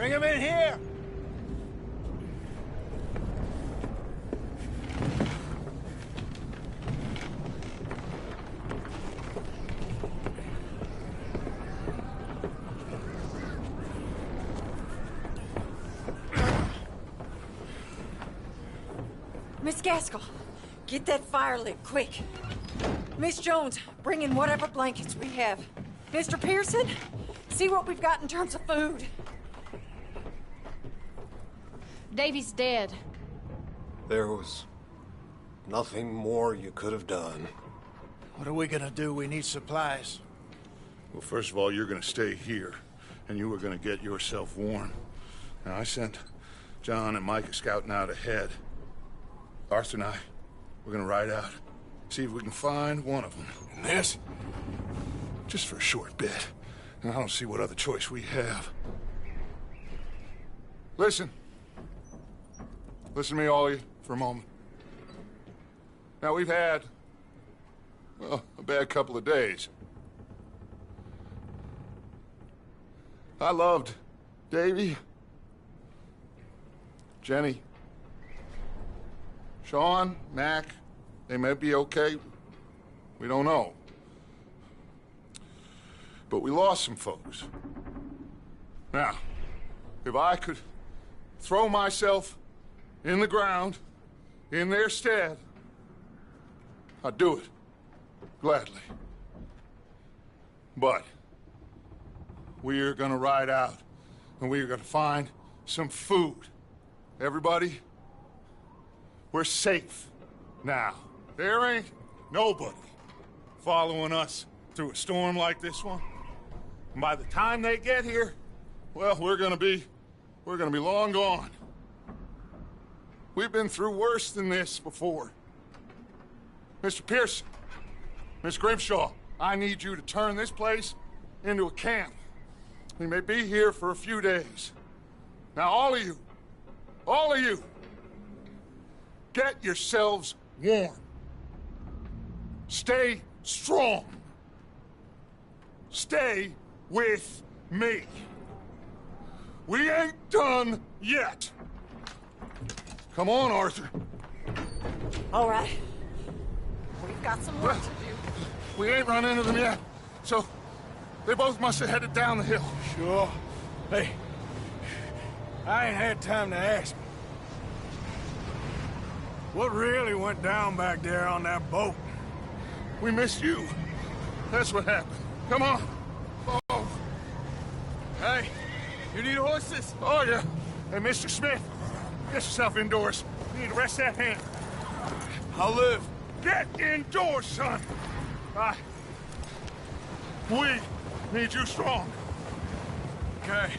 Bring him in here! Miss Gaskell, get that fire lit, quick. Miss Jones, bring in whatever blankets we have. Mr. Pearson, see what we've got in terms of food. Davy's dead. There was nothing more you could have done. What are we gonna do? We need supplies. Well, first of all, you're gonna stay here, and you are gonna get yourself warm. Now, I sent John and Micah scouting out ahead. Arthur and I, we're gonna ride out, see if we can find one of them. And this? Just for a short bit. And I don't see what other choice we have. Listen. Listen to me, all of you, for a moment. Now, we've had, well, a bad couple of days. I loved Davy, Jenny, Sean, Mac. They may be okay. We don't know. But we lost some folks. Now, if I could throw myself in the ground in their stead, I'd do it. Gladly. But we're gonna ride out and we're gonna find some food. Everybody, we're safe now. There ain't nobody following us through a storm like this one. And by the time they get here, well, we're gonna be long gone. We've been through worse than this before. Mr. Pearson, Miss Grimshaw, I need you to turn this place into a camp. We may be here for a few days. Now, all of you, get yourselves warm. Stay strong. Stay with me. We ain't done yet. Come on, Arthur. All right. We've got some work to do. We ain't run into them yet, so they both must have headed down the hill. Sure. Hey, I ain't had time to ask. What really went down back there on that boat? We missed you. That's what happened. Come on. Oh. Hey, you need horses? Oh, yeah. Hey, Mr. Smith, get yourself indoors. You need to rest that hand. I'll live. Get indoors, son. We need you strong. Okay.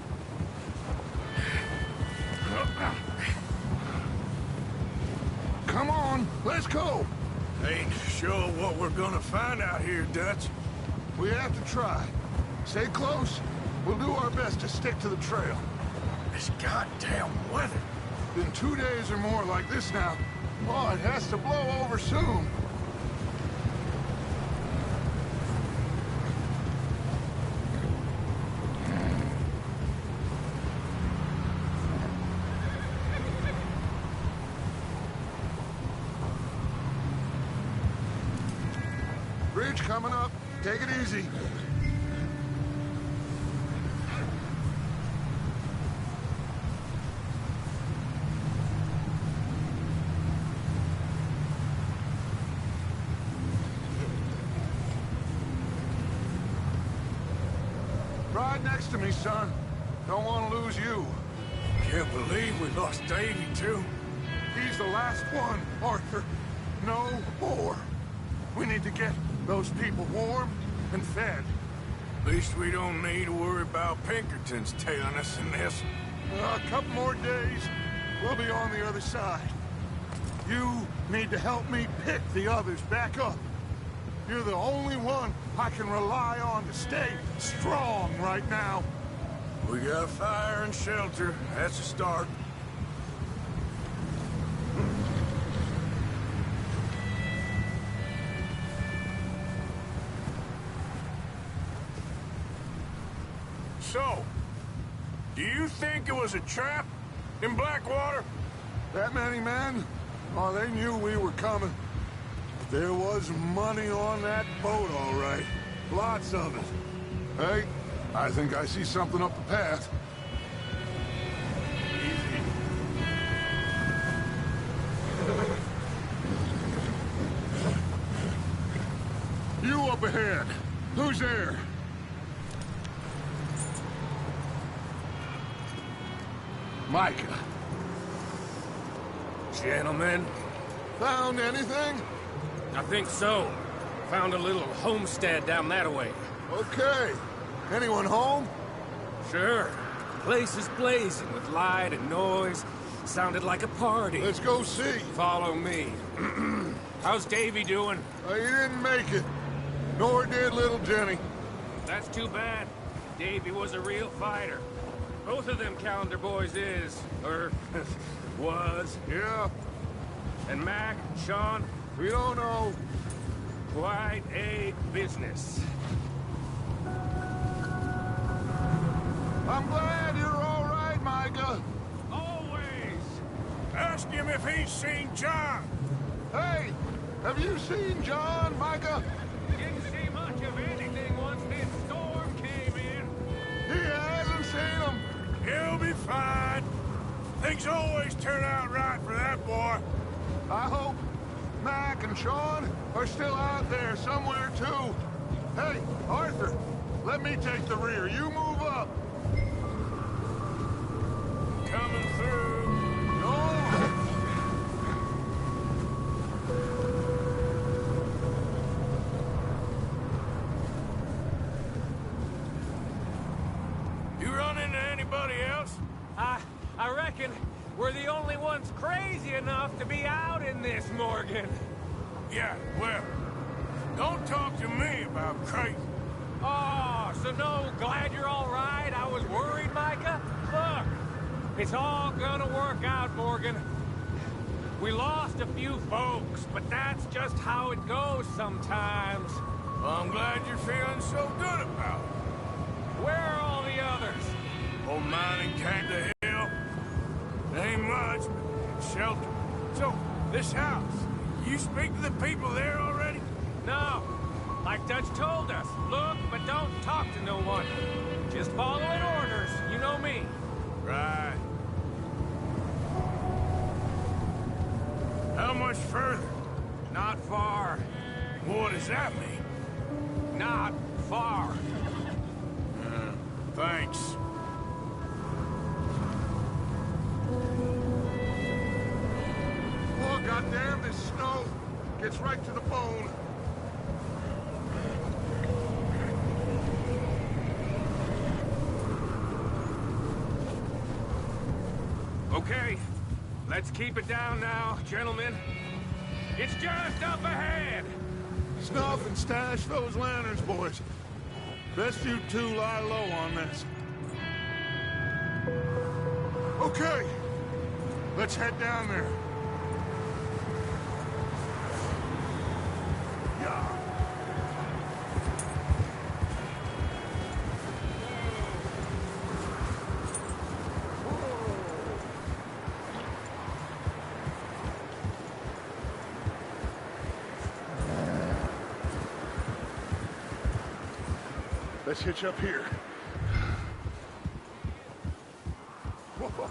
Come on, let's go. Ain't sure what we're gonna find out here, Dutch. We have to try. Stay close. We'll do our best to stick to the trail. This goddamn weather. Been 2 days or more like this now. Oh, it has to blow over soon. Bridge coming up. Take it easy. Ride next to me, son. Don't want to lose you. Can't believe we lost Davy, too. He's the last one, Arthur. No more. We need to get those people warm and fed. At least we don't need to worry about Pinkertons tailing us in this. A couple more days, we'll be on the other side. You need to help me pick the others back up. You're the only one I can rely on to stay strong right now. We got fire and shelter. That's a start. Do you think it was a trap in Blackwater? That many men? Oh, they knew we were coming. There was money on that boat, all right. Lots of it. Hey, I think I see something up the path. Easy. You up ahead. Who's there? Micah. Gentlemen, Found anything? I think so. Found a little homestead down that way. Okay. Anyone home? Sure. Place is blazing with light and noise. Sounded like a party. Let's go see. Follow me. How's Davy doing? He didn't make it. Nor did little Jenny. That's too bad. Davy was a real fighter. Both of them calendar boys is, or was. Yeah, And Mac, Sean, we don't know. quite a business. I'm glad you're all right, Micah. Always. Ask him if he's seen John. Hey, have you seen John, Micah? Didn't see much of anything once this storm came in. He hasn't seen him. He'll be fine. Things always turn out right for that boy. I hope Mac and Sean are still out there somewhere, too. Hey, Arthur, let me take the rear. You move up. Coming through. No. You run into anybody else? I reckon we're the only ones crazy enough to be out in this, Morgan. Yeah, well, don't talk to me about crazy. Oh, so no, glad you're all right. I was worried, Micah. Look, it's all gonna work out, Morgan. We lost a few folks, but that's just how it goes sometimes. Well, I'm glad you're feeling so good about it. Where are all the others? Old mining camp the hill. Ain't much, but shelter. So, this house, you speak to the people there already? No. Like Dutch told us, look, but don't talk to no one. Just following orders, you know me. Right. How much further? Not far. What does that mean? Not far. Thanks. Oh, goddamn, this snow gets right to the bone. Okay, let's keep it down now, gentlemen. It's just up ahead. Snuff and stash those lanterns, boys. Best you two lie low on this. Okay, let's head down there. Yeah. Let's hitch up here. Whoa.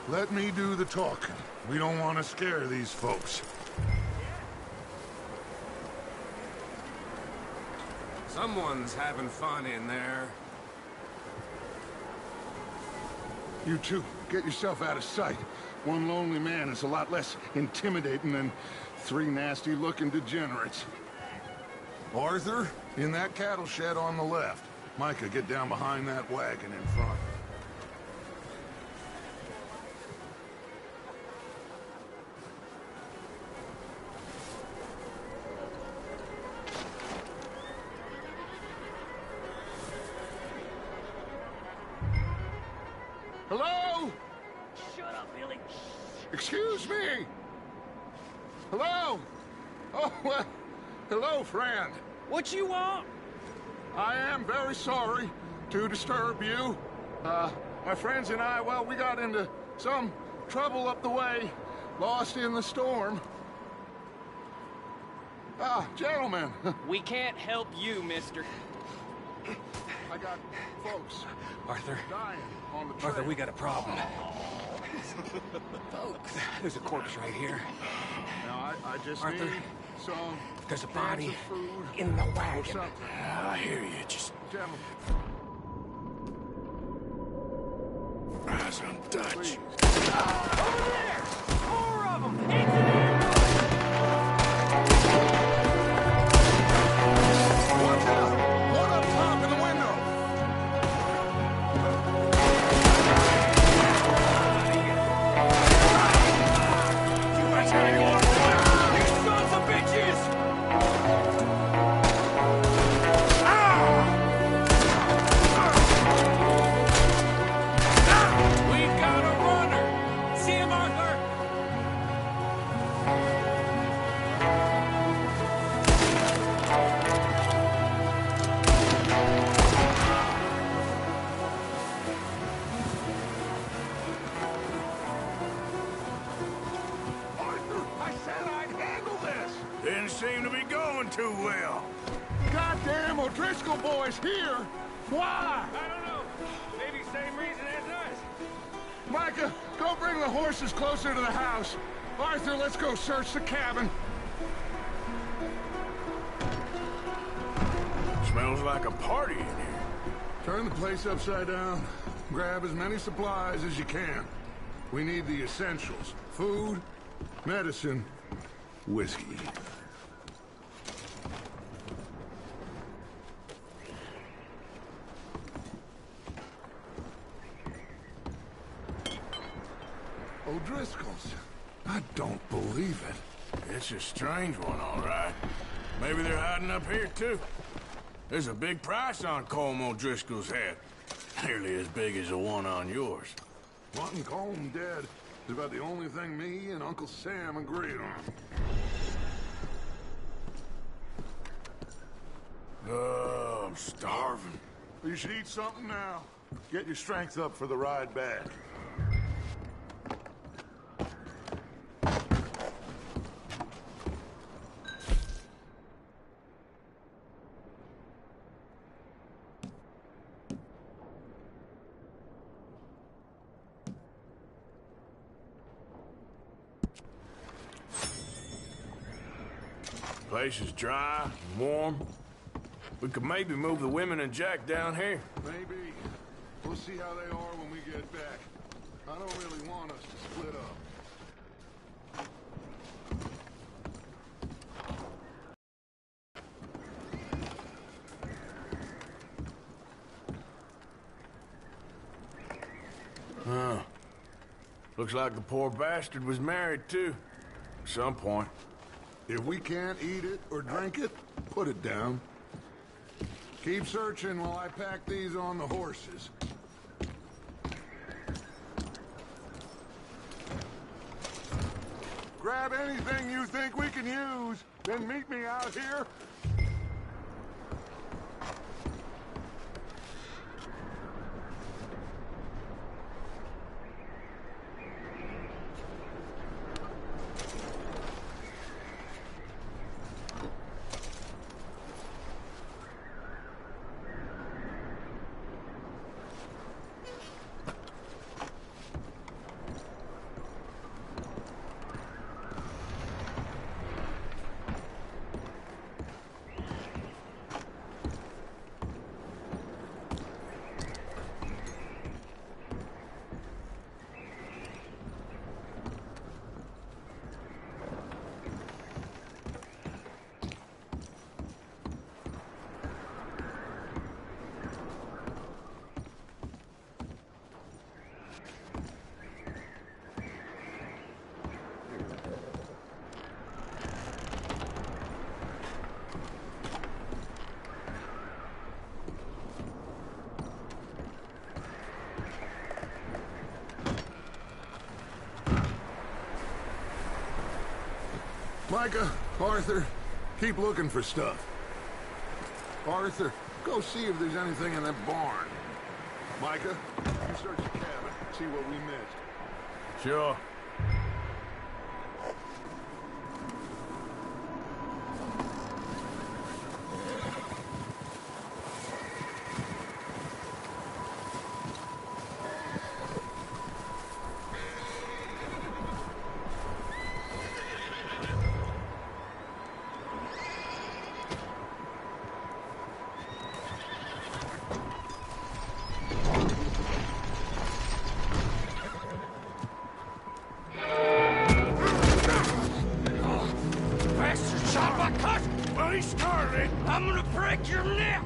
Let me do the talking. We don't want to scare these folks. Someone's having fun in there. You two, get yourself out of sight. One lonely man is a lot less intimidating than three nasty-looking degenerates. Arthur, in that cattle shed on the left. Micah, get down behind that wagon in front. Hello? Excuse me! Hello? Oh, well, hello, friend. What you want? I am very sorry to disturb you. My friends and I, well, we got into some trouble up the way, lost in the storm. Ah, gentlemen. We can't help you, mister. I got folks Arthur. dying on the trail. Arthur, we got a problem. There's a corpse right here. Now, I just Arthur, need some there's a cans body of food in the or wagon. something. I hear you. Just Gentlemen, rise on Dutch. please. Over there! Four of them! Engineer! Watch out! One up top in the window! You sons of bitches! We got a runner! See him, Arthur? Arthur, I said I'd handle this! Didn't seem to be going too well. Goddamn O'Driscoll boys here! Why? I don't know. Maybe same reason as us. Micah, go bring the horses closer to the house. Arthur, let's go search the cabin. Smells like a party in here. Turn the place upside down. Grab as many supplies as you can. We need the essentials. Food, medicine, whiskey. O'Driscoll's. I don't believe it. It's a strange one, all right. Maybe they're hiding up here, too. There's a big price on Colm O'Driscoll's head. Nearly as big as the one on yours. Wanting Colm dead is about the only thing me and Uncle Sam agree on. Oh, I'm starving. You should eat something now. Get your strength up for the ride back. Place is dry, warm. We could maybe move the women and Jack down here. Maybe. We'll see how they are when we get back. I don't really want us to split up. Huh. Looks like the poor bastard was married, too. At some point. If we can't eat it or drink it, put it down. Keep searching while I pack these on the horses. Grab anything you think we can use, then meet me out here. Micah, Arthur, keep looking for stuff. Arthur, go see if there's anything in that barn. Micah, you search the cabin, see what we missed. Sure. I'm gonna break your neck!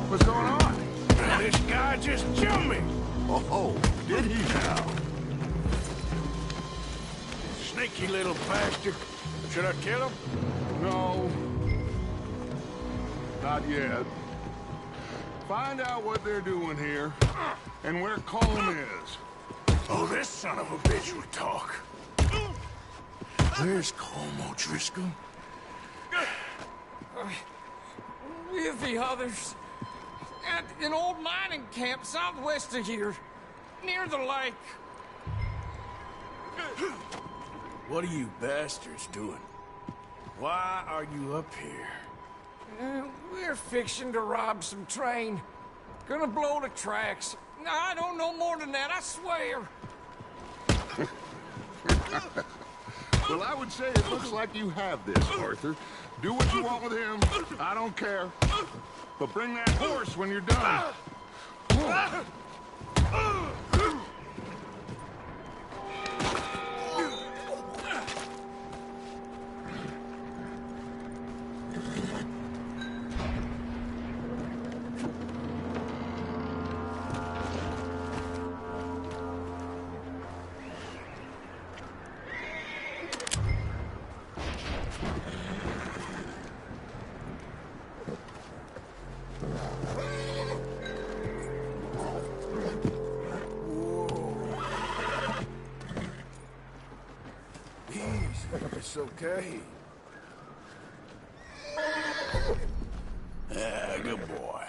What's going on? This guy just jumped me! Oh, did he now? Sneaky little bastard. Should I kill him? No. Not yet. Find out what they're doing here, and where Colm is. Oh, this son of a bitch will talk. Where's Colm O'Driscoll? With the others. At an old mining camp southwest of here. Near the lake. What are you bastards doing? Why are you up here? We're fixing to rob some train. Gonna blow the tracks. I don't know more than that, I swear. Well, I would say it looks like you have this, Arthur. Do what you want with him. I don't care. But bring that horse when you're done. It's okay. Ah, good boy.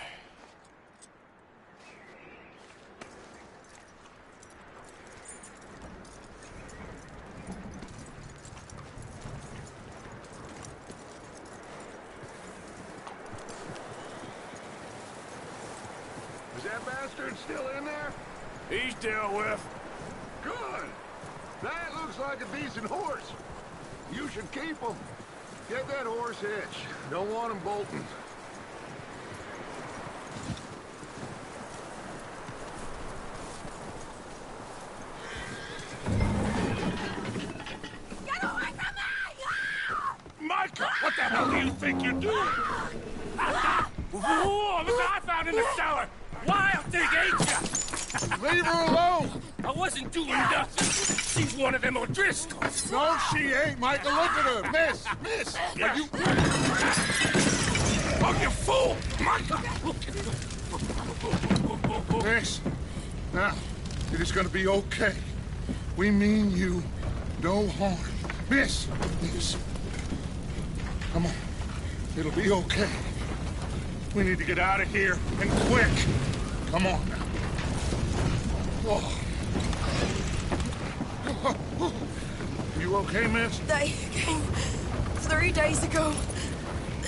Is that bastard still in there? He's dealt with. Good. That looks like a decent horse. You should keep him. Get that horse hitched. Don't want him bolting. Get away from me! Micah, what the hell do you think you're doing? Whoa, look what I found in the cellar! Wild thing, ain't ya? Leave her alone! I wasn't doing nothing. She's one of them O'Driscolls. No, she ain't, Micah. Look at her. Miss, are you... Oh, you fool! Micah! Miss, now, it is gonna be okay. We mean you no harm. Miss! Come on. It'll be okay. We need to get out of here, and quick. Come on now. Oh. You okay, miss? They came 3 days ago.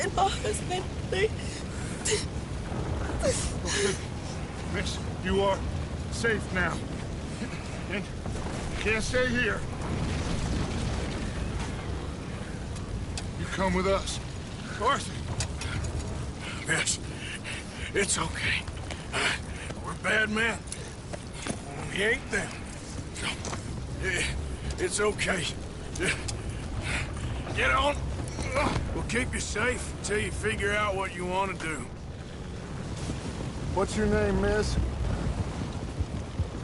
And my husband, they... Miss, you are safe now. And you can't stay here. You come with us. Arthur. Miss, it's okay. We're bad men. We ain't them. It's okay. Get on. We'll keep you safe until you figure out what you want to do. What's your name, miss?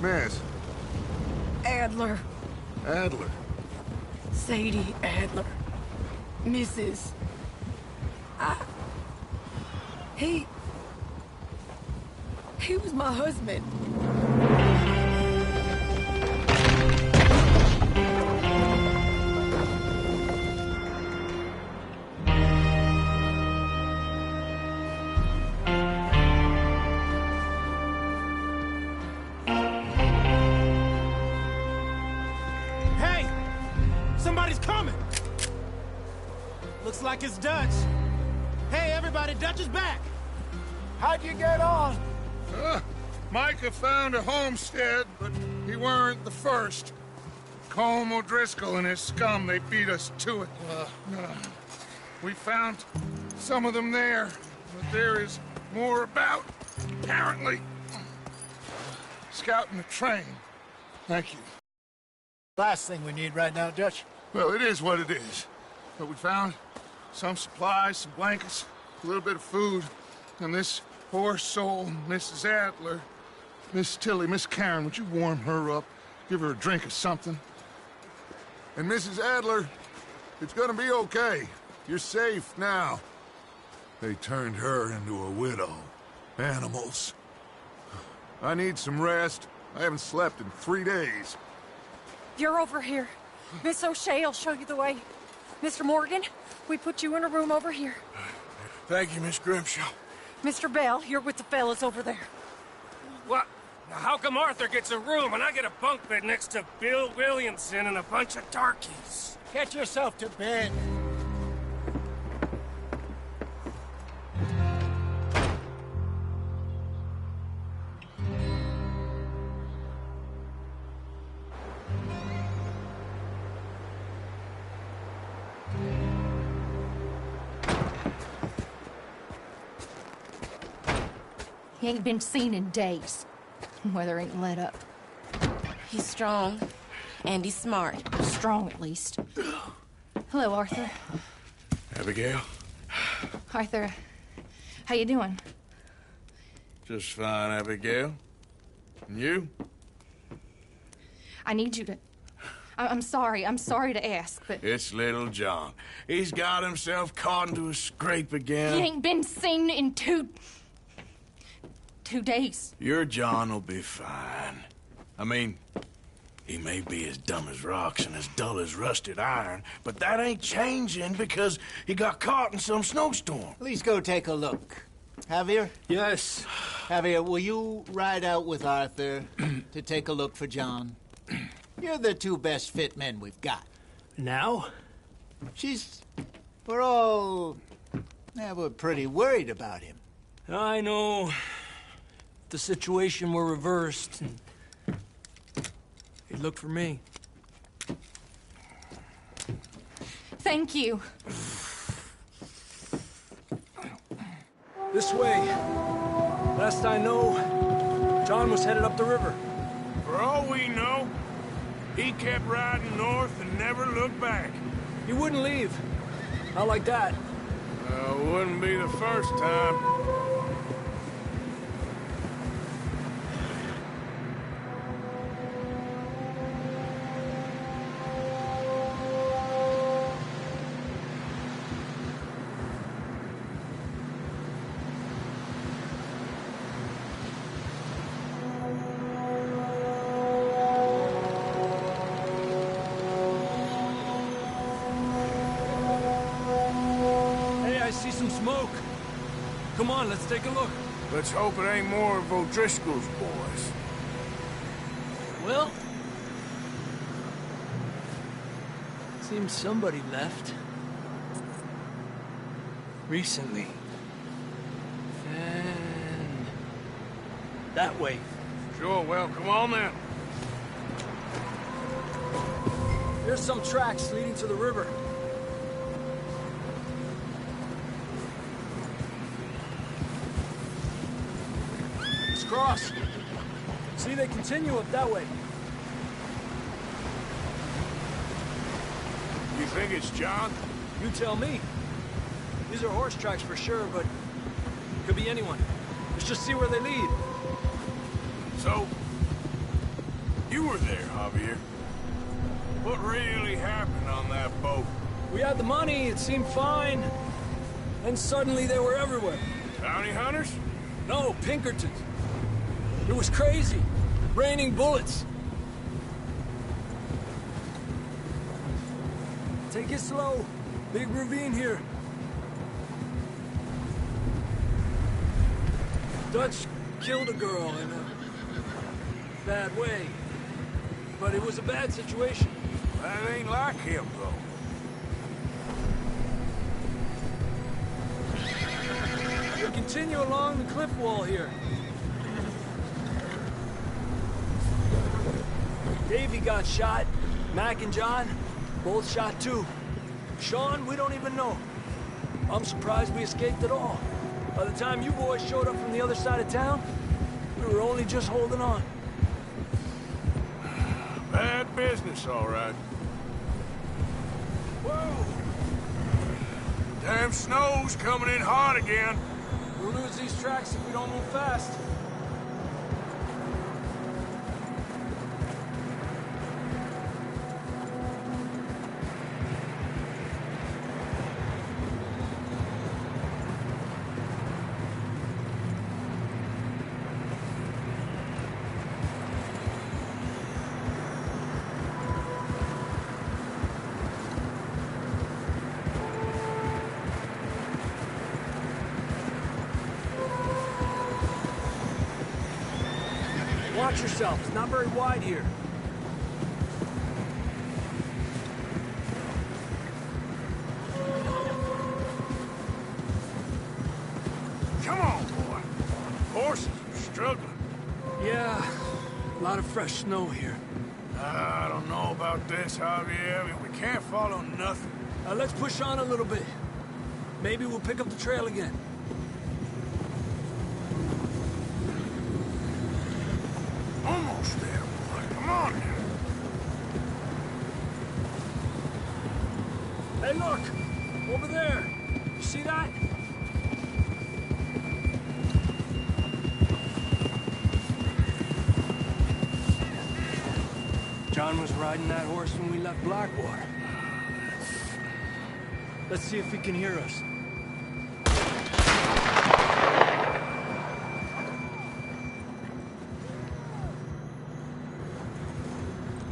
Miss? Adler. Adler. Sadie Adler. Mrs. He was my husband. Looks like it's Dutch. Hey, everybody, Dutch is back. How'd you get on? Micah found a homestead, but he weren't the first. Colm O'Driscoll and his scum, they beat us to it. We found some of them there, but there is more about, apparently. Scouting the train. Thank you. Last thing we need right now, Dutch. Well, it is what it is. But we found some supplies, some blankets, a little bit of food, and this poor soul, Mrs. Adler, Miss Tilly, Miss Karen, would you warm her up? Give her a drink or something? And Mrs. Adler, it's gonna be okay. You're safe now. They turned her into a widow. Animals. I need some rest. I haven't slept in 3 days. You're over here. Miss O'Shea will show you the way. Mr. Morgan, we put you in a room over here. Thank you, Miss Grimshaw. Mr. Bell, you're with the fellas over there. What? How come Arthur gets a room and I get a bunk bed next to Bill Williamson and a bunch of darkies? Get yourself to bed. He ain't been seen in days. Weather ain't let up. He's strong, and he's smart. Strong, at least. Hello, Arthur. Abigail? Arthur, how you doing? Just fine, Abigail. And you? I need you to... I'm sorry to ask, but... It's little John. He's got himself caught into a scrape again. He ain't been seen in 2 days. Your John will be fine. I mean, he may be as dumb as rocks and as dull as rusted iron, but that ain't changing because he got caught in some snowstorm. Please go take a look. Javier? Yes. Javier, will you ride out with Arthur to take a look for John? You're the 2 best fit men we've got. Now? We're all... we're pretty worried about him. I know. The situation were reversed, and he'd look for me. Thank you. This way. Last I know, John was headed up the river. For all we know, he kept riding north and never looked back. He wouldn't leave. Not like that. Wouldn't be the first time. Smoke. Come on, let's take a look. Let's hope it ain't more of O'Driscoll's boys. Well, seems somebody left. Recently. And that way. Sure, well, come on then. There's some tracks leading to the river. Cross. See, they continue up that way. You think it's John? You tell me. These are horse tracks for sure, but could be anyone. Let's just see where they lead. So, you were there, Javier. What really happened on that boat? We had the money, it seemed fine. Then suddenly they were everywhere. Bounty hunters? No, Pinkertons. It was crazy. Raining bullets. Take it slow. Big ravine here. Dutch killed a girl in a bad way. But it was a bad situation. That ain't like him, though. continue along the cliff wall here. Davey got shot. Mac and John, both shot too. Sean, we don't even know. I'm surprised we escaped at all. By the time you boys showed up from the other side of town, we were only just holding on. Bad business, all right. Whoa! Damn snow's coming in hard again. We'll lose these tracks if we don't move fast. Watch yourself. It's not very wide here. Come on, boy. Horses are struggling. Yeah, a lot of fresh snow here. I don't know about this, Javier. We can't follow nothing. Let's push on a little bit. Maybe we'll pick up the trail again. Almost there, boy. Come on now. Hey, look! Over there! You see that? John was riding that horse when we left Blackwater. Let's see if he can hear us.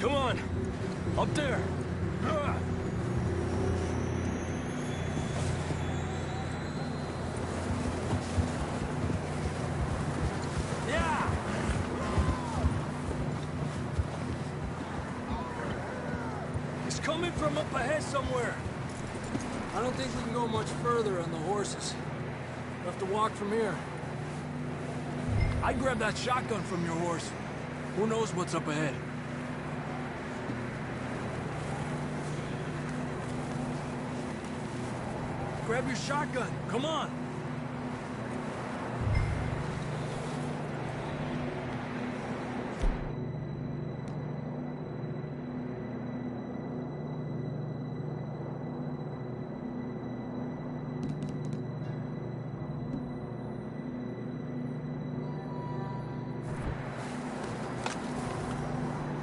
Come on! Up there! Yeah! It's coming from up ahead somewhere. I don't think we can go much further on the horses. We'll have to walk from here. I'd grab that shotgun from your horse. Who knows what's up ahead? Grab your shotgun. Come on.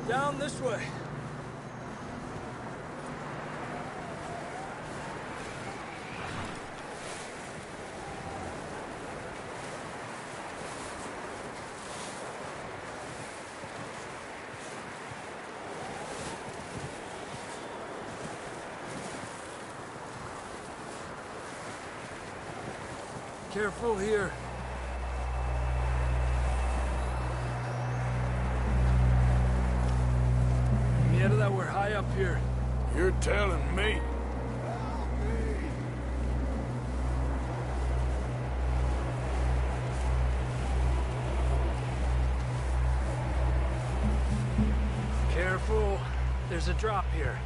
Down this way. Careful here. Get that we're high up here. You're telling me. Careful. There's a drop here.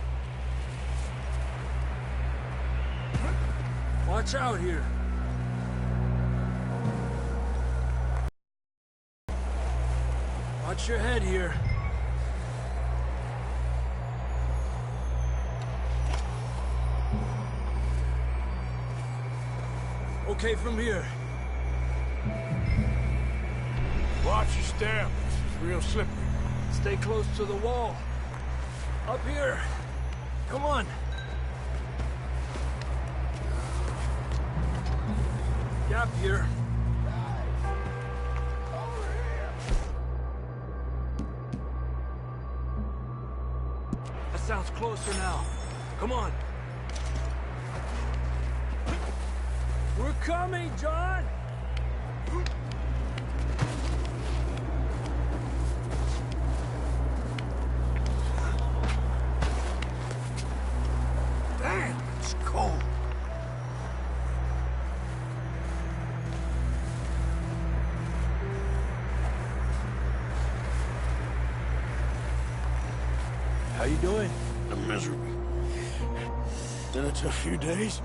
Watch out here. Watch your head here. Okay from here. Watch your step. This is real slippery. Stay close to the wall. Up here. Come on. Gap here. That sounds closer now. Come on. We're coming, John! Damn, it's cold. How you doing? I'm miserable. Been a tough few days.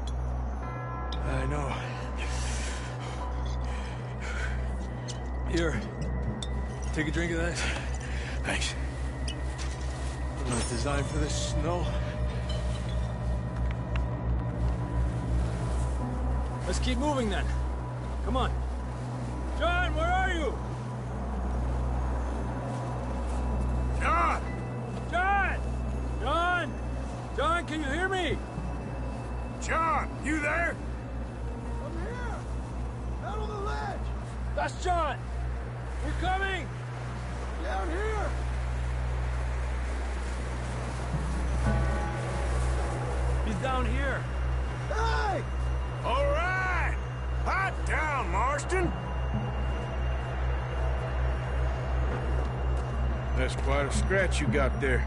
I know. Here, take a drink of that. Thanks. Not designed for this snow. Let's keep moving then. Come on. John, where are you? John! John! John! John, can you hear me? John, you there? I'm here! Out on the ledge! That's John! We're coming! Down here! He's down here. Hey! All right! Hot down, Marston! That's quite a scratch you got there.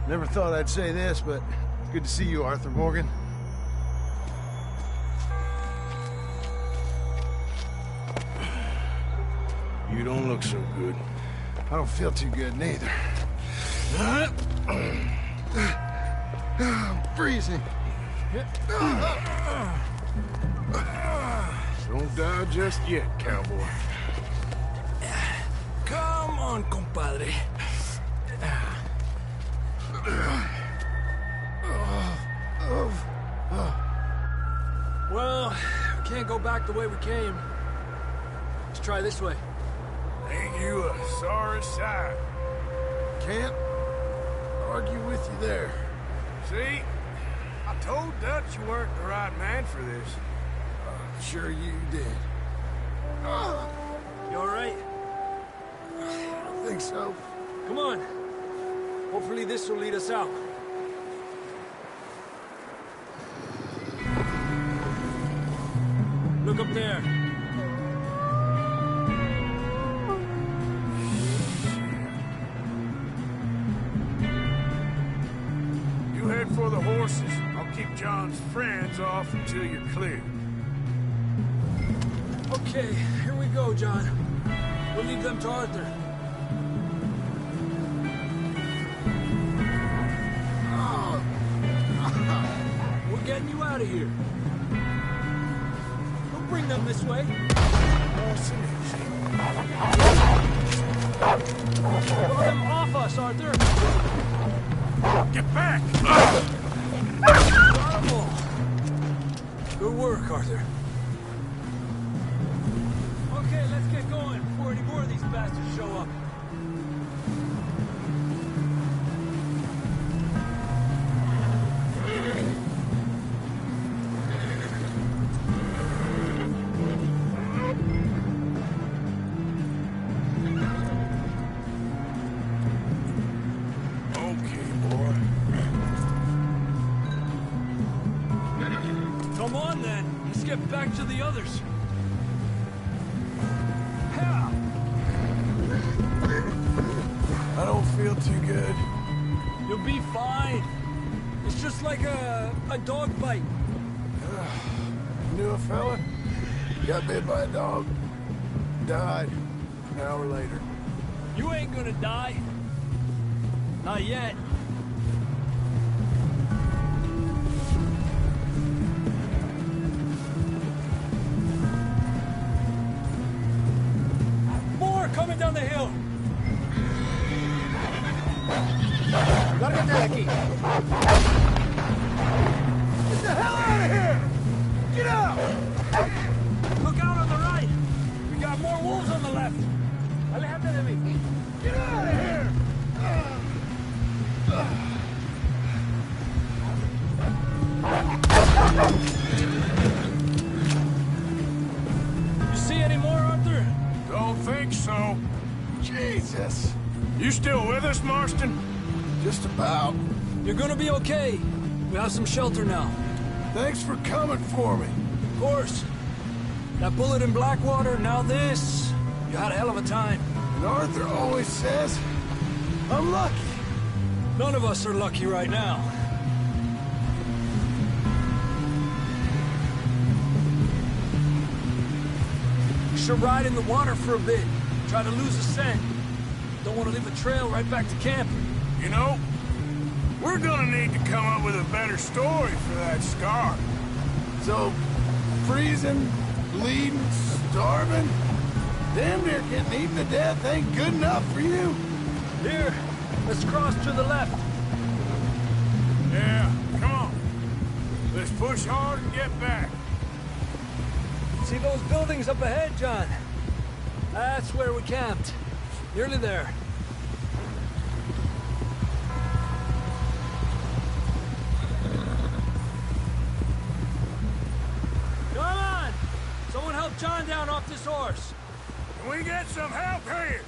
Never thought I'd say this, but it's good to see you, Arthur Morgan. You don't look so good. I don't feel too good, neither. I'm freezing. Don't die just yet, cowboy. Come on, compadre. Well, we can't go back the way we came. Let's try this way. Ain't you a sorry sight? Can't argue with you there. See? I told Dutch you weren't the right man for this. Sure you did. You all right? I don't think so. Come on. Hopefully this will lead us out. Look up there. You head for the horses. I'll keep John's friends off until you're clear. Okay, here we go, John. We'll leave them to Arthur. We're getting you out of here. We'll bring them this way. Throw them off us, Arthur. Get back! Incredible. Good work, Arthur. Okay, let's get going before any more of these bastards show up. Okay, boy. Come on, then. Let's get back to the others. I don't feel too good. You'll be fine. It's just like a dog bite. Knew a fella? Got bit by a dog. Died an hour later. You ain't gonna die. Not yet. More coming down the hill. Gotta get that key. Get the hell out of here! Get out! Look out on the right. We got more wolves on the left. Aléjate de mí. Get out of here! You see any more, Arthur? Don't think so. Jesus! You still with us, Marston? Just about. You're gonna be okay. We have some shelter now. Thanks for coming for me. Of course. That bullet in Blackwater, now this. You had a hell of a time. And Arthur always says, I'm lucky. None of us are lucky right now. We should ride in the water for a bit. Try to lose a scent. Don't want to leave a trail right back to camp. You know, we're gonna need to come up with a better story for that scar. So, freezing, bleeding, starving, damn near getting eaten to death ain't good enough for you? Here, let's cross to the left. Yeah, come on. Let's push hard and get back. See those buildings up ahead, John? That's where we camped. Nearly there. Come on! Someone help John down off this horse. Can we get some help here?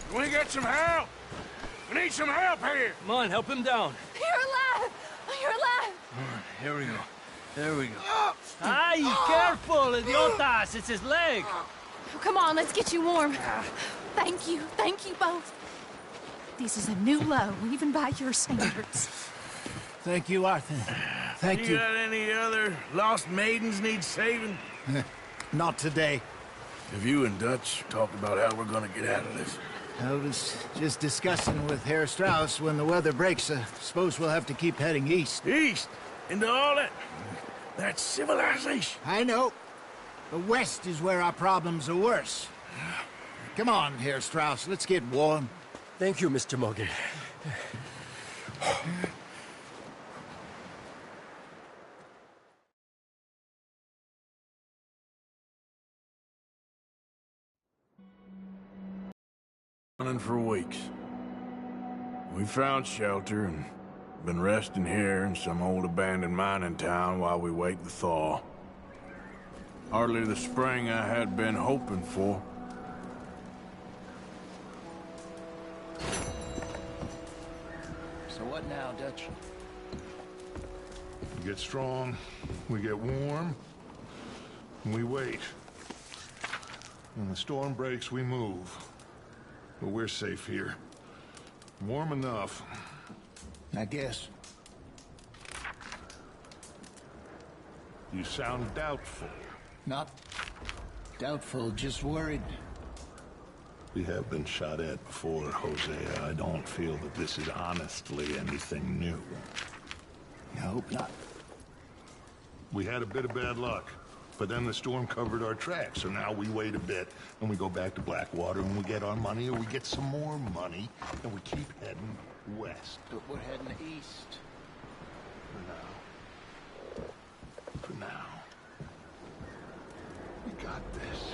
Can we get some help? We need some help here. Come on, help him down. You're alive! You're alive! Here we go. There we go. Ay, careful, idiotas! It's his leg. Oh, come on, let's get you warm. Thank you both. This is a new low, even by your standards. Thank you, Arthur. Thank you. You got any other lost maidens need saving? Not today. Have you and Dutch talked about how we're gonna get out of this? I was just discussing with Herr Strauss when the weather breaks. I suppose we'll have to keep heading east. East? Into all that civilization? I know. The west is where our problems are worse. Come on, Herr Strauss, let's get warm. Thank you, Mr. Morgan. Running for weeks. We found shelter and been resting here in some old abandoned mining town while we wait the thaw. Hardly the spring I had been hoping for. So what now, Dutch? We get strong, we get warm, and we wait. When the storm breaks, we move. But we're safe here. Warm enough. I guess. You sound doubtful. Not doubtful, just worried. We have been shot at before, Hosea. I don't feel that this is honestly anything new. I hope not. We had a bit of bad luck, but then the storm covered our tracks, so now we wait a bit, and we go back to Blackwater, and we get our money, or we get some more money, and we keep heading west. But we're heading east. For now. We got this.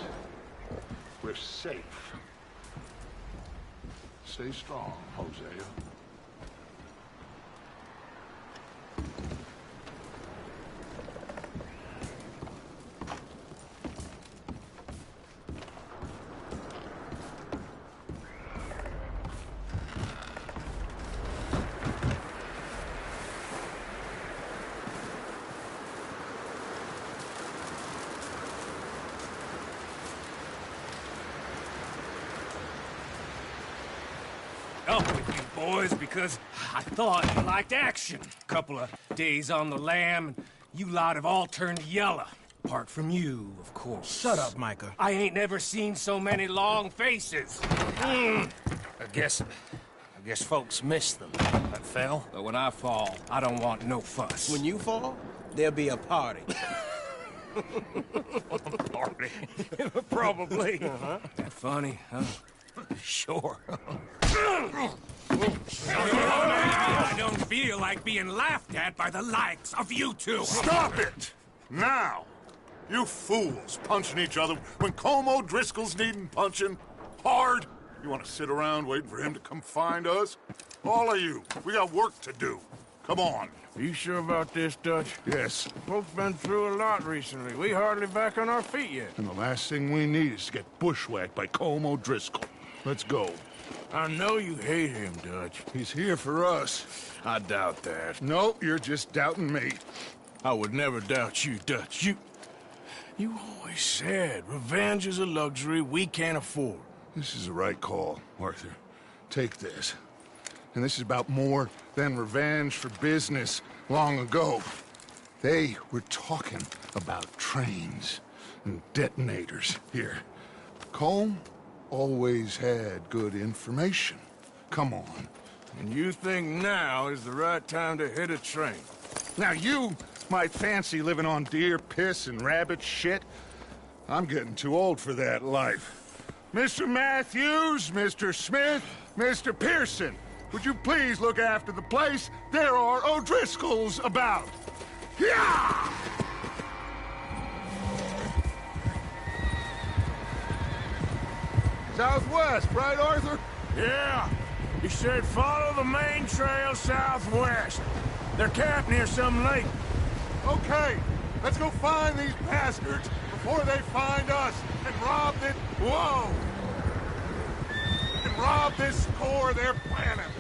We're safe. Stay strong, Hosea. Up with you boys because I thought you liked action. Couple of days on the lam, and you lot have all turned yellow. Apart from you, of course. Shut up, Micah. I ain't never seen so many long faces. I guess folks miss them. That fell. But when I fall, I don't want no fuss. When you fall, there'll be a party. Party? Probably. That funny, huh? Sure. I don't feel like being laughed at by the likes of you two. Stop it! Now! You fools punching each other when Como Driscoll's needing punching hard. You want to sit around waiting for him to come find us? All of you, we got work to do. Come on. Are you sure about this, Dutch? Yes. Folks been through a lot recently. We hardly back on our feet yet. And the last thing we need is to get bushwhacked by Como Driscoll. Let's go. I know you hate him, Dutch. He's here for us. I doubt that. No, you're just doubting me. I would never doubt you, Dutch. You always said revenge is a luxury we can't afford. This is the right call, Arthur. Take this. And this is about more than revenge for business long ago. They were talking about trains. and detonators. Here. Colm always had good information. Come on. And you think now is the right time to hit a train? Now you might fancy living on deer piss and rabbit shit. I'm getting too old for that life. Mr. Matthews, Mr. Smith, Mr. Pearson, would you please look after the place? There are O'Driscolls about. Yeah! Southwest, right, Arthur? Yeah. He said follow the main trail southwest. They're camped near some lake. Okay, let's go find these bastards before they find us and rob this... Whoa! And rob this core they're planning.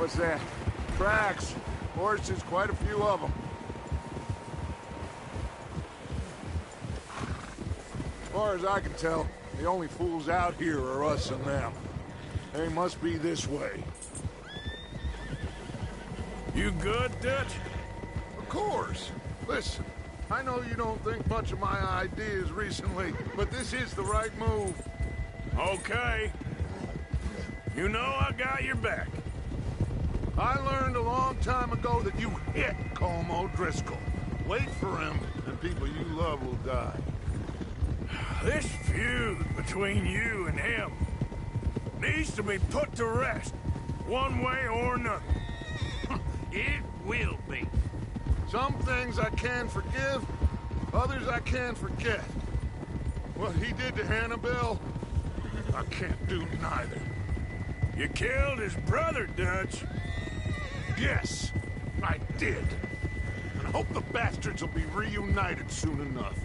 What's that? Tracks. Horses, quite a few of them. As far as I can tell, the only fools out here are us and them. They must be this way. You good, Dutch? Of course. Listen, I know you don't think much of my ideas recently, but this is the right move. Okay. You know I got your back. I learned a long time ago that you hit Colm O'Driscoll. Wait for him, and people you love will die. This feud between you and him needs to be put to rest, one way or another. It will be. Some things I can forgive, others I can't forget. What he did to Annabelle, I can't do neither. You killed his brother, Dutch. Yes, I did. And I hope the bastards will be reunited soon enough.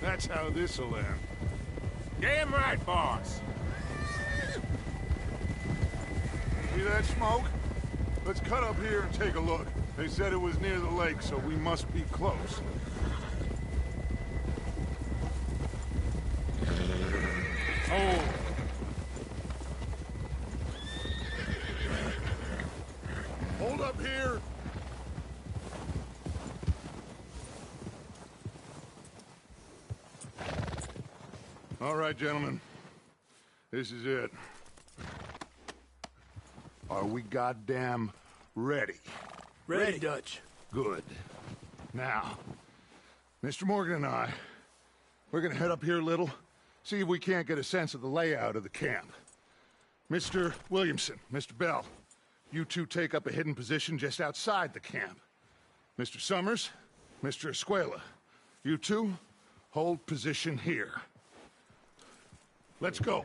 That's how this'll end. Damn right, boss. See that smoke? Let's cut up here and take a look. They said it was near the lake, so we must be close. Oh. Hold up here. All right, gentlemen. This is it. Are we goddamn ready? Ready, Dutch. Good. Now, Mr. Morgan and I, we're gonna head up here a little, see if we can't get a sense of the layout of the camp. Mr. Williamson, Mr. Bell, you two take up a hidden position just outside the camp. Mr. Summers, Mr. Escuela, you two hold position here. Let's go.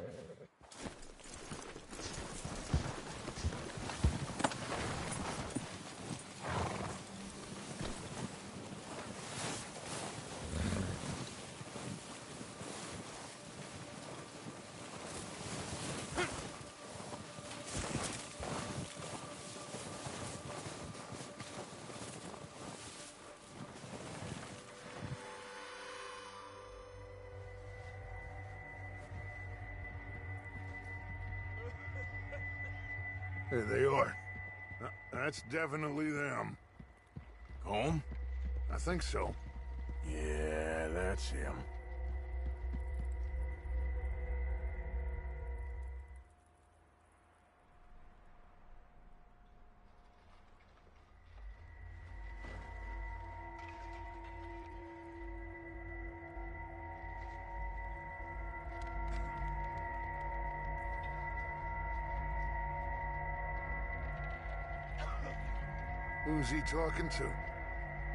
There they are. That's definitely them. Home? I think so. Yeah, that's him. Who's he talking to?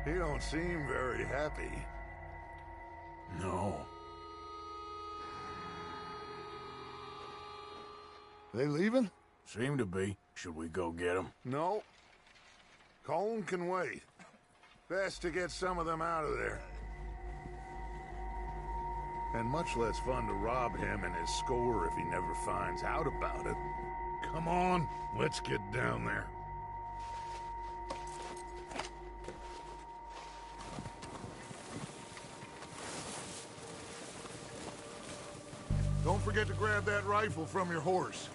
He don't seem very happy. No. They leaving? Seem to be. Should we go get them? No. Colm can wait. Best to get some of them out of there. And much less fun to rob him and his score if he never finds out about it. Come on, let's get down there. Don't forget to grab that rifle from your horse.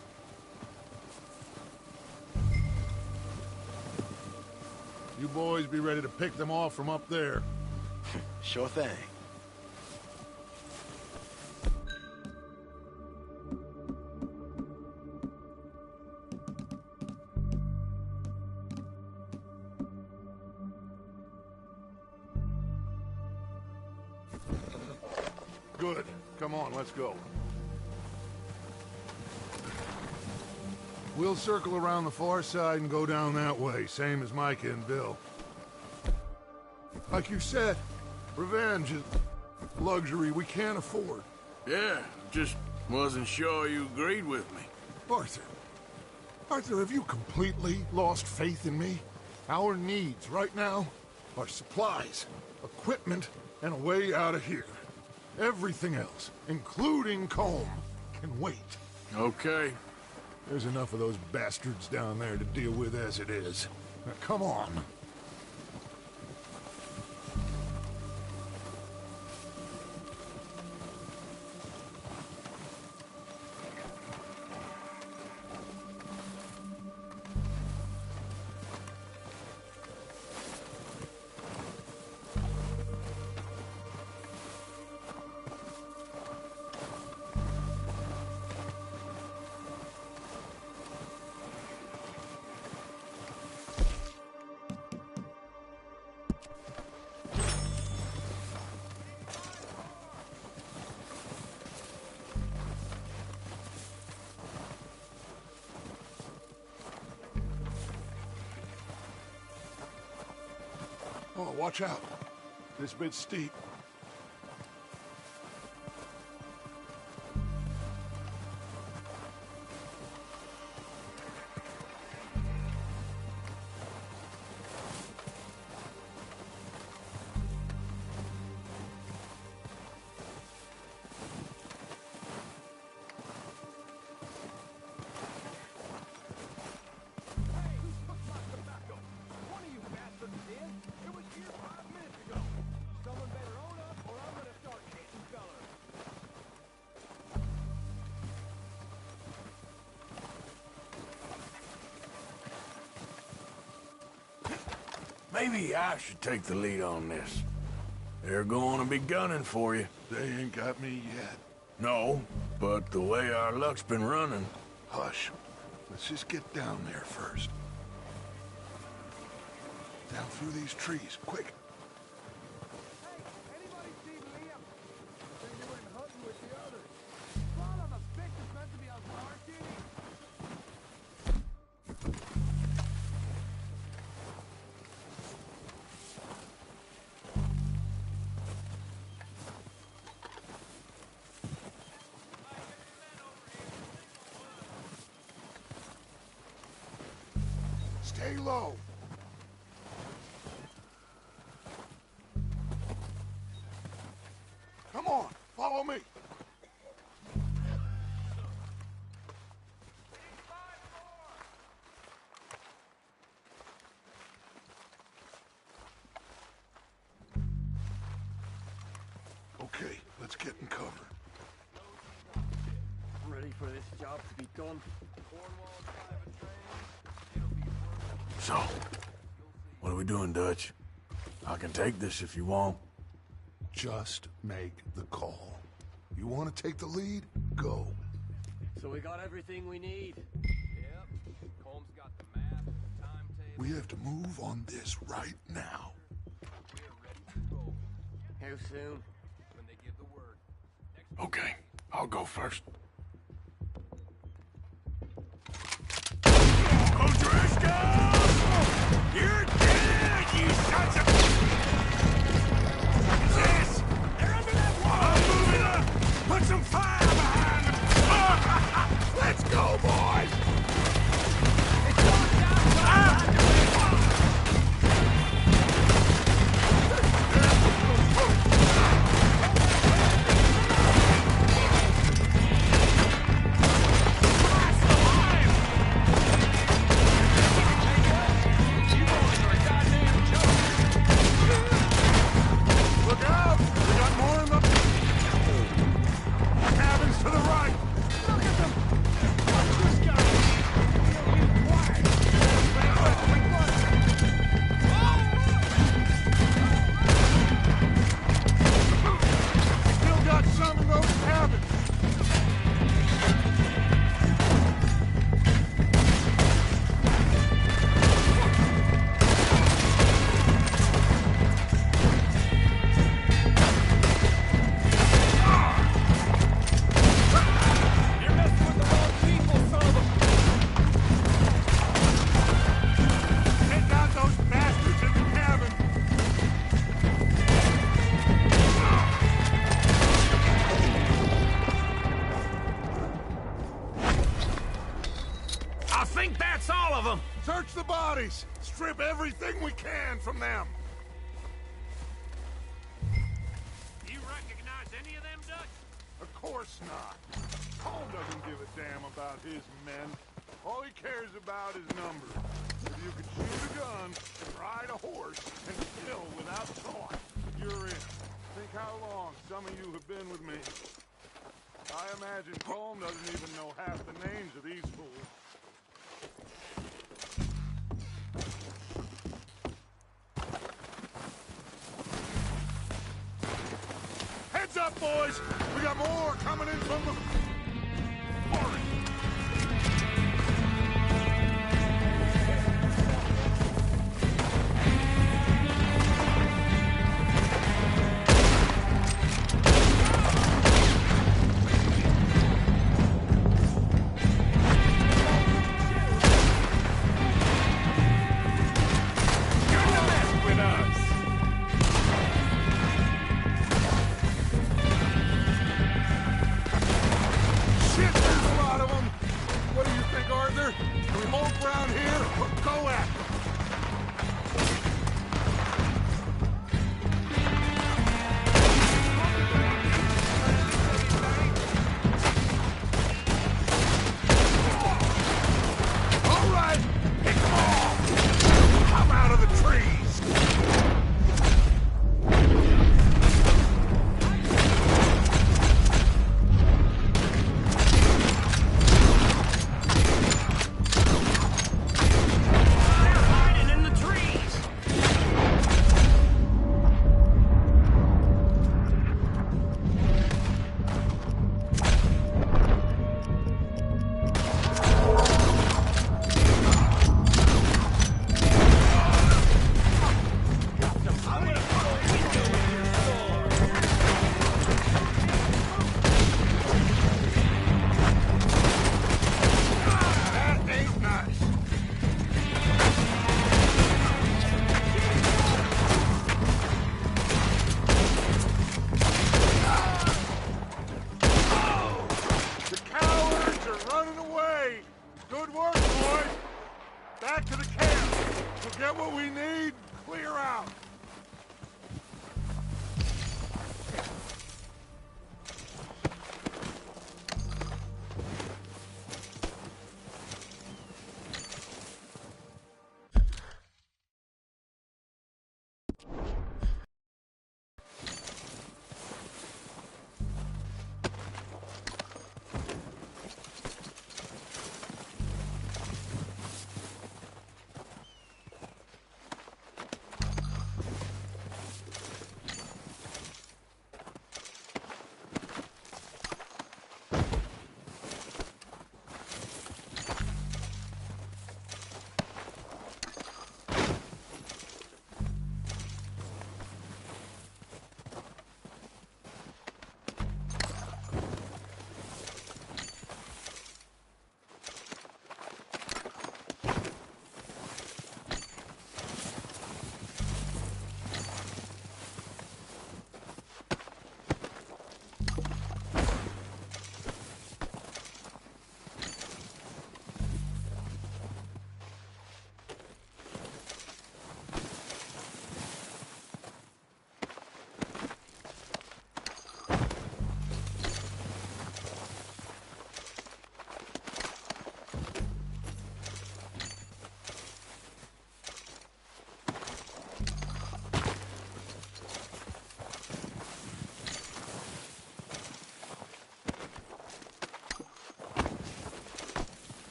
You boys be ready to pick them off from up there. Sure thing. Good. Come on, let's go. We'll circle around the far side and go down that way, same as Micah and Bill. Like you said, revenge is a luxury we can't afford. Yeah, just wasn't sure you agreed with me. Arthur. Arthur, have you completely lost faith in me? Our needs right now are supplies, equipment, and a way out of here. Everything else, including Colm, can wait. Okay. There's enough of those bastards down there to deal with as it is. Now, come on. Oh, watch out. This bit's steep. Maybe I should take the lead on this. They're going to be gunning for you. They ain't got me yet. No, but the way our luck's been running... Hush. Let's just get down there first. Down through these trees, quick. Stay low. Come on, follow me. Okay, let's get in cover. I'm ready for this job to be done. So, what are we doing, Dutch? I can take this if you want. Just make the call. You want to take the lead? Go. So we got everything we need. Yep. Colm's got the map, the timetable. We have to move on this right now. We're ready to go. How soon? When they give the word. Okay, I'll go first. O'Driscoll! You're dead, you sons of... This! They're under that wall! I'm moving up! Put some fire behind them! Let's go, boys! It's going down! I think that's all of them. Search the bodies. Strip everything we can from them. You recognize any of them, Dutch? Of course not. Cole doesn't give a damn about his men. All he cares about is numbers. If you can shoot a gun, ride a horse, and kill without thought, you're in. Think how long some of you have been with me. I imagine Colm doesn't even know half the names of these fools. Heads up, boys! We got more coming in from the forest.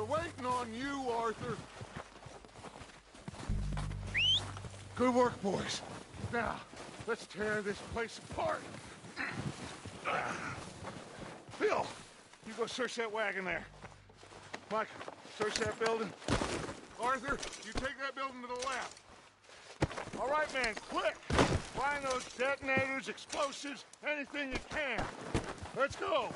Waiting on you, Arthur. Good work, boys. Now, let's tear this place apart. Bill, you go search that wagon there. Mike, search that building. Arthur, you take that building to the left. All right, man, quick. Find those detonators, explosives, anything you can. Let's go.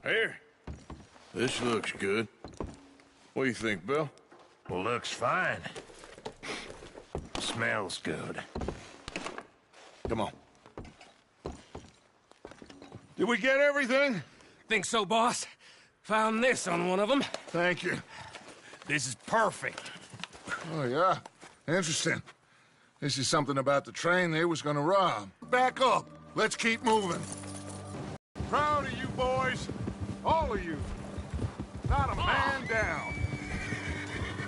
Here. This looks good. What do you think, Bill? Well, looks fine. Smells good. Come on. Did we get everything? Think so, boss? Found this on one of them. Thank you. This is perfect. Oh, yeah? Interesting. This is something about the train they was gonna rob. Back up. Let's keep moving. Proud of you boys. All of you. Not a man down.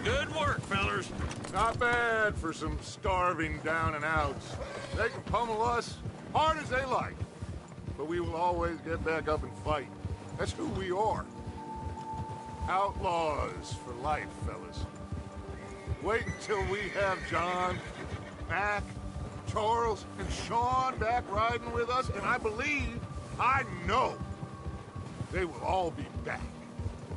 Good work, fellers. Not bad for some starving down and outs. They can pummel us hard as they like. But we will always get back up and fight. That's who we are. Outlaws for life, fellas. Wait until we have John, Mac, Charles, and Sean back riding with us, and I know, they will all be back.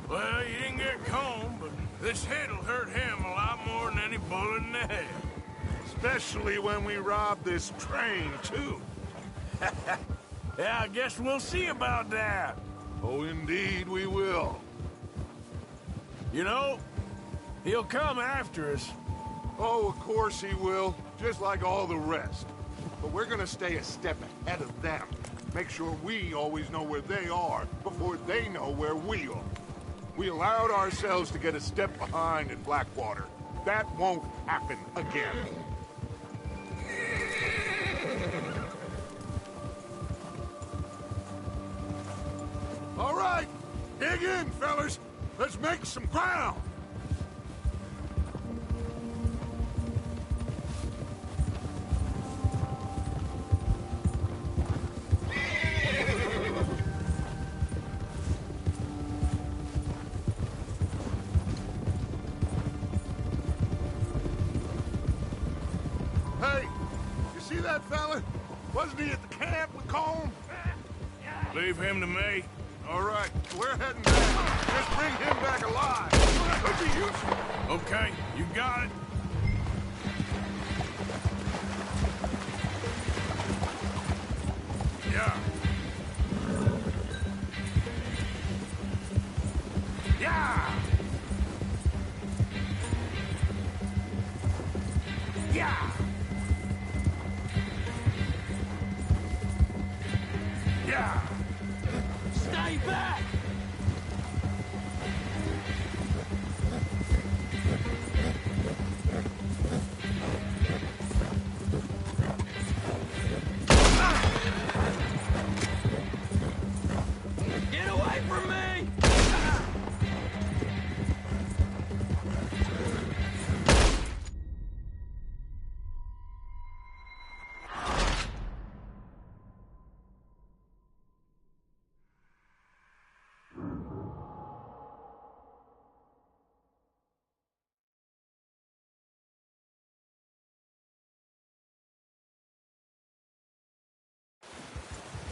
Well, you didn't get Combe, but this hit'll hurt him a lot more than any bullet in the head. Especially when we rob this train, too. Yeah, I guess we'll see about that. Oh, indeed we will. You know, he'll come after us. Oh, of course he will, just like all the rest. But we're gonna stay a step ahead of them. Make sure we always know where they are before they know where we are. We allowed ourselves to get a step behind in Blackwater. That won't happen again. All right, dig in, fellas. Let's make some ground. Hey, you see that fella? Wasn't he at the camp with Combe? Leave him to me. All right, we're heading back. Just bring him back alive. Could be useful. Okay, you got it. Yeah. Yeah! Yeah! Yeah. Stay back! Get away from me!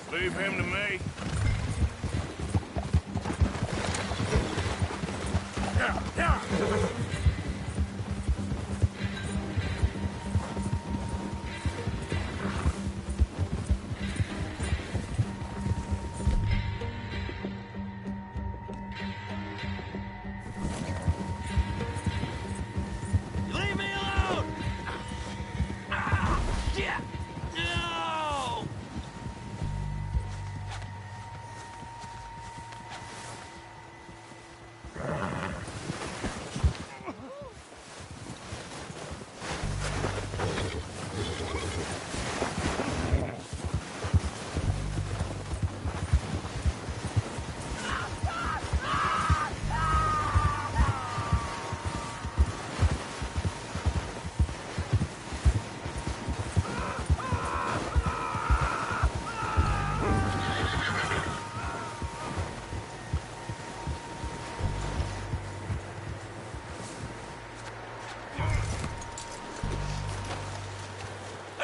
Leave him to me. Yeah, yeah! Leave me alone! Ah, yeah! No!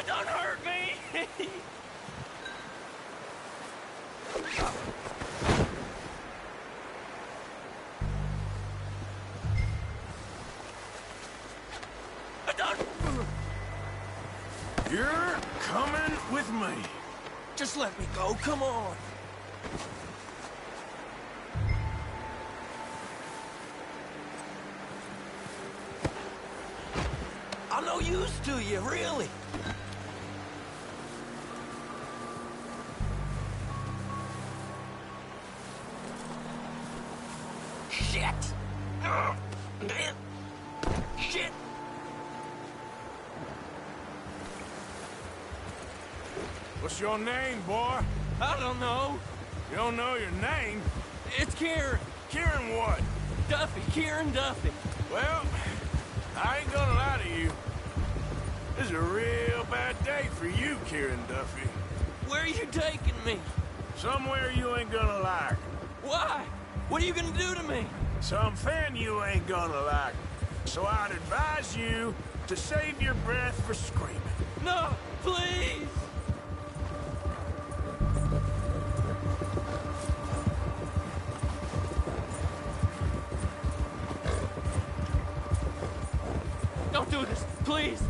Don't hurt me! Don't... You're coming with me. Just let me go, come on. I'm no use to you, really. Shit! Shit! What's your name, boy? I don't know. You don't know your name? It's Kieran. Kieran what? Duffy. Kieran Duffy. Well, I ain't gonna lie to you. This is a real bad day for you, Kieran Duffy. Where are you taking me? Somewhere you ain't gonna like. Why? What are you gonna do to me? Something you ain't gonna like. So I'd advise you to save your breath for screaming. No, please! Don't do this, please!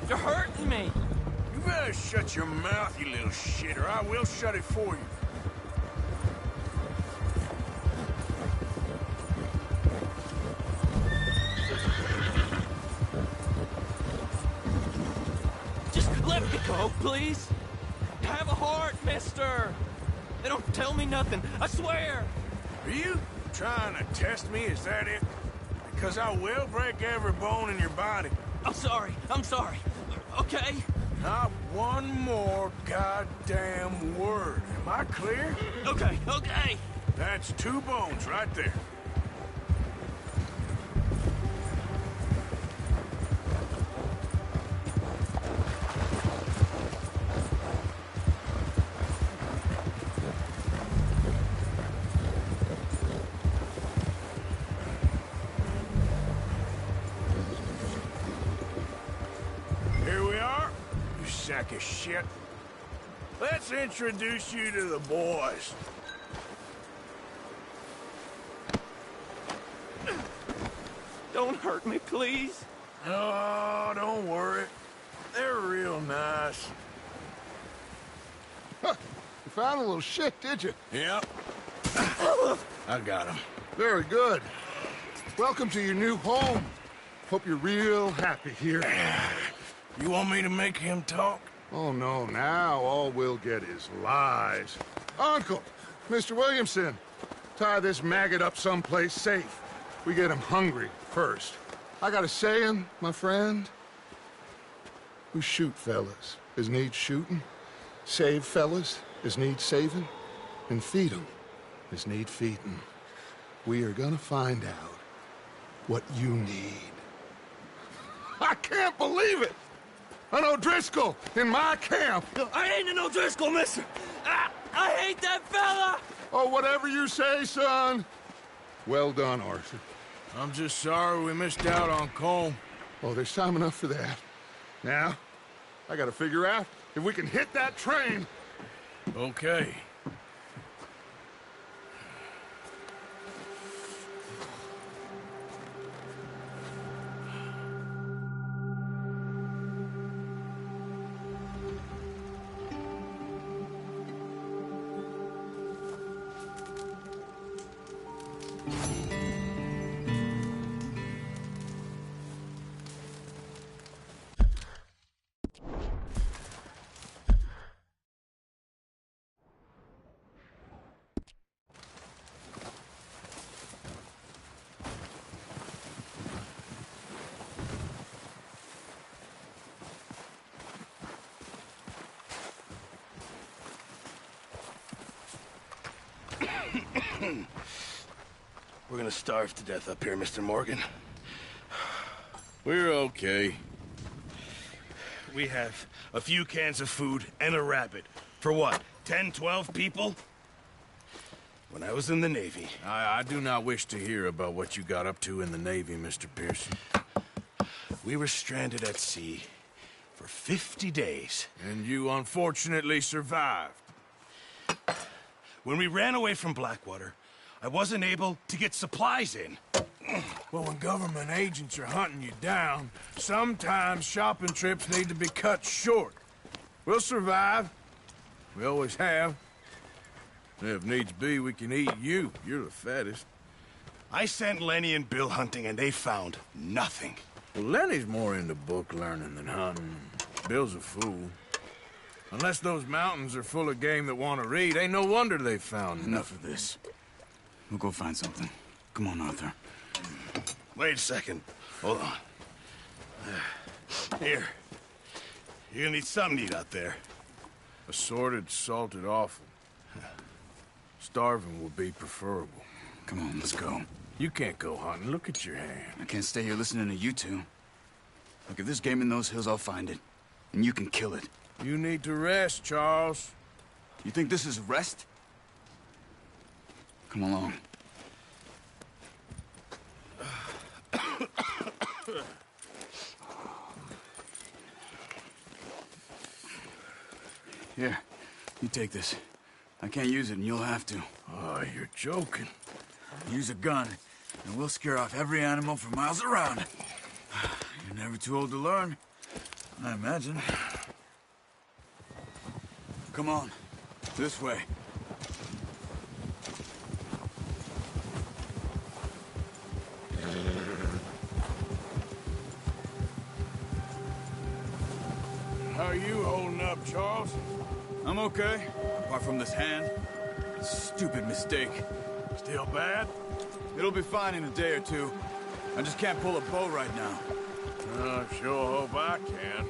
You're hurting me! You better shut your mouth, you little shit, or I will shut it for you. Just let me go, please! Have a heart, mister! They don't tell me nothing, I swear! Are you trying to test me, is that it? Because I will break every bone in your body. I'm sorry, okay? Not one more goddamn word. Am I clear? Okay. That's 2 bones right there. Here we are, you sack of shit. Let's introduce you to the boys. Don't hurt me, please. Oh, don't worry. They're real nice. Huh. You found a little shit, did you? Yep. I got him. Very good. Welcome to your new home. Hope you're real happy here. You want me to make him talk? Oh, no, now all we'll get is lies. Uncle, Mr. Williamson, tie this maggot up someplace safe. We get him hungry first. I got a saying, my friend. We shoot fellas as need shooting, save fellas as need saving, and feed 'em as need feeding. We are gonna find out what you need. I can't believe it! An O'Driscoll in my camp! I ain't an O'Driscoll, mister! I hate that fella! Oh, whatever you say, son. Well done, Arthur. I'm just sorry we missed out on Colm. Oh, there's time enough for that. Now, I gotta figure out if we can hit that train. Okay. We're gonna starve to death up here, Mr. Morgan. We're okay. We have a few cans of food and a rabbit. For what, 10, 12 people? When I was in the Navy... I do not wish to hear about what you got up to in the Navy, Mr. Pearson. We were stranded at sea for 50 days. And you unfortunately survived. When we ran away from Blackwater, I wasn't able to get supplies in. Well, when government agents are hunting you down, sometimes shopping trips need to be cut short. We'll survive. We always have. If needs be, we can eat you. You're the fattest. I sent Lenny and Bill hunting, and they found nothing. Well, Lenny's more into book learning than hunting. Bill's a fool. Unless those mountains are full of game that want to read, ain't no wonder they found Enough of this. We'll go find something. Come on, Arthur. Wait a second. Hold on. Here. You're gonna need something to eat out there. Assorted, salted offal. Starving would be preferable. Come on, let's go. You can't go hunting. Look at your hand. I can't stay here listening to you two. Look, if there's game in those hills, I'll find it. And you can kill it. You need to rest, Charles. You think this is rest? Come along. Here, you take this. I can't use it, and you'll have to. Oh, you're joking. Use a gun, and we'll scare off every animal for miles around. You're never too old to learn, I imagine. Come on, this way. How are you holding up, Charles? I'm okay, apart from this hand. Stupid mistake. Still bad? It'll be fine in a day or two. I just can't pull a bow right now. I sure hope I can.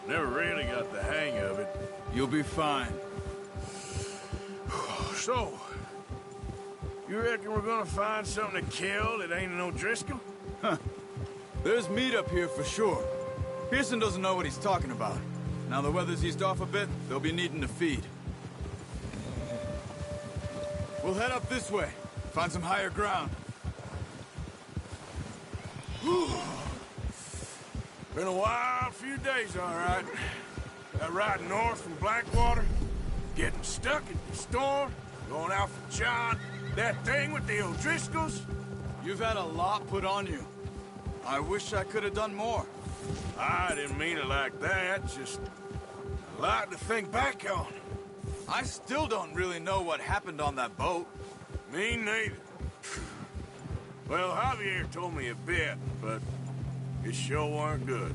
Never really got the hang of it. You'll be fine. So, you reckon we're gonna find something to kill that ain't no Driscoll? Huh. There's meat up here for sure. Pearson doesn't know what he's talking about. Now the weather's eased off a bit, they'll be needing to feed. We'll head up this way. Find some higher ground. Been a wild few days, all right. That ride north from Blackwater, getting stuck in the storm, going out for John, that thing with the O'Driscolls. You've had a lot put on you. I wish I could have done more. I didn't mean it like that, just a lot to think back on. I still don't really know what happened on that boat. Me neither. Well, Javier told me a bit, but it sure weren't good.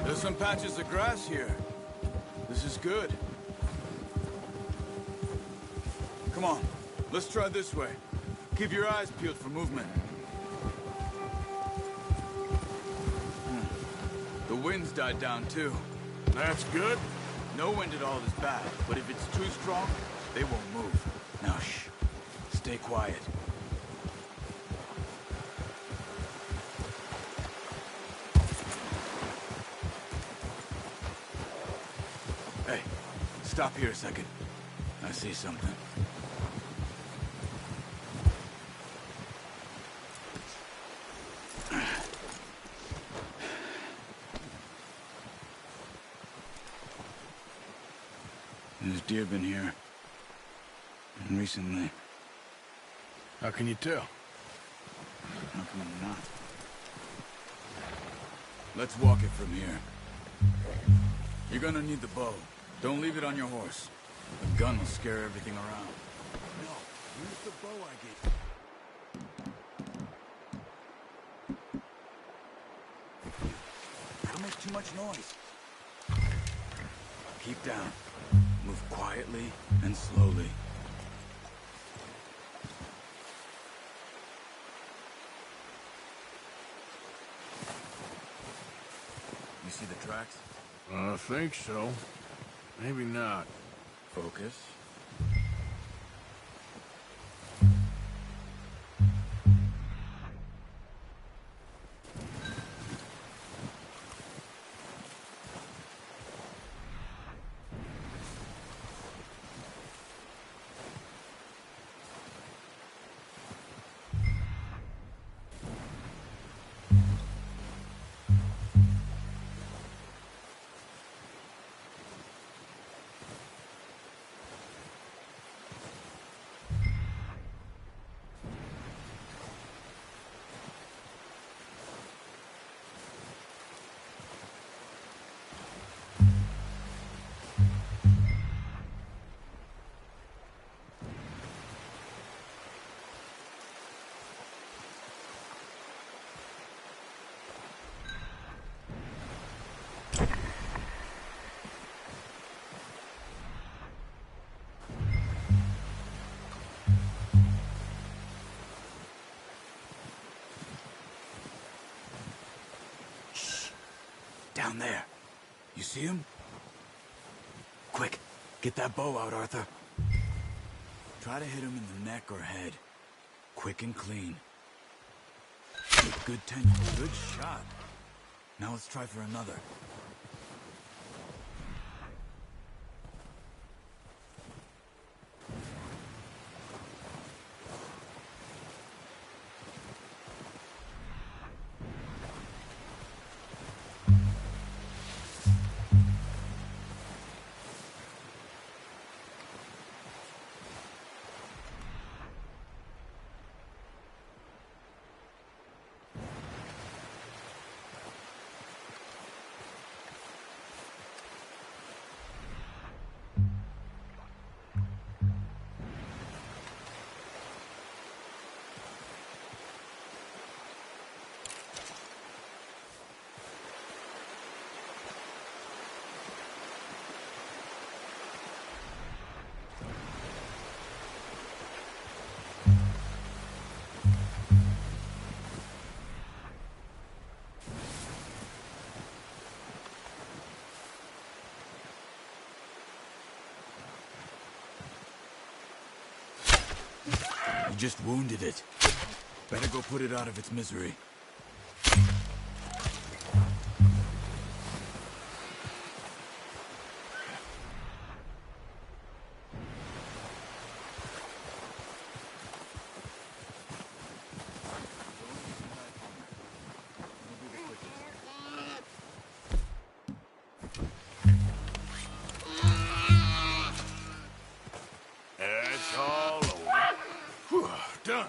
There's some patches of grass here. This is good. Come on, let's try this way. Keep your eyes peeled for movement. The wind's died down too. That's good. No wind at all is bad, but if it's too strong, they won't move. Now shh, stay quiet. Hey, stop here a second. I see something. There's deer been here. And recently. How can you tell? How come I'm not? Let's walk it from here. You're gonna need the bow. Don't leave it on your horse. The gun will scare everything around. No, use the bow I gave you. Don't make too much noise. Keep down. Move quietly and slowly. You see the tracks? I think so. Maybe not. Focus. Down there. You see him? Quick, get that bow out, Arthur. Try to hit him in the neck or head. Quick and clean. With good tension. Good shot. Now let's try for another. You just wounded it. Better go put it out of its misery. It's all over. Whew, done.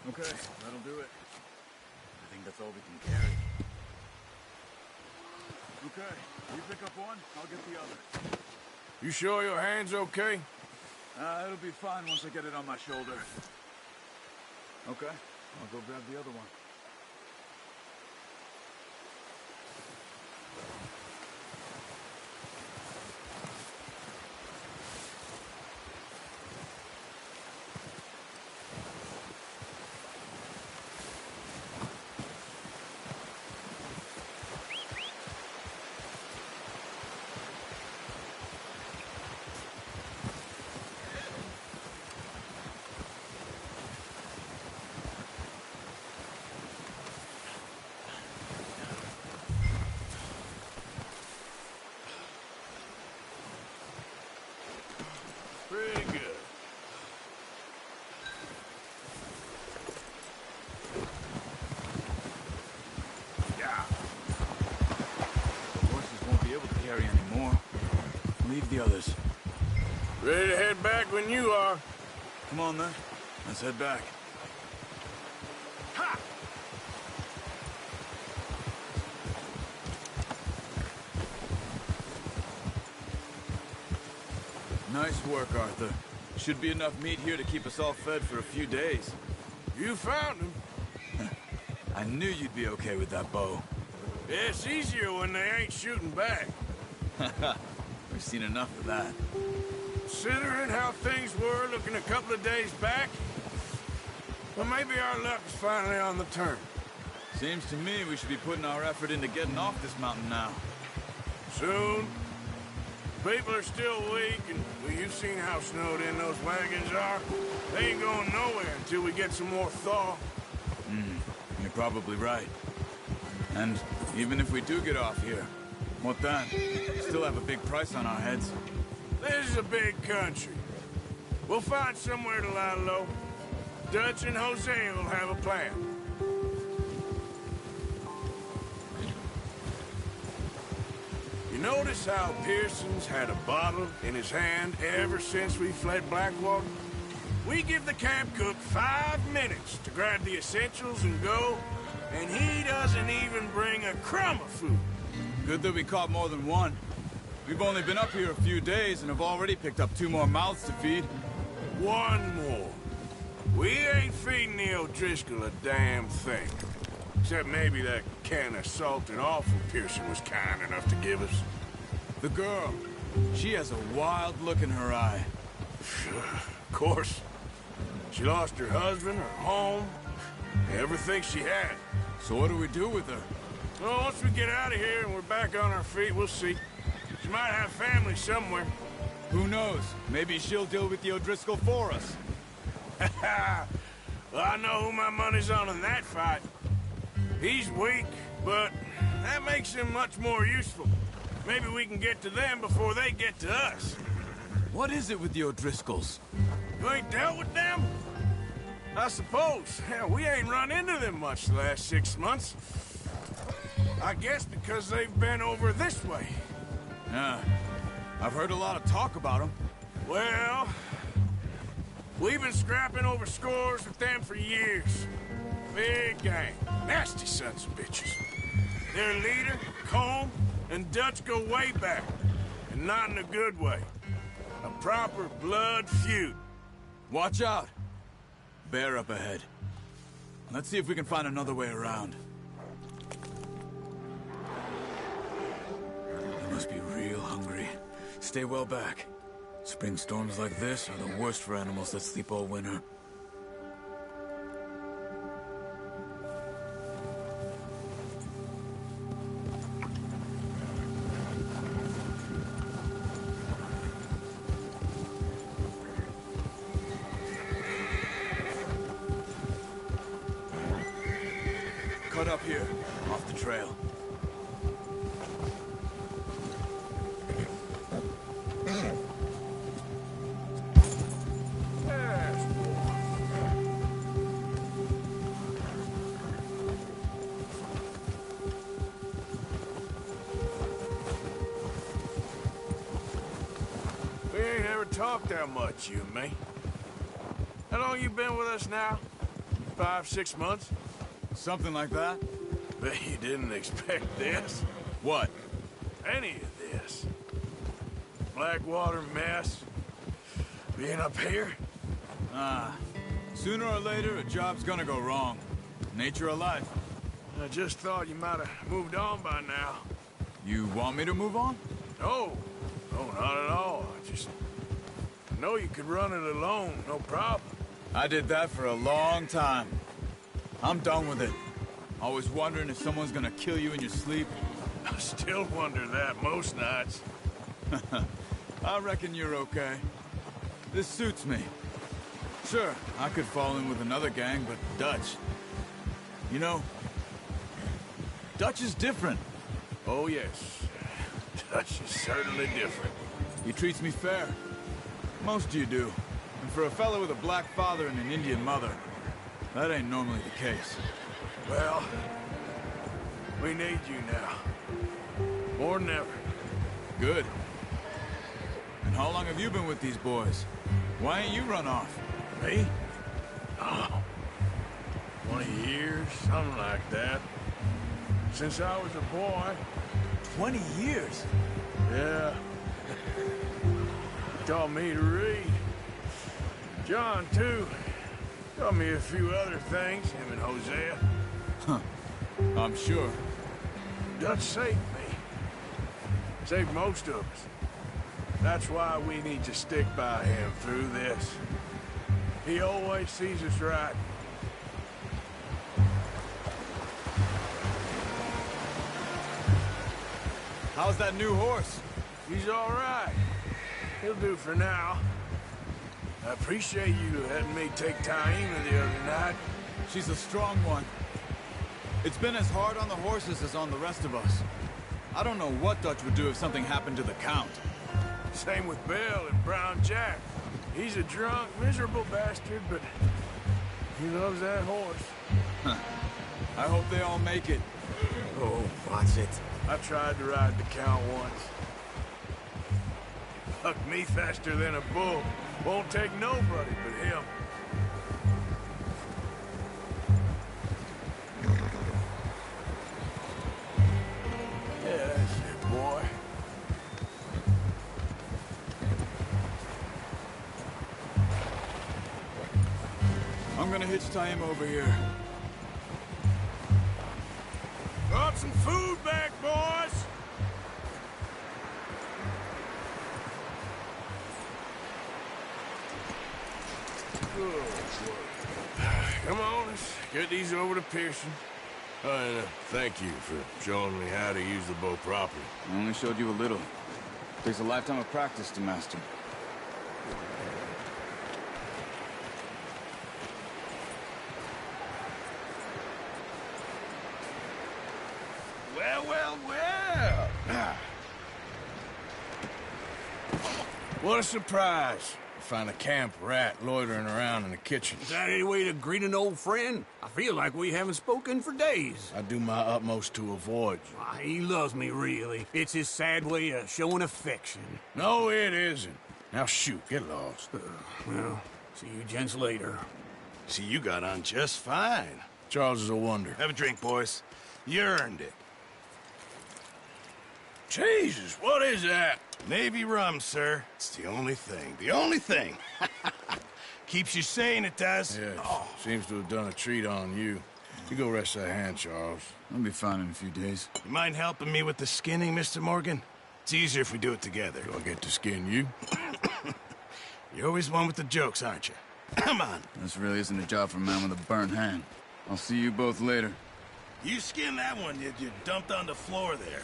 Okay, that'll do it. I think that's all we can carry. Okay, you pick up one, I'll get the other. You sure your hand's okay? It'll be fine once I get it on my shoulder. Okay, I'll go grab the other one. Pretty good. Yeah. The horses won't be able to carry any more. Leave the others. Ready to head back when you are. Come on, then. Let's head back. Ha! Nice work, Arthur. Should be enough meat here to keep us all fed for a few days. You found him. I knew you'd be okay with that bow. Yeah, it's easier when they ain't shooting back. We've seen enough of that. Considering how things were looking a couple of days back, well, maybe our luck's finally on the turn. Seems to me we should be putting our effort into getting off this mountain now. Soon. People are still weak, and well, you've seen how snowed in those wagons are. They ain't going nowhere until we get some more thaw. You're probably right. And even if we do get off here, what then? Still have a big price on our heads. This is a big country. We'll find somewhere to lie low. Dutch and Jose will have a plan. You notice how Pearson's had a bottle in his hand ever since we fled Blackwater? We give the camp cook 5 minutes to grab the essentials and go, and he doesn't even bring a crumb of food. Good that we caught more than one. We've only been up here a few days and have already picked up 2 more mouths to feed. 1 more. We ain't feeding the O'Driscoll a damn thing. Except maybe that can of salt and offal Pearson was kind enough to give us. The girl, she has a wild look in her eye. Of course. She lost her husband, her home, everything she had. So what do we do with her? Well, once we get out of here and we're back on our feet, we'll see. She might have family somewhere. Who knows? Maybe she'll deal with the O'Driscoll for us. Well, I know who my money's on in that fight. He's weak, but that makes him much more useful. Maybe we can get to them before they get to us. What is it with the O'Driscolls? You ain't dealt with them? I suppose. Hell, we ain't run into them much the last 6 months. I guess because they've been over this way. Yeah, I've heard a lot of talk about them. Well, we've been scrapping over scores with them for years. Big gang. Nasty sons of bitches. Their leader, Combe, and Dutch go way back. And not in a good way. A proper blood feud. Watch out! Bear up ahead. Let's see if we can find another way around. They must be real hungry. Stay well back. Spring storms like this are the worst for animals that sleep all winter. Cut up here, off the trail. We ain't ever talked that much, you and me. How long you been with us now? 5, 6 months? Something like that? Bet you didn't expect this. What? Any of this. Blackwater mess. Being up here? Sooner or later, a job's gonna go wrong. Nature of life. I just thought you might have moved on by now. You want me to move on? No. No, not at all. I know you could run it alone, no problem. I did that for a long time. I'm done with it. Always wondering if someone's gonna kill you in your sleep. I still wonder that most nights. I reckon you're okay. This suits me. Sure, I could fall in with another gang, but Dutch... You know, Dutch is different. Oh, yes. Dutch is certainly different. He treats me fair. Most of you do. And for a fella with a black father and an Indian mother, that ain't normally the case. Well, we need you now. More than ever. Good. And how long have you been with these boys? Why ain't you run off? Me? Oh, 20 years, something like that. Since I was a boy. 20 years? Yeah. Taught me to read. John, too. Taught me a few other things, him and Hosea. Huh. I'm sure. Dutch saved me. Saved most of us. That's why we need to stick by him through this. He always sees us right. How's that new horse? He's all right. He'll do for now. I appreciate you letting me take Taima the other night. She's a strong one. It's been as hard on the horses as on the rest of us. I don't know what Dutch would do if something happened to the Count. Same with Bill and Brown Jack. He's a drunk, miserable bastard, but he loves that horse. Huh. I hope they all make it. Oh, watch it. I tried to ride the Count once. Hucked me faster than a bull. Won't take nobody but him. Yeah, that's it, boy. I'm gonna hitch Taima over here. Brought some food back, boys! Good. Come on, let's get these over to Pearson. And thank you for showing me how to use the boat properly. I only showed you a little. Takes a lifetime of practice to master. Well, well, well. What a surprise. Find a camp rat loitering around in the kitchen. Is that any way to greet an old friend? I feel like we haven't spoken for days. I do my utmost to avoid you. He loves me, really. It's his sad way of showing affection. No, it isn't. Now shoot, get lost. Well, see you gents later. See, you got on just fine. Charles is a wonder. Have a drink, boys. You earned it. Jesus, what is that? Navy rum, sir. It's the only thing. The only thing. Keeps you sane, it does. Yes, seems to have done a treat on you. You go rest that hand, Charles. I'll be fine in a few days. You mind helping me with the skinning, Mr. Morgan? It's easier if we do it together. Do I get to skin you? You're always one with the jokes, aren't you? Come on. This really isn't a job for a man with a burnt hand. I'll see you both later. You skinned that one you dumped on the floor there.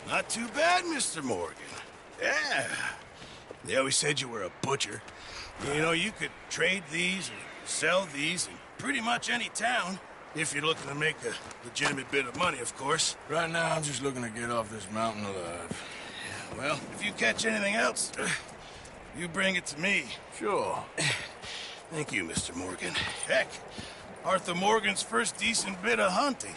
Not too bad, Mr. Morgan. Yeah. They always said you were a butcher. You know, you could trade these and sell these in pretty much any town. If you're looking to make a legitimate bit of money, of course. Right now, I'm just looking to get off this mountain alive. Yeah, well, if you catch anything else, you bring it to me. Sure. Thank you, Mr. Morgan. Heck, Arthur Morgan's first decent bit of hunting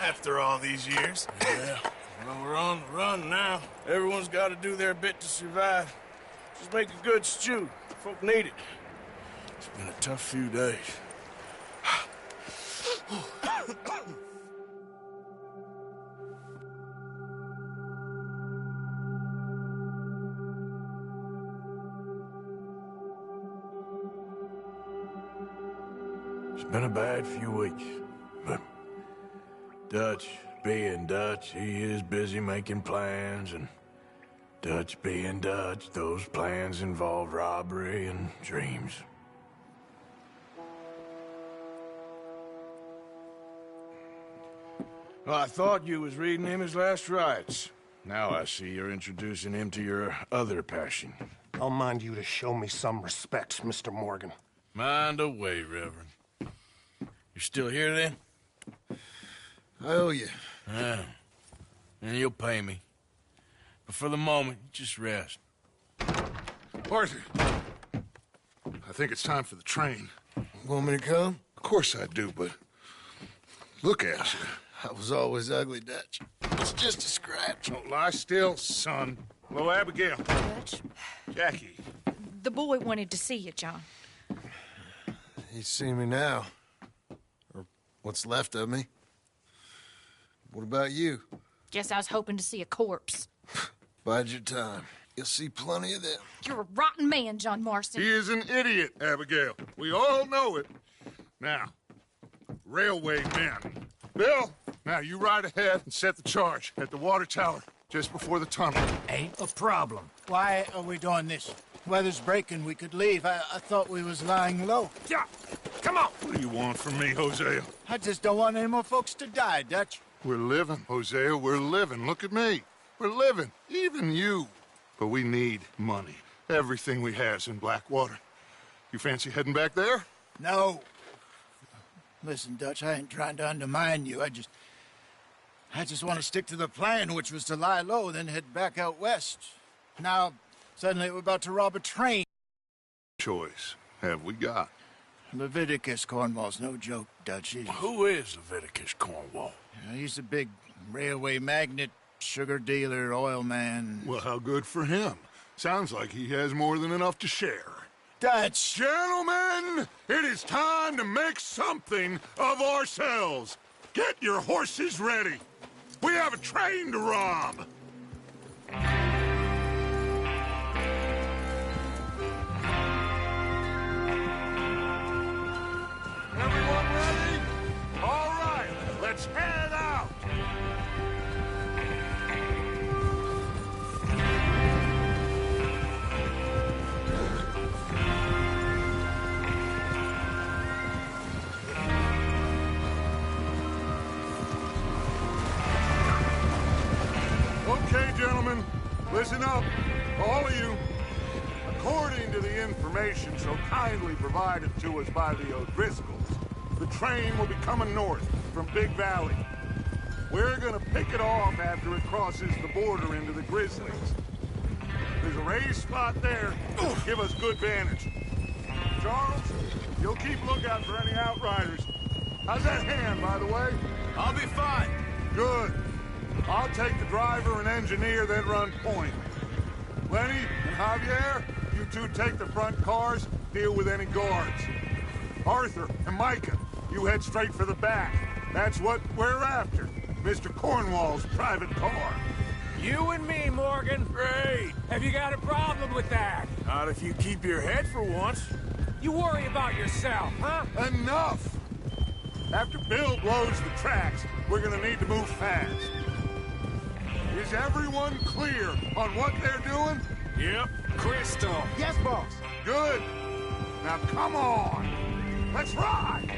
after all these years. Yeah. Well, we're on the run now. Everyone's got to do their bit to survive. Just make a good stew. Folk need it. It's been a tough few days. It's been a bad few weeks, but Dutch being Dutch, he is busy making plans, and Dutch being Dutch, those plans involve robbery and dreams. Well, I thought you was reading him his last rites. Now I see you're introducing him to your other passion. I'll mind you to show me some respect, Mr. Morgan. Mind away, Reverend. You're still here, then? I owe you. Yeah. And you'll pay me. But for the moment, just rest. Arthur, I think it's time for the train. Want me to come? Of course I do, but look at you. I was always ugly, Dutch. It's just a scratch. Don't lie still, son. Hello, Abigail. Dutch, Jackie. the boy wanted to see you, John. He's seen me now. Or what's left of me. What about you? Guess I was hoping to see a corpse. Bide your time. You'll see plenty of them. You're a rotten man, John Marston. He is an idiot, Abigail. We all know it. Now, railway men. Bill, now you ride ahead and set the charge at the water tower. just before the tunnel. Ain't a problem. Why are we doing this? Weather's breaking, we could leave. I thought we was lying low. Yeah, come on. What do you want from me, Hosea? I just don't want any more folks to die, Dutch. We're living, Hosea, we're living. Look at me. We're living, even you. But we need money. Everything we have's in Blackwater. You fancy heading back there? No. Listen, Dutch, I ain't trying to undermine you. I just want to stick to the plan, which was to lie low, then head back out west. Now, suddenly we're about to rob a train. Choice have we got? Leviticus Cornwall's no joke, Dutch. Who is Leviticus Cornwall? He's a big railway magnate, sugar dealer, oil man. Well, how good for him. Sounds like he has more than enough to share. Dutch! Gentlemen, it is time to make something of ourselves. Get your horses ready. We have a train to rob. Everyone ready? All right, let's head out. Okay, gentlemen, listen up, all of you. According to the information so kindly provided to us by the O'Driscolls, the train will be coming north from Big Valley. We're gonna pick it off after it crosses the border into the Grizzlies. There's a raised spot there that'll give us good vantage. Charles, you'll keep lookout for any outriders. How's that hand, by the way? I'll be fine. Good. I'll take the driver and engineer, then run point. Lenny and Javier, you two take the front cars, deal with any guards. Arthur and Micah, you head straight for the back. That's what we're after. Mr. Cornwall's private car. You and me, Morgan. Great. Have you got a problem with that? Not if you keep your head for once. You worry about yourself, huh? Enough! After Bill blows the tracks, we're gonna need to move fast. Is everyone clear on what they're doing? Yep. Crystal. Yes, boss. Good. Now come on. Let's ride.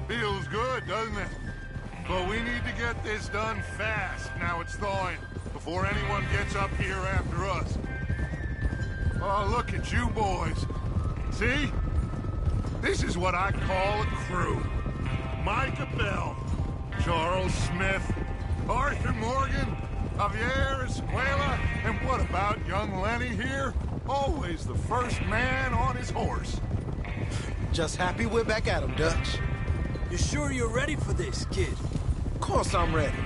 Feels good, doesn't it? But we need to get this done fast, now it's thawing, before anyone gets up here after us. Oh, look at you boys. See? This is what I call a crew. Micah Bell, Charles Smith, Arthur Morgan, Javier Escuela, and what about young Lenny here? Always the first man on his horse. Just happy we're back at him, Dutch. You sure you're ready for this, kid? Of course I'm ready.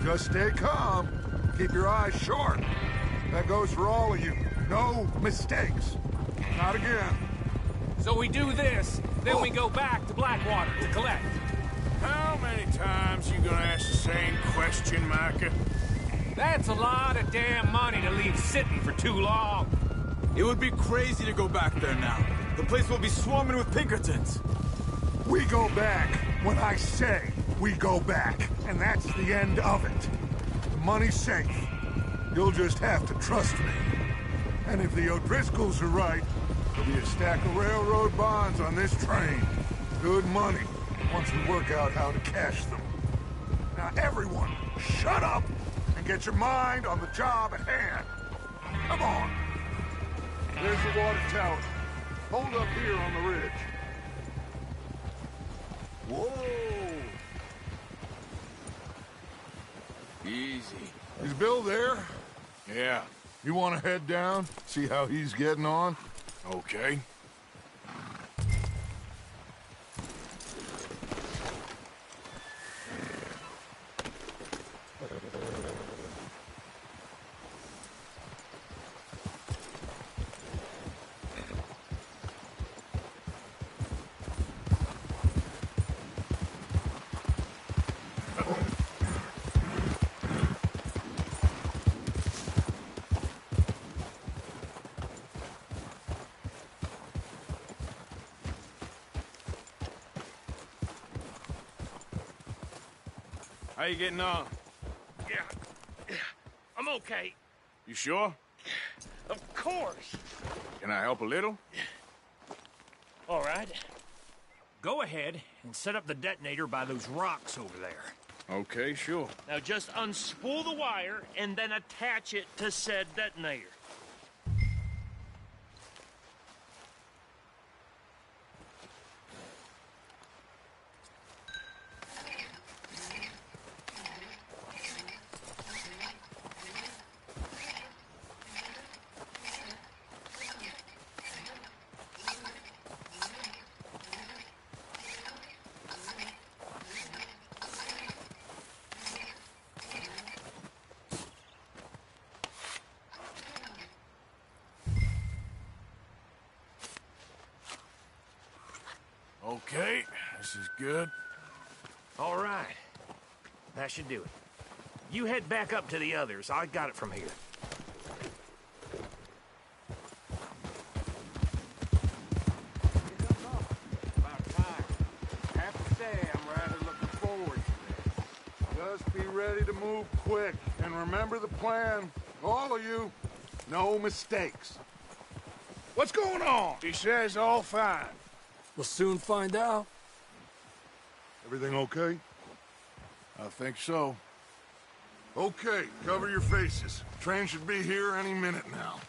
Just stay calm. Keep your eyes sharp. That goes for all of you. No mistakes. Not again. So we do this, then we go back to Blackwater to collect. How many times you gonna ask the same question, Micah? That's a lot of damn money to leave sitting for too long. It would be crazy to go back there now. The place will be swarming with Pinkertons. We go back when I say we go back, and that's the end of it. The money's safe. You'll just have to trust me. And if the O'Driscolls are right, there'll be a stack of railroad bonds on this train. Good money, once we work out how to cash them. Now everyone, shut up and get your mind on the job at hand. Come on. There's the water tower. Hold up here on the ridge. Whoa! Easy. Is Bill there? Yeah. You want to head down, see how he's getting on? Okay. How you getting on? Yeah, I'm okay. You sure? Of course. Can I help a little? All right. Go ahead and set up the detonator by those rocks over there. Okay, sure. Now just unspool the wire and then attach it to said detonator. Okay, this is good. All right. That should do it. You head back up to the others. I got it from here. About time. I have to say, I'm rather looking forward to this. Just be ready to move quick, and remember the plan. All of you, no mistakes. What's going on? He says all fine. We'll soon find out. Everything okay? I think so. Okay, cover your faces. Train should be here any minute now.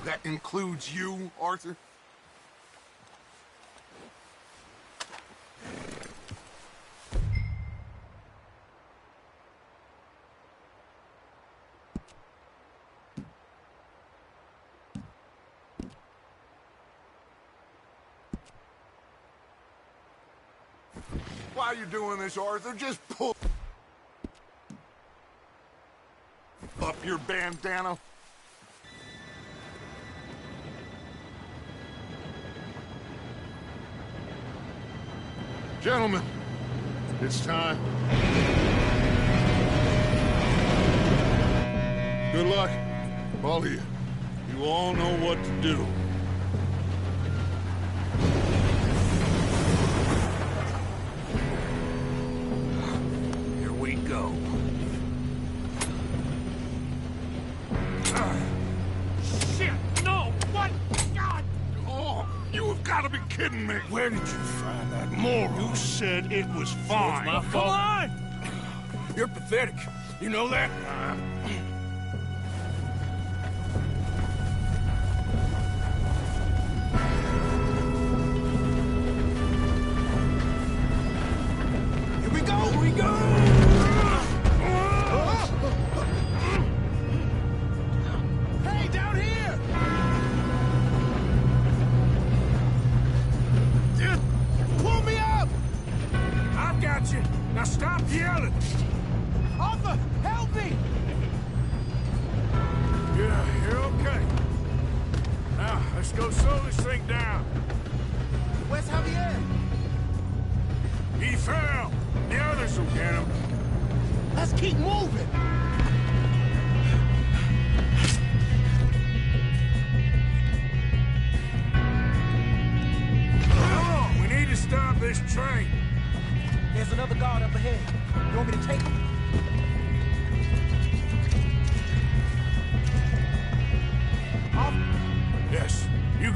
That includes you, Arthur? Why are you doing this, Arthur? Just pull up your bandana. Gentlemen, it's time. Good luck, all of you. You all know what to do. Here we go. Shit! No! What? God! Oh, you have got to be kidding me. Where did you find that moron? You said it was fine. My Come fault. on! You're pathetic. You know that? Here we go! Here we go! Hey, down here! Pull me up! I've got you. Now stop yelling. Arthur, help me! Yeah, you're okay. Now, let's go slow this thing down. Where's Javier? He fell. The others will get him. Let's keep moving! Come on, we need to stop this train. There's another guard up ahead. You want me to take him? Yes, you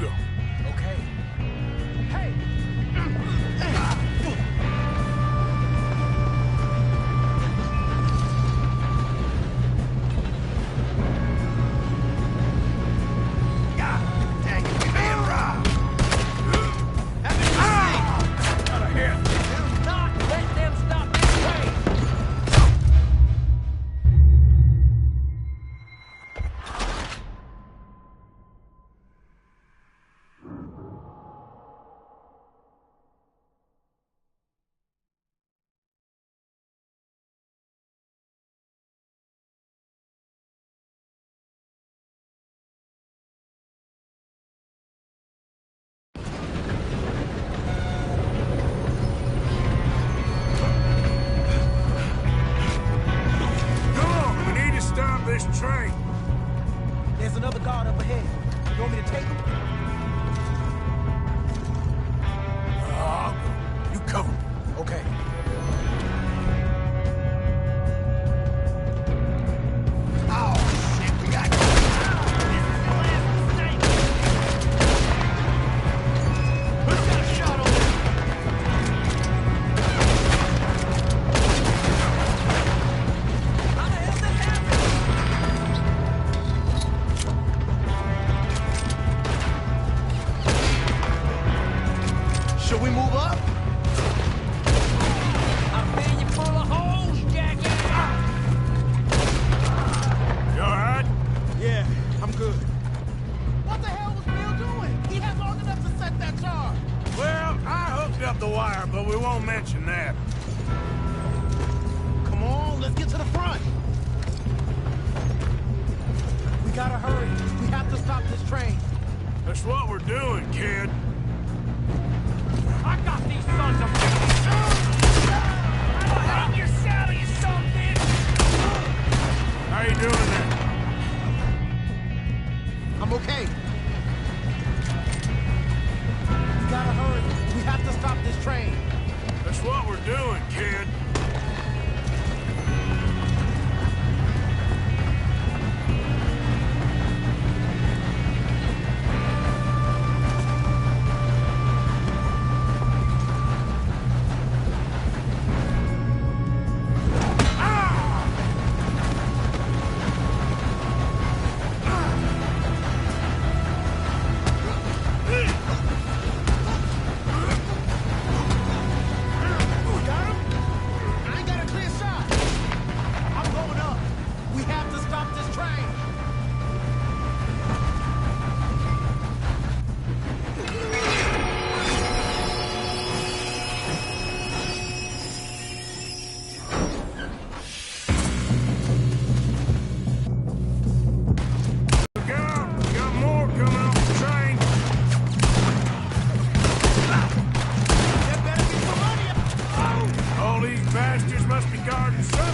son!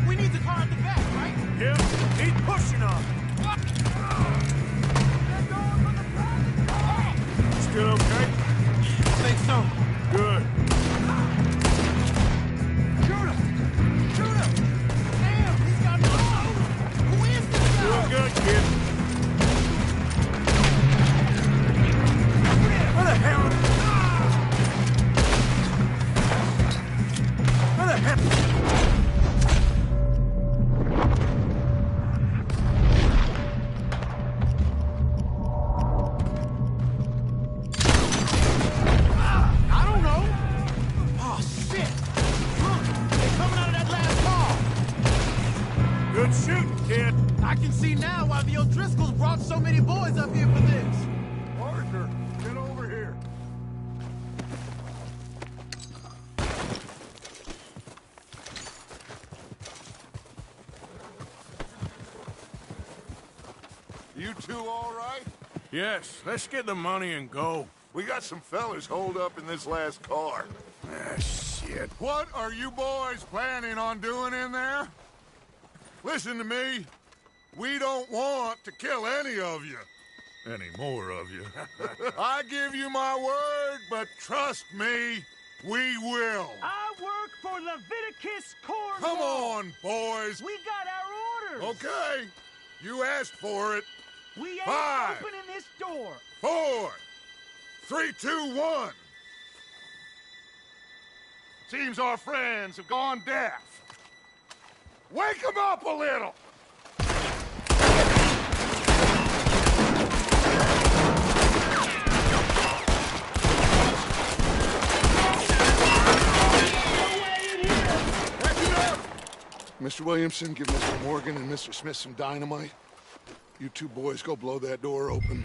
We need the car at the back, right? Yep, keep pushing on. Still okay? I think so. Good. Shoot him! Shoot him! Damn, he's got no. Who is this guy? Doing good, kid. Where the hell? Where the hell? I don't know. Oh, shit. Look, they're coming out of that last car. Good shooting, kid. I can see now why the O'Driscolls brought so many boys up here for this. Arthur, get over here. You two all right? Yes, let's get the money and go. We got some fellas holed up in this last car. Ah, shit. What are you boys planning on doing in there? Listen to me. We don't want to kill any of you. Any more of you. I give you my word, but trust me, we will. I work for Leviticus Cornwall. Come on, boys. We got our orders. Okay. You asked for it. We ain't 5, opening this door. 4, 3, 2, 1. Seems our friends have gone deaf. Wake them up a little. Mr. Williamson, give Mr. Morgan and Mr. Smith some dynamite. You two boys go blow that door open.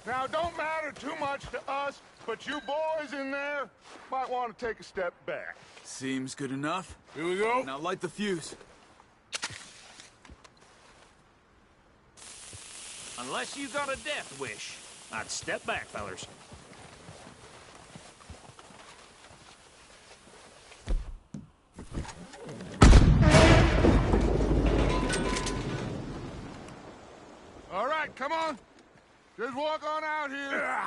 Now, it don't matter too much to us, but you boys in there might want to take a step back. Seems good enough. Here we go. Now light the fuse. Unless you got a death wish, I'd step back, fellers. All right, come on. Just walk on out here.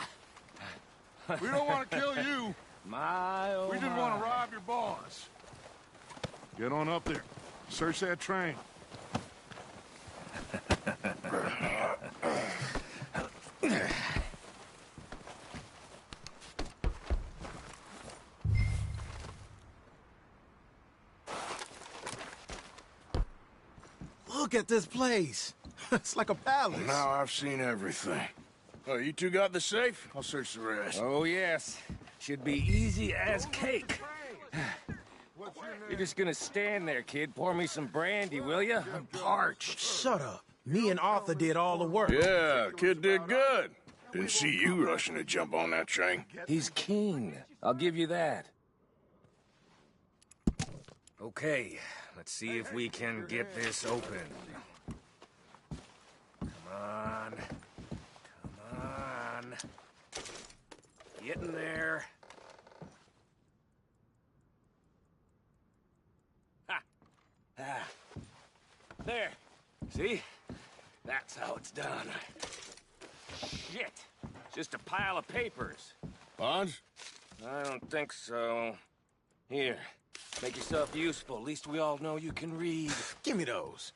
We don't want to kill you. My, oh We just want to rob your boss. Get on up there. Search that train. Look at this place. It's like a palace. Now I've seen everything. Oh, you two got the safe? I'll search the rest. Oh, yes. Should be easy as cake. You're just gonna stand there, kid. Pour me some brandy, will you? I'm parched. Shut up. Me and Arthur did all the work. Yeah, kid did good. Didn't see you rushing to jump on that train. He's keen. I'll give you that. Okay, let's see if we can get this open. Come on. Come on. Get in there. Ha! Ah. There. See? That's how it's done. Shit. Just a pile of papers. Bonds? I don't think so. Here. Make yourself useful. At least we all know you can read. Give me those.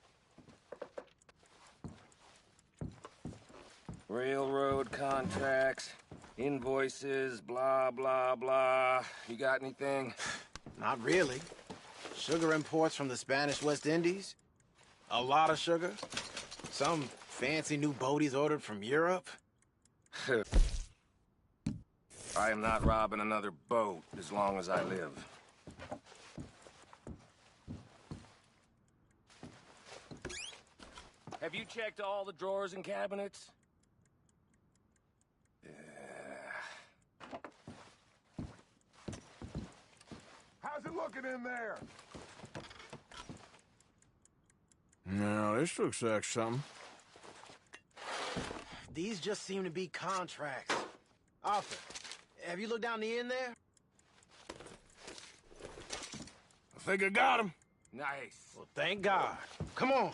Railroad contracts, invoices, blah, blah, blah. You got anything? Not really. Sugar imports from the Spanish West Indies. A lot of sugar. Some fancy new boaties ordered from Europe. I am not robbing another boat as long as I live. Have you checked all the drawers and cabinets? How's it looking in there? No, this looks like something. These just seem to be contracts. Arthur, Have you looked down the end there? I think I got him. Nice. Well, thank God. Come on.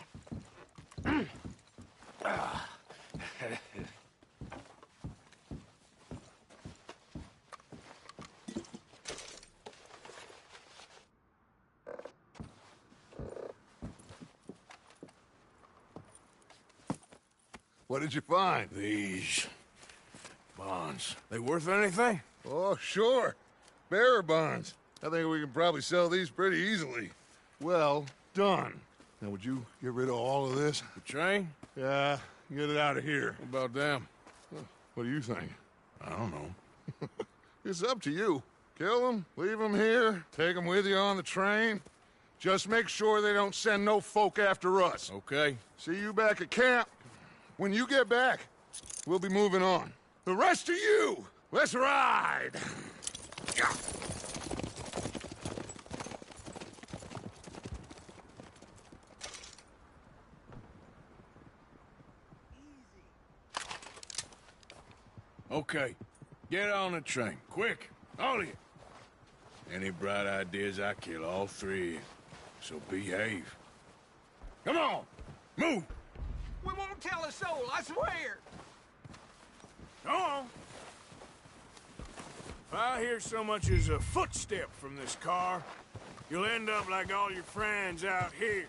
What did you find? These bonds. They worth anything? Oh, sure. Bearer bonds. I think we can probably sell these pretty easily. Well done. Now, would you get rid of all of this? The train? Yeah, get it out of here. What about them? What do you think? I don't know. It's up to you. Kill them, leave them here, take them with you on the train. Just make sure they don't send no folk after us. Okay. See you back at camp. When you get back, we'll be moving on. The rest of you, let's ride! Okay. Get on the train. Quick. All of you. Any bright ideas, I kill all three. So behave. Come on! Move! We won't tell a soul, I swear! Go on! If I hear so much as a footstep from this car, you'll end up like all your friends out here.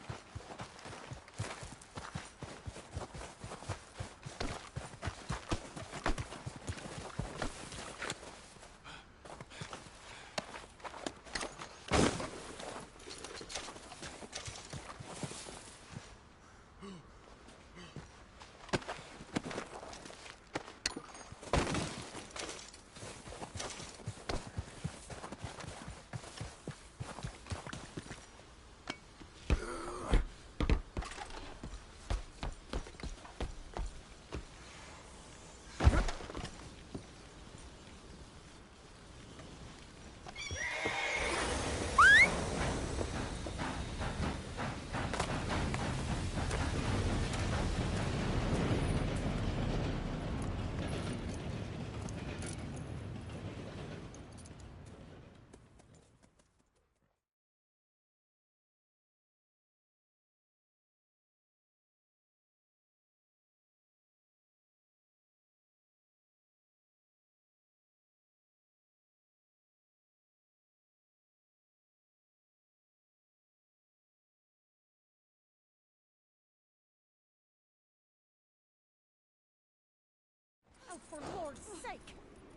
Oh, for Lord's sake!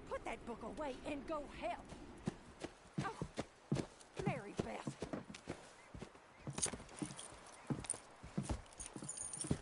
Put that book away and go help! Oh, Mary Beth.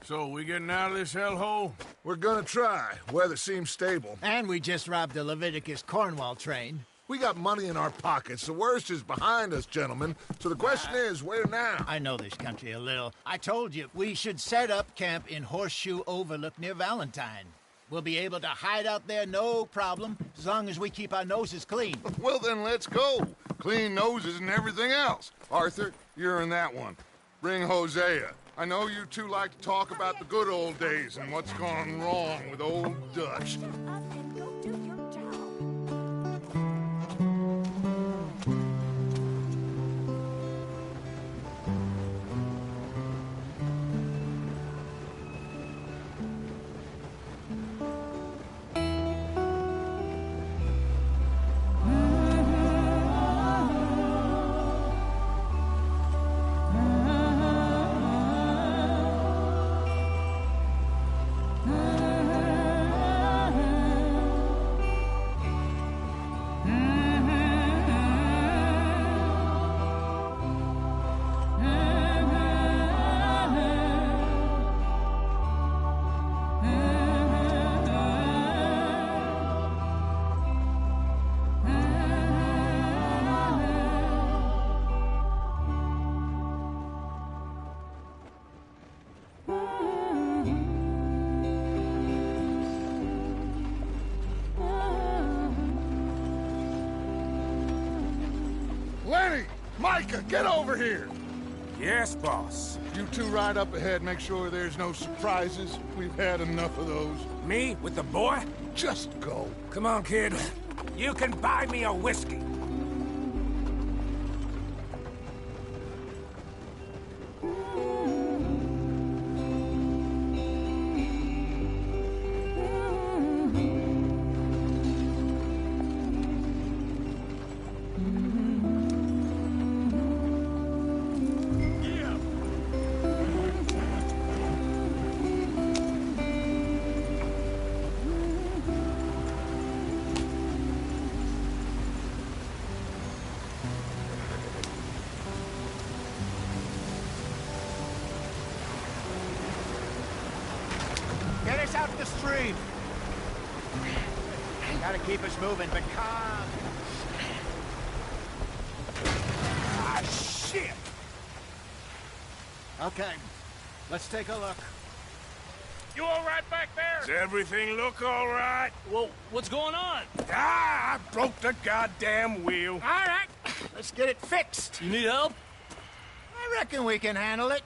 So, we getting out of this hellhole? We're gonna try. Weather seems stable. And we just robbed the Leviticus Cornwall train. We got money in our pockets. The worst is behind us, gentlemen. So the question is, where now? I know this country a little. I told you, we should set up camp in Horseshoe Overlook near Valentine. We'll be able to hide out there, no problem, as long as we keep our noses clean. Well, then let's go. Clean noses and everything else. Arthur, you're in that one. Bring Hosea. I know you two like to talk about the good old days and what's gone wrong with old Dutch. Micah, get over here! Yes, boss. You two ride up ahead, make sure there's no surprises. We've had enough of those. Me? With the boy? Just go. Come on, kid. You can buy me a whiskey. Get us out the stream. Gotta keep us moving, but calm. Ah, shit! Okay, let's take a look. You all right back there? Does everything look all right? Well, what's going on? Ah, I broke the goddamn wheel. All right, let's get it fixed. You need help? I reckon we can handle it.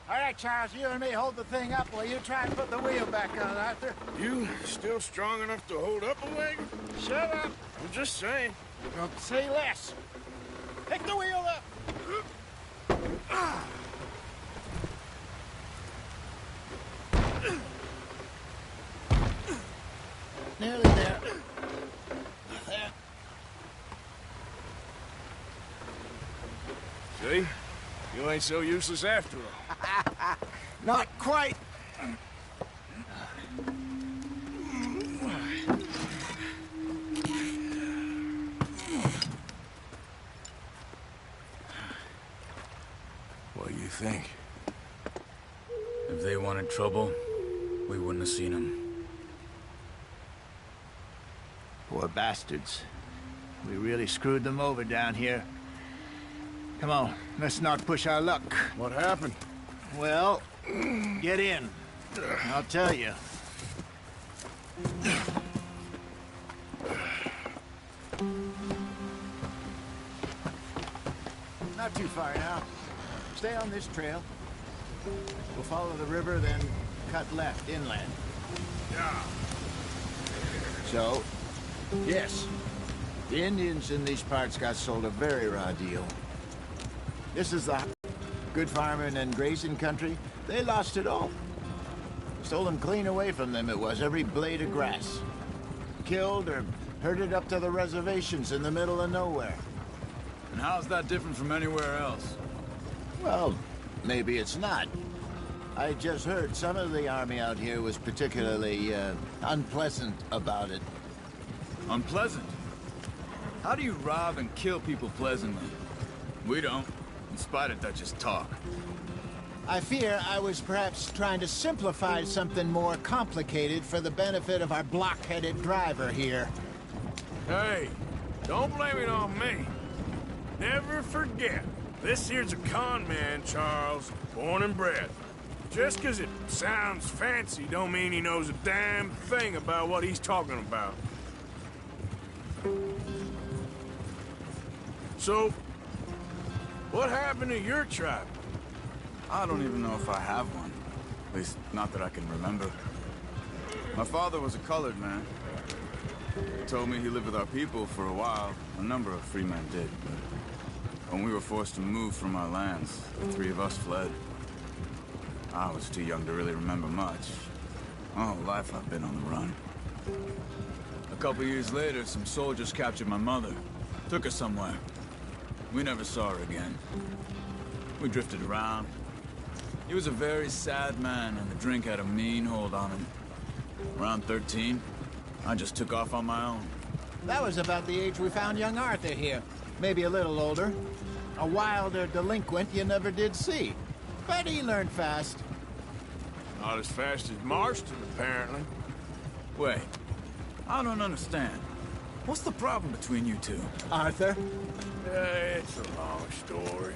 All right, Charles, you and me hold the thing up while you try and put the wheel back on, Arthur. You still strong enough to hold up a wagon? Shut up. I'm just saying. Don't say less. Pick the wheel up. Nearly there. There. See? You ain't so useless after all. Not quite. What do you think? If they wanted trouble, we wouldn't have seen them. Poor bastards. We really screwed them over down here. Come on, let's not push our luck. What happened? Well, get in. I'll tell you. Not too far now. Stay on this trail. We'll follow the river, then cut left inland. Yeah. So, yes, the Indians in these parts got sold a very raw deal. This is the good farming and grazing country. They lost it all. Stolen clean away from them it was, every blade of grass. Killed or herded up to the reservations in the middle of nowhere. And how's that different from anywhere else? Well, maybe it's not. I just heard some of the army out here was particularly unpleasant about it. Unpleasant? How do you rob and kill people pleasantly? We don't, in spite of Dutch's talk. I fear I was perhaps trying to simplify something more complicated for the benefit of our block-headed driver here. Hey, don't blame it on me. Never forget, this here's a con man, Charles, born and bred. Just 'cause it sounds fancy don't mean he knows a damn thing about what he's talking about. So, what happened to your tribe? I don't even know if I have one. At least, not that I can remember. My father was a colored man. He told me he lived with our people for a while. A number of free men did, but when we were forced to move from our lands, the three of us fled. I was too young to really remember much. My whole life I've been on the run. A couple years later, some soldiers captured my mother. Took her somewhere. We never saw her again. We drifted around. He was a very sad man, and the drink had a mean hold on him. Around 13, I just took off on my own. That was about the age we found young Arthur here. Maybe a little older. A wilder delinquent you never did see. But he learned fast. Not as fast as Marston, apparently. Wait, I don't understand. What's the problem between you two? Arthur? It's a long story.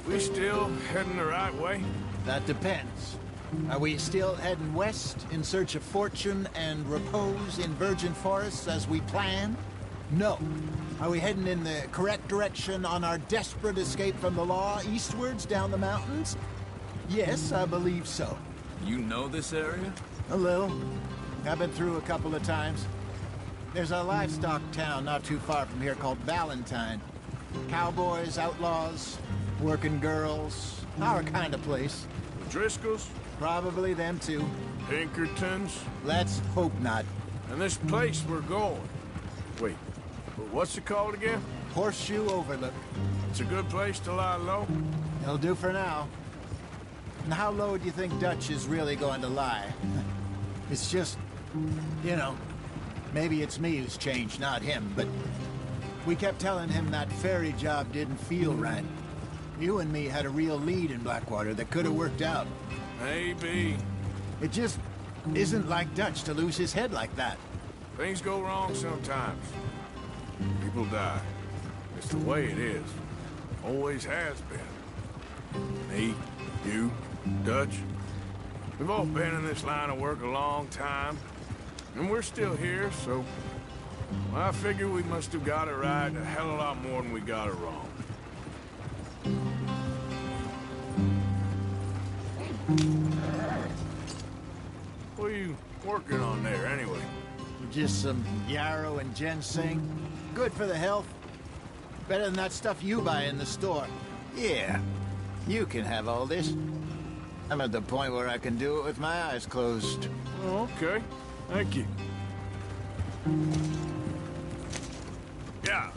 We still heading the right way? That depends. Are we still heading west in search of fortune and repose in virgin forests as we planned? No. Are we heading in the correct direction on our desperate escape from the law eastwards down the mountains? Yes, I believe so. You know this area? A little. I've been through a couple of times. There's a livestock town not too far from here called Valentine. Cowboys, outlaws, working girls, our kind of place. The Driscolls? Probably them too. Pinkertons? Let's hope not. And this place we're going. Wait, what's it called again? Horseshoe Overlook. It's a good place to lie low? It'll do for now. And how low do you think Dutch is really going to lie? It's just, you know, maybe it's me who's changed, not him, but we kept telling him that ferry job didn't feel right. You and me had a real lead in Blackwater that could have worked out. Maybe. It just isn't like Dutch to lose his head like that. Things go wrong sometimes. People die. It's the way it is. Always has been. Me, you, Dutch. We've all been in this line of work a long time. And we're still here, so... well, I figure we must have got it right a hell of a lot more than we got it wrong. What are you working on there, anyway? Just some yarrow and ginseng. Good for the health. Better than that stuff you buy in the store. Yeah, you can have all this. I'm at the point where I can do it with my eyes closed. Oh, okay. Thank you. Yeah.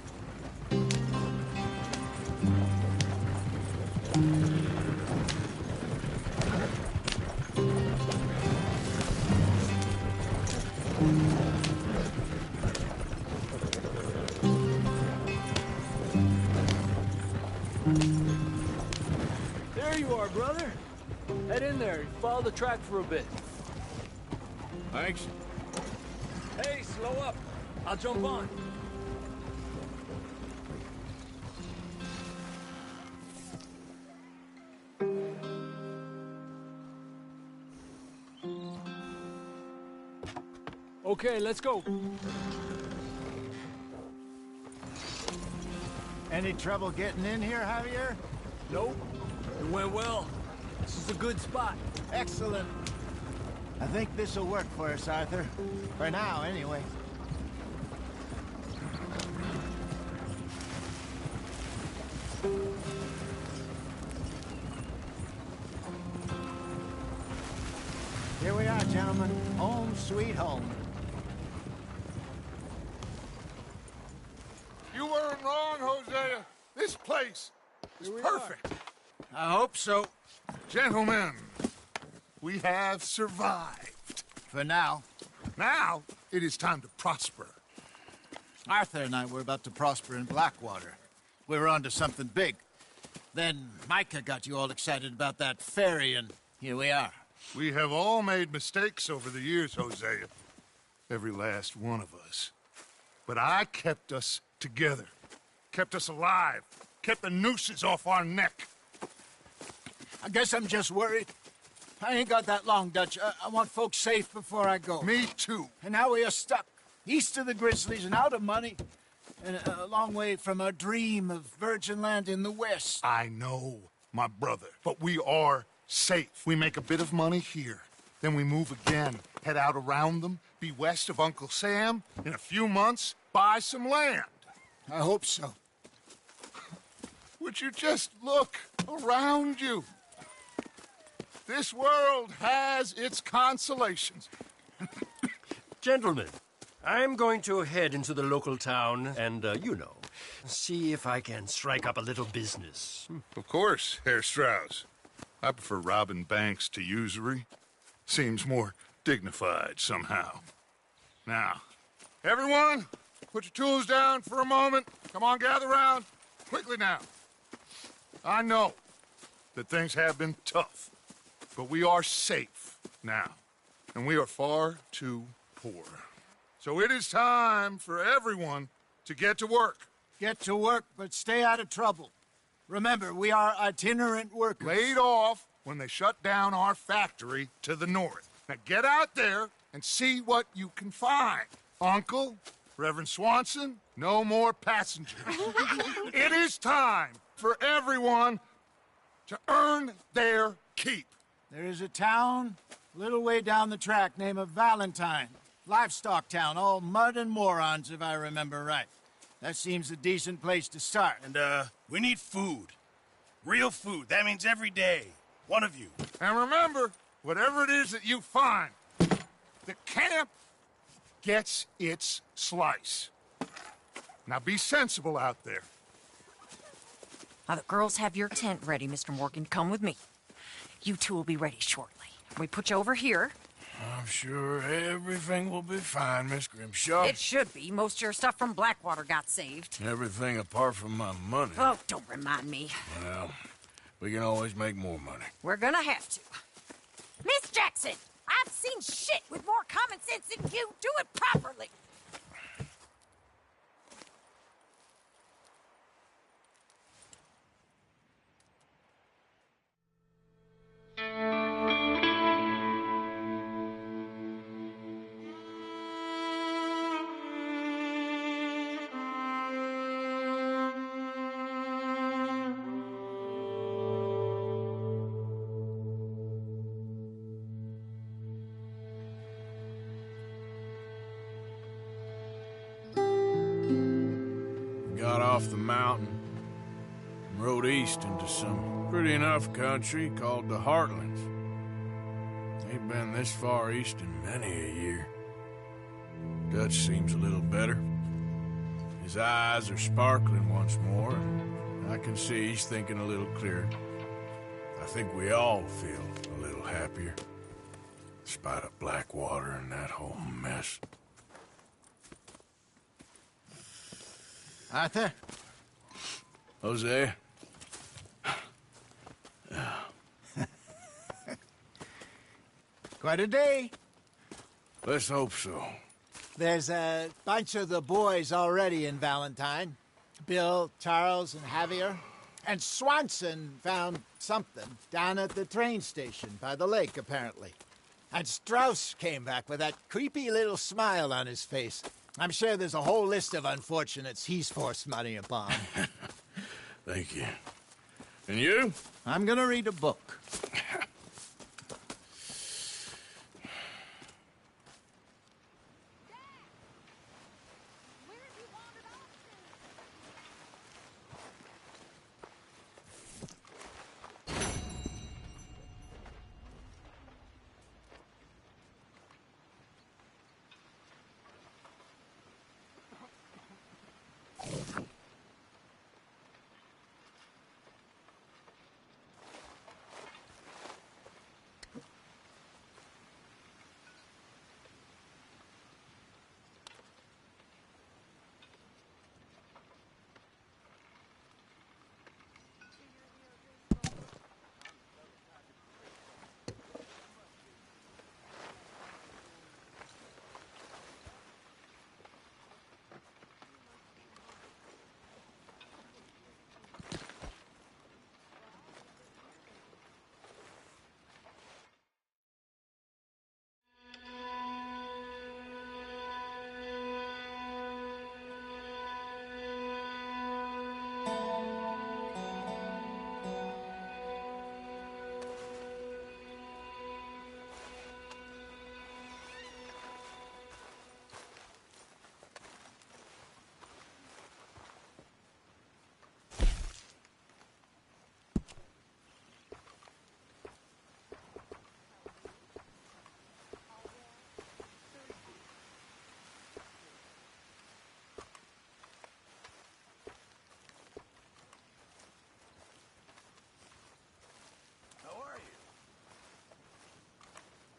There you are, brother. Head in there and follow the track for a bit. Thanks. Hey, slow up. I'll jump on. Okay, let's go. Any trouble getting in here, Javier? Nope. It went well. This is a good spot. Excellent. I think this'll work for us, Arthur. For now, anyway. Here we are, gentlemen. Home sweet home. You weren't wrong, Hosea. This place is perfect. I hope so. Gentlemen, we have survived. For now. Now, it is time to prosper. Arthur and I were about to prosper in Blackwater. We were onto something big. Then Micah got you all excited about that ferry, and here we are. We have all made mistakes over the years, Hosea. Every last one of us. But I kept us together. Kept us alive. Kept the nooses off our neck. I guess I'm just worried. I ain't got that long, Dutch. I want folks safe before I go. Me too. And now we are stuck. East of the Grizzlies and out of money. And a long way from our dream of virgin land in the west. I know, my brother. But we are safe. We make a bit of money here. Then we move again. Head out around them. Be west of Uncle Sam. In a few months, buy some land. I hope so. Would you just look around you? This world has its consolations. Gentlemen, I'm going to head into the local town and, you know, see if I can strike up a little business. Of course, Herr Strauss. I prefer robbing banks to usury. Seems more dignified somehow. Now, everyone, put your tools down for a moment. Come on, gather round. Quickly now. I know that things have been tough, but we are safe now, and we are far too poor. So it is time for everyone to get to work. Get to work, but stay out of trouble. Remember, we are itinerant workers. Laid off when they shut down our factory to the north. Now get out there and see what you can find. Uncle, Reverend Swanson, no more passengers. It is time for everyone to earn their keep. There is a town a little way down the track named Valentine. Livestock town, all mud and morons, if I remember right. That seems a decent place to start. And, we need food. Real food. That means every day. One of you. And remember, whatever it is that you find, the camp gets its slice. Now be sensible out there. Now, the girls have your tent ready, Mr. Morgan. Come with me. You two will be ready shortly. We put you over here. I'm sure everything will be fine, Miss Grimshaw. It should be. Most of your stuff from Blackwater got saved. Everything apart from my money. Oh, don't remind me. Well, we can always make more money. We're gonna have to. Miss Jackson, I've seen shit with more common sense than you. Do it properly. Got off the mountain and rode east into some pretty enough country called the Heartlands. Ain't been this far east in many a year. Dutch seems a little better. His eyes are sparkling once more, and I can see he's thinking a little clearer. I think we all feel a little happier, despite of Blackwater and that whole mess. Arthur? Jose? Quite a day. Let's hope so. There's a bunch of the boys already in Valentine. Bill, Charles, and Javier. And Swanson found something down at the train station by the lake, apparently. And Strauss came back with that creepy little smile on his face. I'm sure there's a whole list of unfortunates he's forced money upon. Thank you. And you? I'm gonna read a book.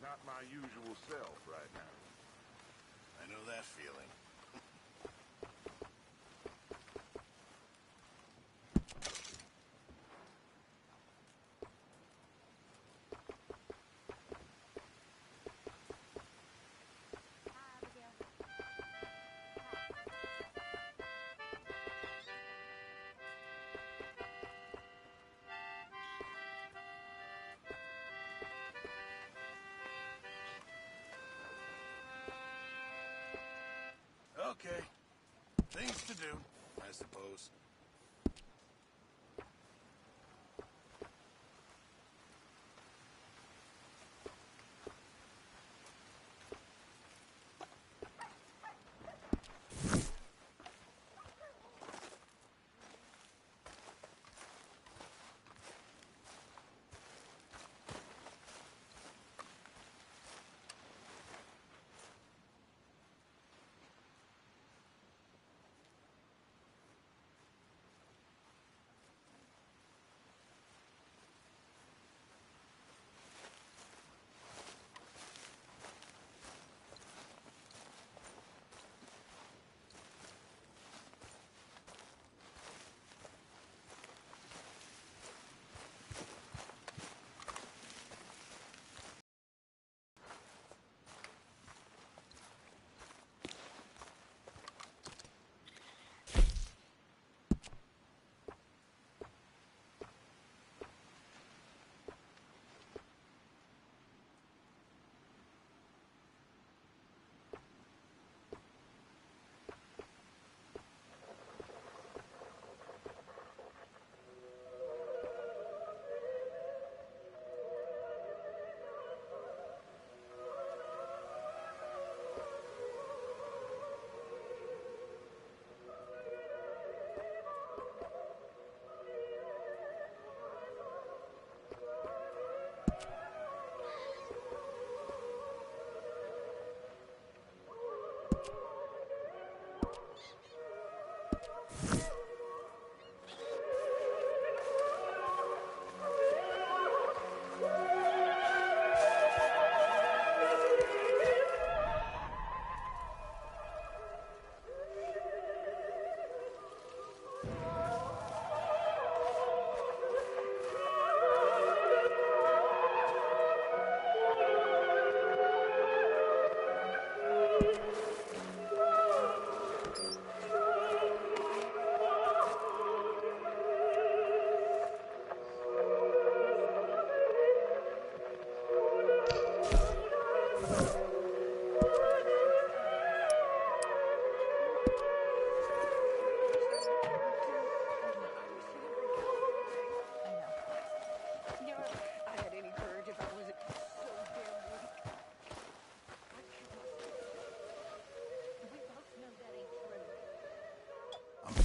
Not my usual self right now. I know that feeling. Okay. Things to do, I suppose.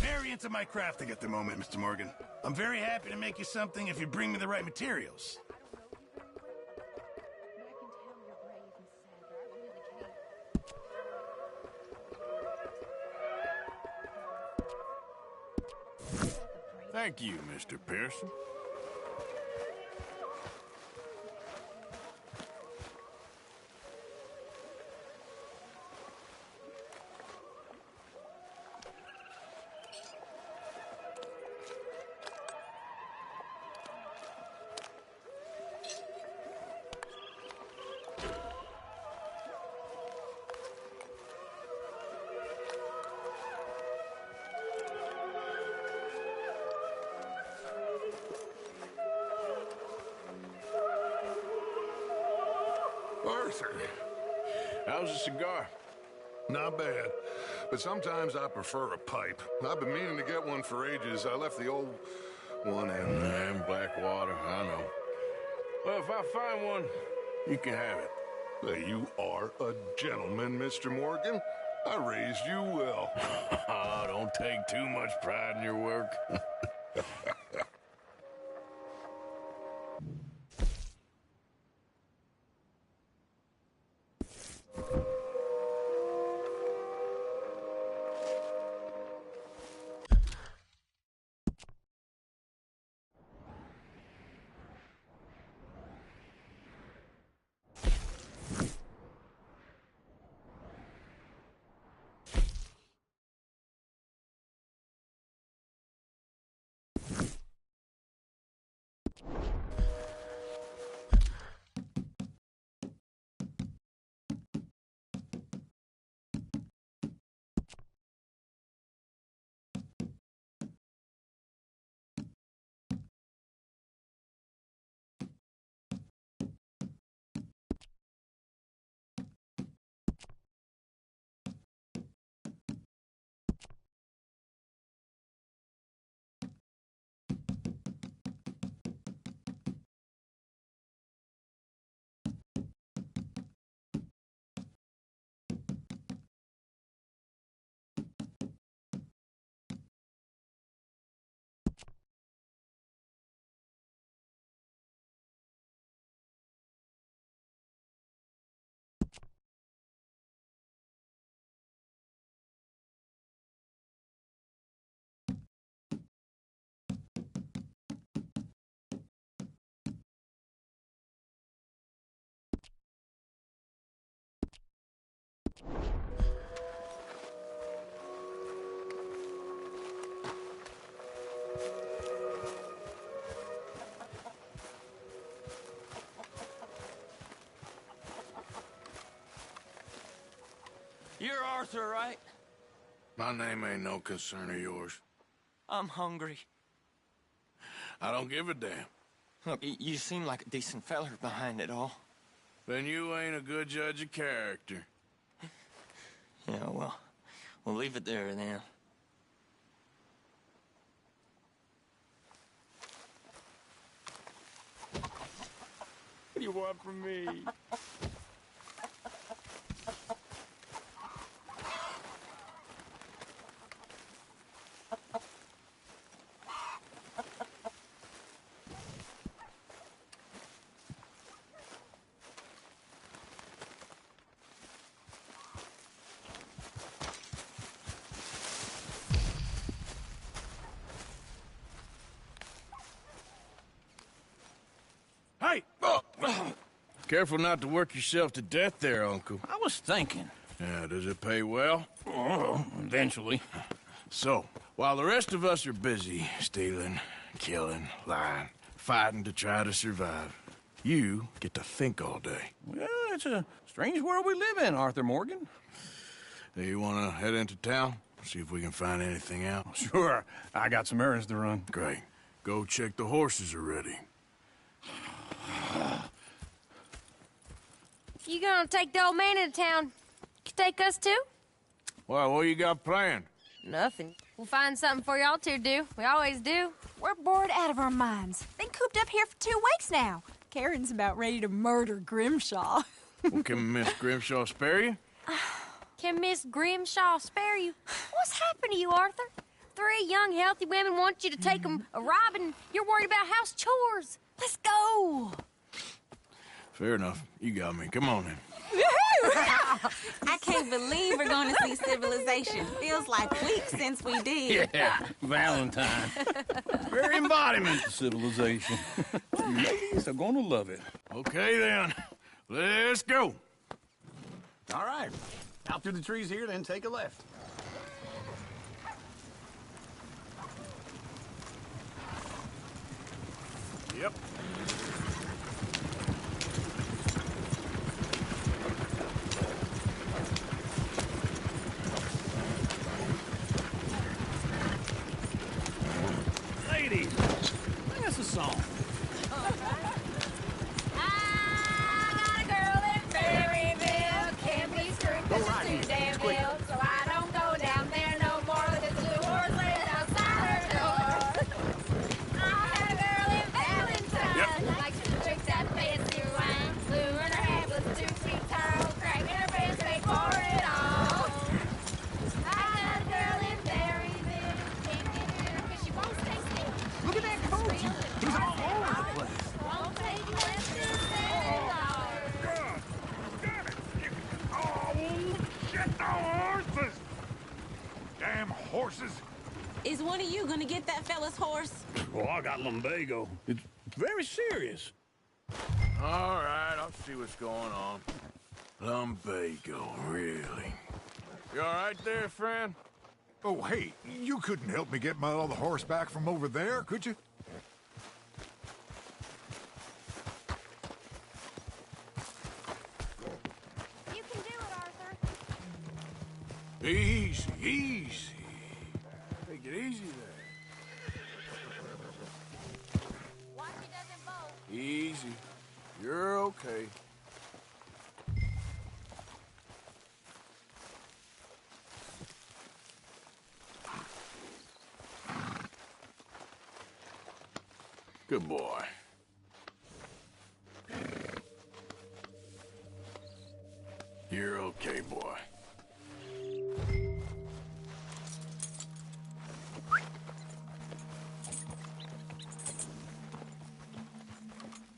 Very into my crafting at the moment, Mr. Morgan. I'm very happy to make you something if you bring me the right materials. Thank you, Mr. Pearson. Arthur, how's a cigar? Not bad, but sometimes I prefer a pipe. I've been meaning to get one for ages. I left the old one in Blackwater, I know. Well, if I find one, you can have it. Hey, you are a gentleman, Mr. Morgan. I raised you well. Oh, don't take too much pride in your work. You're Arthur, right? My name ain't no concern of yours. I'm hungry. I don't give a damn. Look, you seem like a decent feller behind it all. Then you ain't a good judge of character. Yeah, well, we'll leave it there then. What do you want from me? Careful not to work yourself to death there, Uncle. I was thinking. Yeah, does it pay well? Oh, eventually. So, while the rest of us are busy stealing, killing, lying, fighting to try to survive, you get to think all day. Well, it's a strange world we live in, Arthur Morgan. Hey, you want to head into town? See if we can find anything out? Sure. I got some errands to run. Great. Go check the horses are ready. You gonna take the old man into town? You take us too? Well, what you got planned? Nothing. We'll find something for y'all to do. We always do. We're bored out of our minds. Been cooped up here for 2 weeks now. Karen's about ready to murder Grimshaw. Well, can Miss Grimshaw spare you? Can Miss Grimshaw spare you? What's happened to you, Arthur? 3 young, healthy women want you to take them a robbing. You're worried about house chores. Let's go. Fair enough. You got me. Come on then. I can't believe we're going to see civilization. Feels like weeks since we did. Yeah, Valentine. Very embodiment of civilization. Ladies are gonna love it. Okay then. Let's go. All right. Out through the trees here, then take a left. Yep. Ladies, sing us a song. So I don't go down there no more with the blue horse laying outside her door. I had a girl in Valentine, likes to drink that fancy wine. Blue in her hair was 2 feet tall, cracking her breast, they pour it all. I had a girl in Berryville, can't get her 'cause she won't stay still. Look at that coat. He's all over the place. Won't take you less than $7. Get the horses! Damn horses! Is one of you going to get that fella's horse? Well, I got lumbago. It's very serious. All right, I'll see what's going on. Lumbago, really? You all right there, friend? Oh, hey, you couldn't help me get my other horse back from over there, could you? You can do it, Arthur. Easy, easy. Take it easy there. Watch he doesn't bolt. Easy. You're okay. Good boy. You're okay, boy.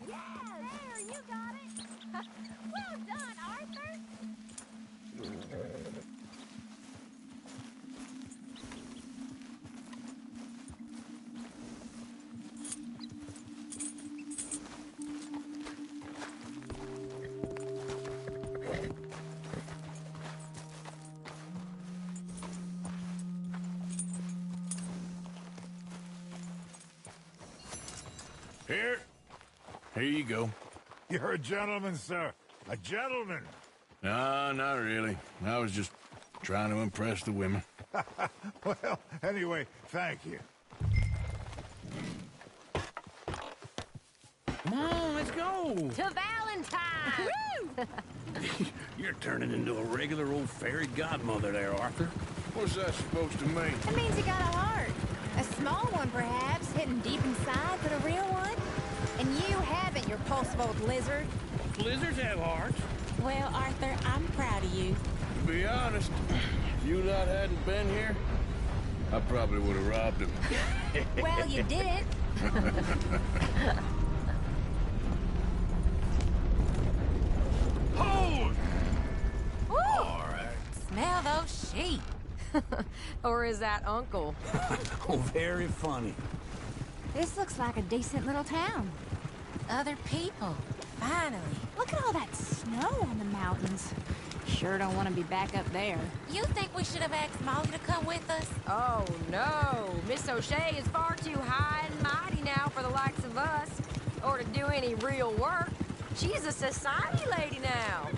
Yeah, there, you got it. Well done, Arthur. Here you go. You're a gentleman, sir. A gentleman. No, not really. I was just trying to impress the women. Well, anyway, thank you. Come on, let's go. To Valentine! You're turning into a regular old fairy godmother there, Arthur. What's that supposed to mean? It means you got a heart. A small one, perhaps, hidden deep inside, but a real one. And you haven't, you repulsive old lizard. Lizards have hearts. Well, Arthur, I'm proud of you. To be honest, if you lot hadn't been here, I probably would have robbed him. Well, you didn't. Hold! All right. Smell those sheep. Or is that Uncle? Oh, very funny. This looks like a decent little town. Other people. Finally. Look at all that snow on the mountains. Sure don't want to be back up there. You think we should have asked Molly to come with us? Oh, no. Miss O'Shea is far too high and mighty now for the likes of us, or to do any real work. She's a society lady now.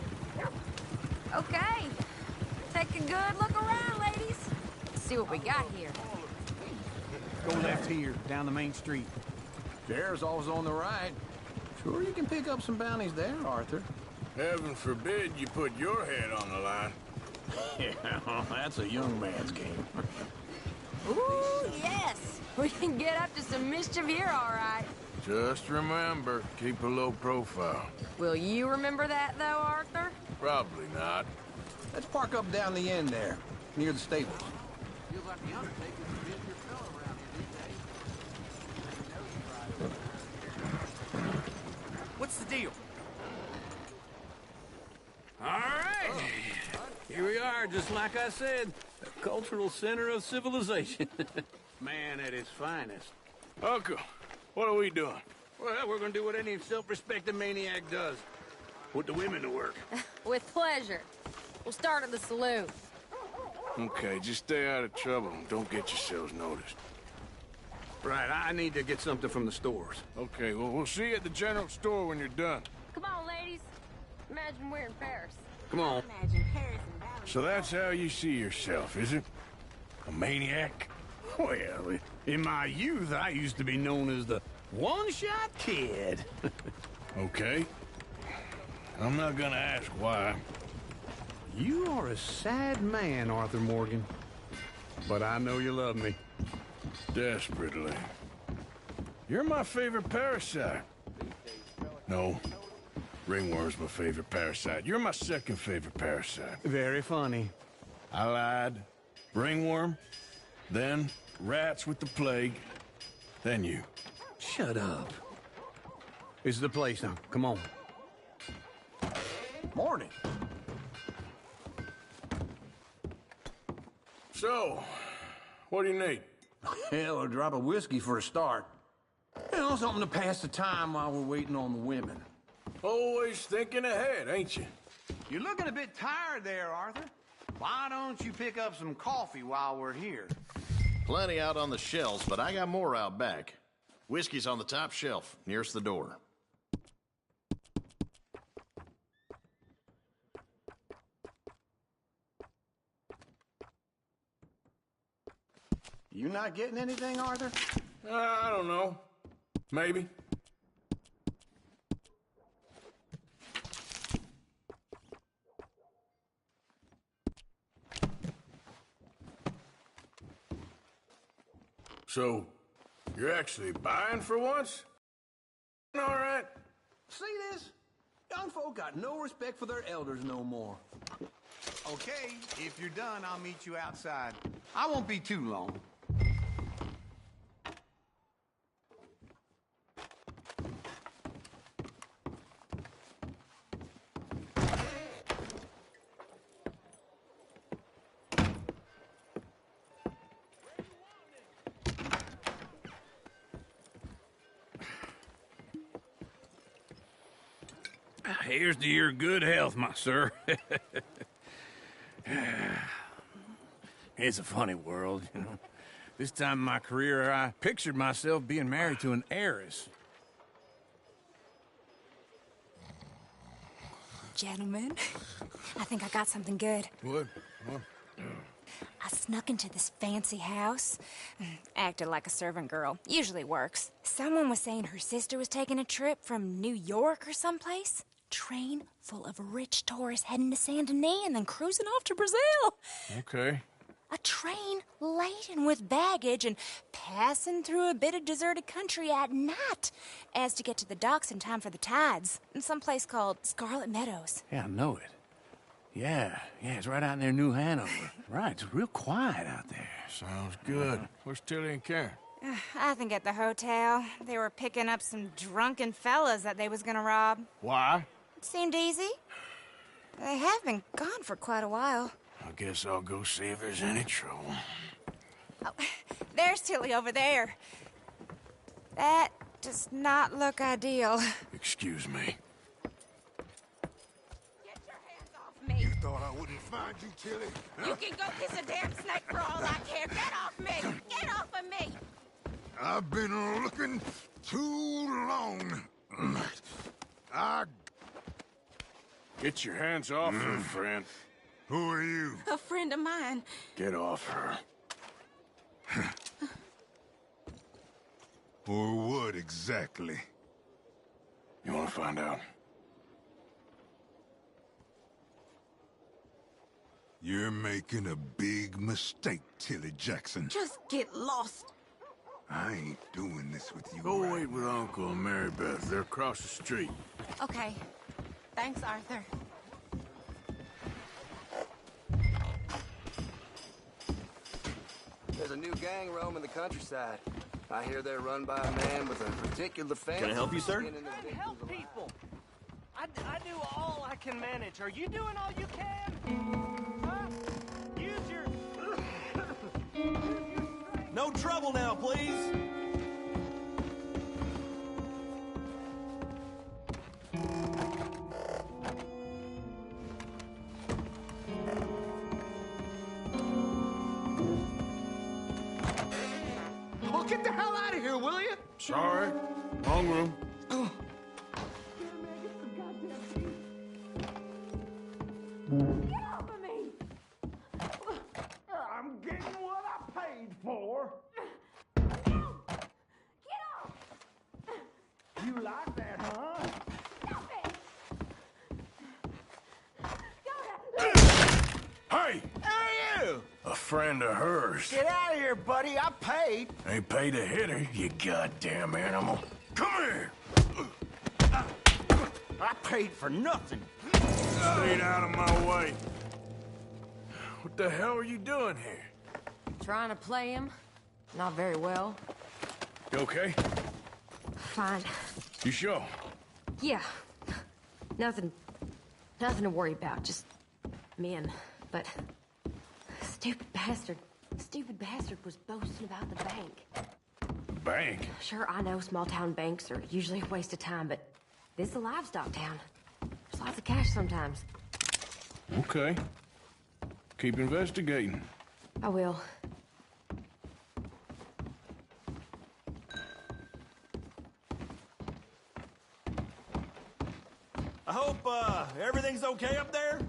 Okay. Take a good look around, ladies. See what we got here. Go left here, down the main street. There's always on the right. Sure you can pick up some bounties there, Arthur. Heaven forbid you put your head on the line. Yeah, that's a young man's game. Ooh, yes. We can get up to some mischief here, all right. Just remember, keep a low profile. Will you remember that, though, Arthur? Probably not. Let's park up down the end there, near the stables. Feels like the Undertaker's a busier fellow around here these days. What's the deal? All right. Here we are, just like I said. The cultural center of civilization. Man at his finest. Uncle, what are we doing? Well, we're gonna do what any self-respecting maniac does. Put the women to work. With pleasure. We'll start at the saloon. Okay, just stay out of trouble and don't get yourselves noticed. Right, I need to get something from the stores. Okay, well, we'll see you at the general store when you're done. Come on, ladies. Imagine we're in Paris. Come on. Imagine Paris and Valley. So that's how you see yourself, is it? A maniac? Well, in my youth, I used to be known as the one-shot kid. Okay. I'm not gonna ask why. You are a sad man, Arthur Morgan. But I know you love me. Desperately. You're my favorite parasite. No. Ringworm's my favorite parasite. You're my second favorite parasite. Very funny. I lied. Ringworm, then rats with the plague, then you. Shut up. This is the place now. Come on. Morning. So, what do you need? Hell, a drop of whiskey for a start. You know, something to pass the time while we're waiting on the women. Always thinking ahead, ain't you? You're looking a bit tired there, Arthur. Why don't you pick up some coffee while we're here? Plenty out on the shelves, but I got more out back. Whiskey's on the top shelf, nearest the door. You not getting anything, Arthur? I don't know. Maybe. So, you're actually buying for once? All right. See this? Young folk got no respect for their elders no more. Okay, if you're done, I'll meet you outside. I won't be too long. Here's to your good health, my sir. It's a funny world, you know. This time in my career, I pictured myself being married to an heiress. Gentlemen, I think I got something good. What? I snuck into this fancy house. Acted like a servant girl. Usually works. Someone was saying her sister was taking a trip from New York or someplace. Train full of rich tourists heading to Saint Denis and then cruising off to Brazil. Okay. A train laden with baggage and passing through a bit of deserted country at night as to get to the docks in time for the tides in some place called Scarlet Meadows. Yeah, I know it. Yeah, it's right out near New Hanover. Right, it's real quiet out there. Sounds good. Where's Tilly and Karen? I think at the hotel. They were picking up some drunken fellas that they was gonna rob. Why? It seemed easy. They have been gone for quite a while. I guess I'll go see if there's any trouble. Oh, there's Tilly over there. That does not look ideal. Excuse me. find you, Tilly. You can go kiss a damn snake for all I care. Get off me! Get off of me! I've been looking too long. Get your hands off her, friend. Who are you? A friend of mine. Get off her. Or what exactly? You want to find out? You're making a big mistake, Tilly Jackson. Just get lost. I ain't doing this with you. Go wait with Uncle and Mary Beth. They're across the street. Okay. Thanks, Arthur. There's a new gang roaming the countryside. I hear they're run by a man with a particular fancy. Can I help you, sir? I help people. I do all I can manage. Are you doing all you can? Huh? Use your... No trouble now, please. Well, get the hell out of here, will you? Sorry. Wrong room. Get off of me! I'm getting what I paid for. Get off! You like that, huh? Stop it! Hey! Hey, you! A friend of hers. Get out of here, buddy. I paid. Ain't paid to hit her, you goddamn animal. Come here! I paid for nothing. Stay out of my way. What the hell are you doing here? Trying to play him. Not very well. You okay? Fine. You sure? Yeah. Nothing to worry about. Just men. But stupid bastard was boasting about the bank. Bank? Sure, I know small town banks are usually a waste of time, but this is a livestock town. There's lots of cash sometimes. Okay. Keep investigating. I will. I hope, everything's okay up there?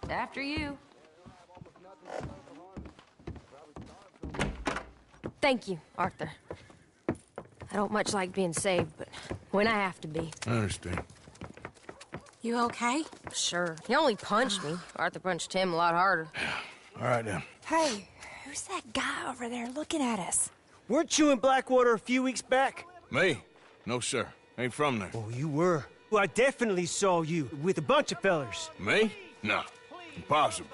After you. Thank you, Arthur. I don't much like being saved, but when I have to be. I understand. You okay? Sure. He only punched me. Arthur punched him a lot harder. All right, then. Hey, who's that guy over there looking at us? Weren't you in Blackwater a few weeks back? Me? No, sir. Ain't from there. Oh, you were. Well, I definitely saw you with a bunch of fellers. Me? No. Impossible.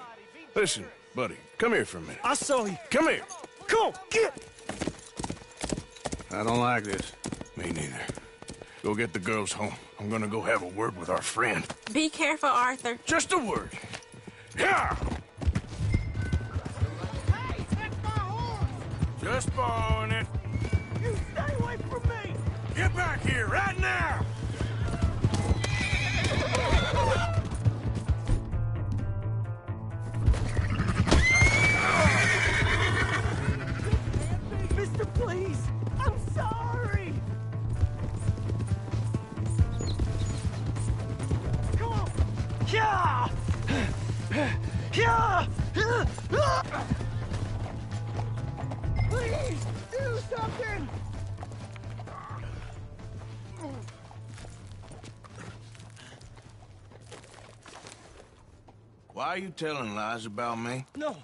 Listen, buddy, come here for a minute. I saw you. Come here. Come on, get! I don't like this. Me neither. Go get the girls home. I'm gonna go have a word with our friend. Be careful, Arthur. Just a word. Yeah! Hey, that's my horse! Just borrowing it. You stay away from me! Get back here right now! Mister, please! I'm sorry! Come on! Yeah! Yeah! Please, do something! Why are you telling lies about me? No.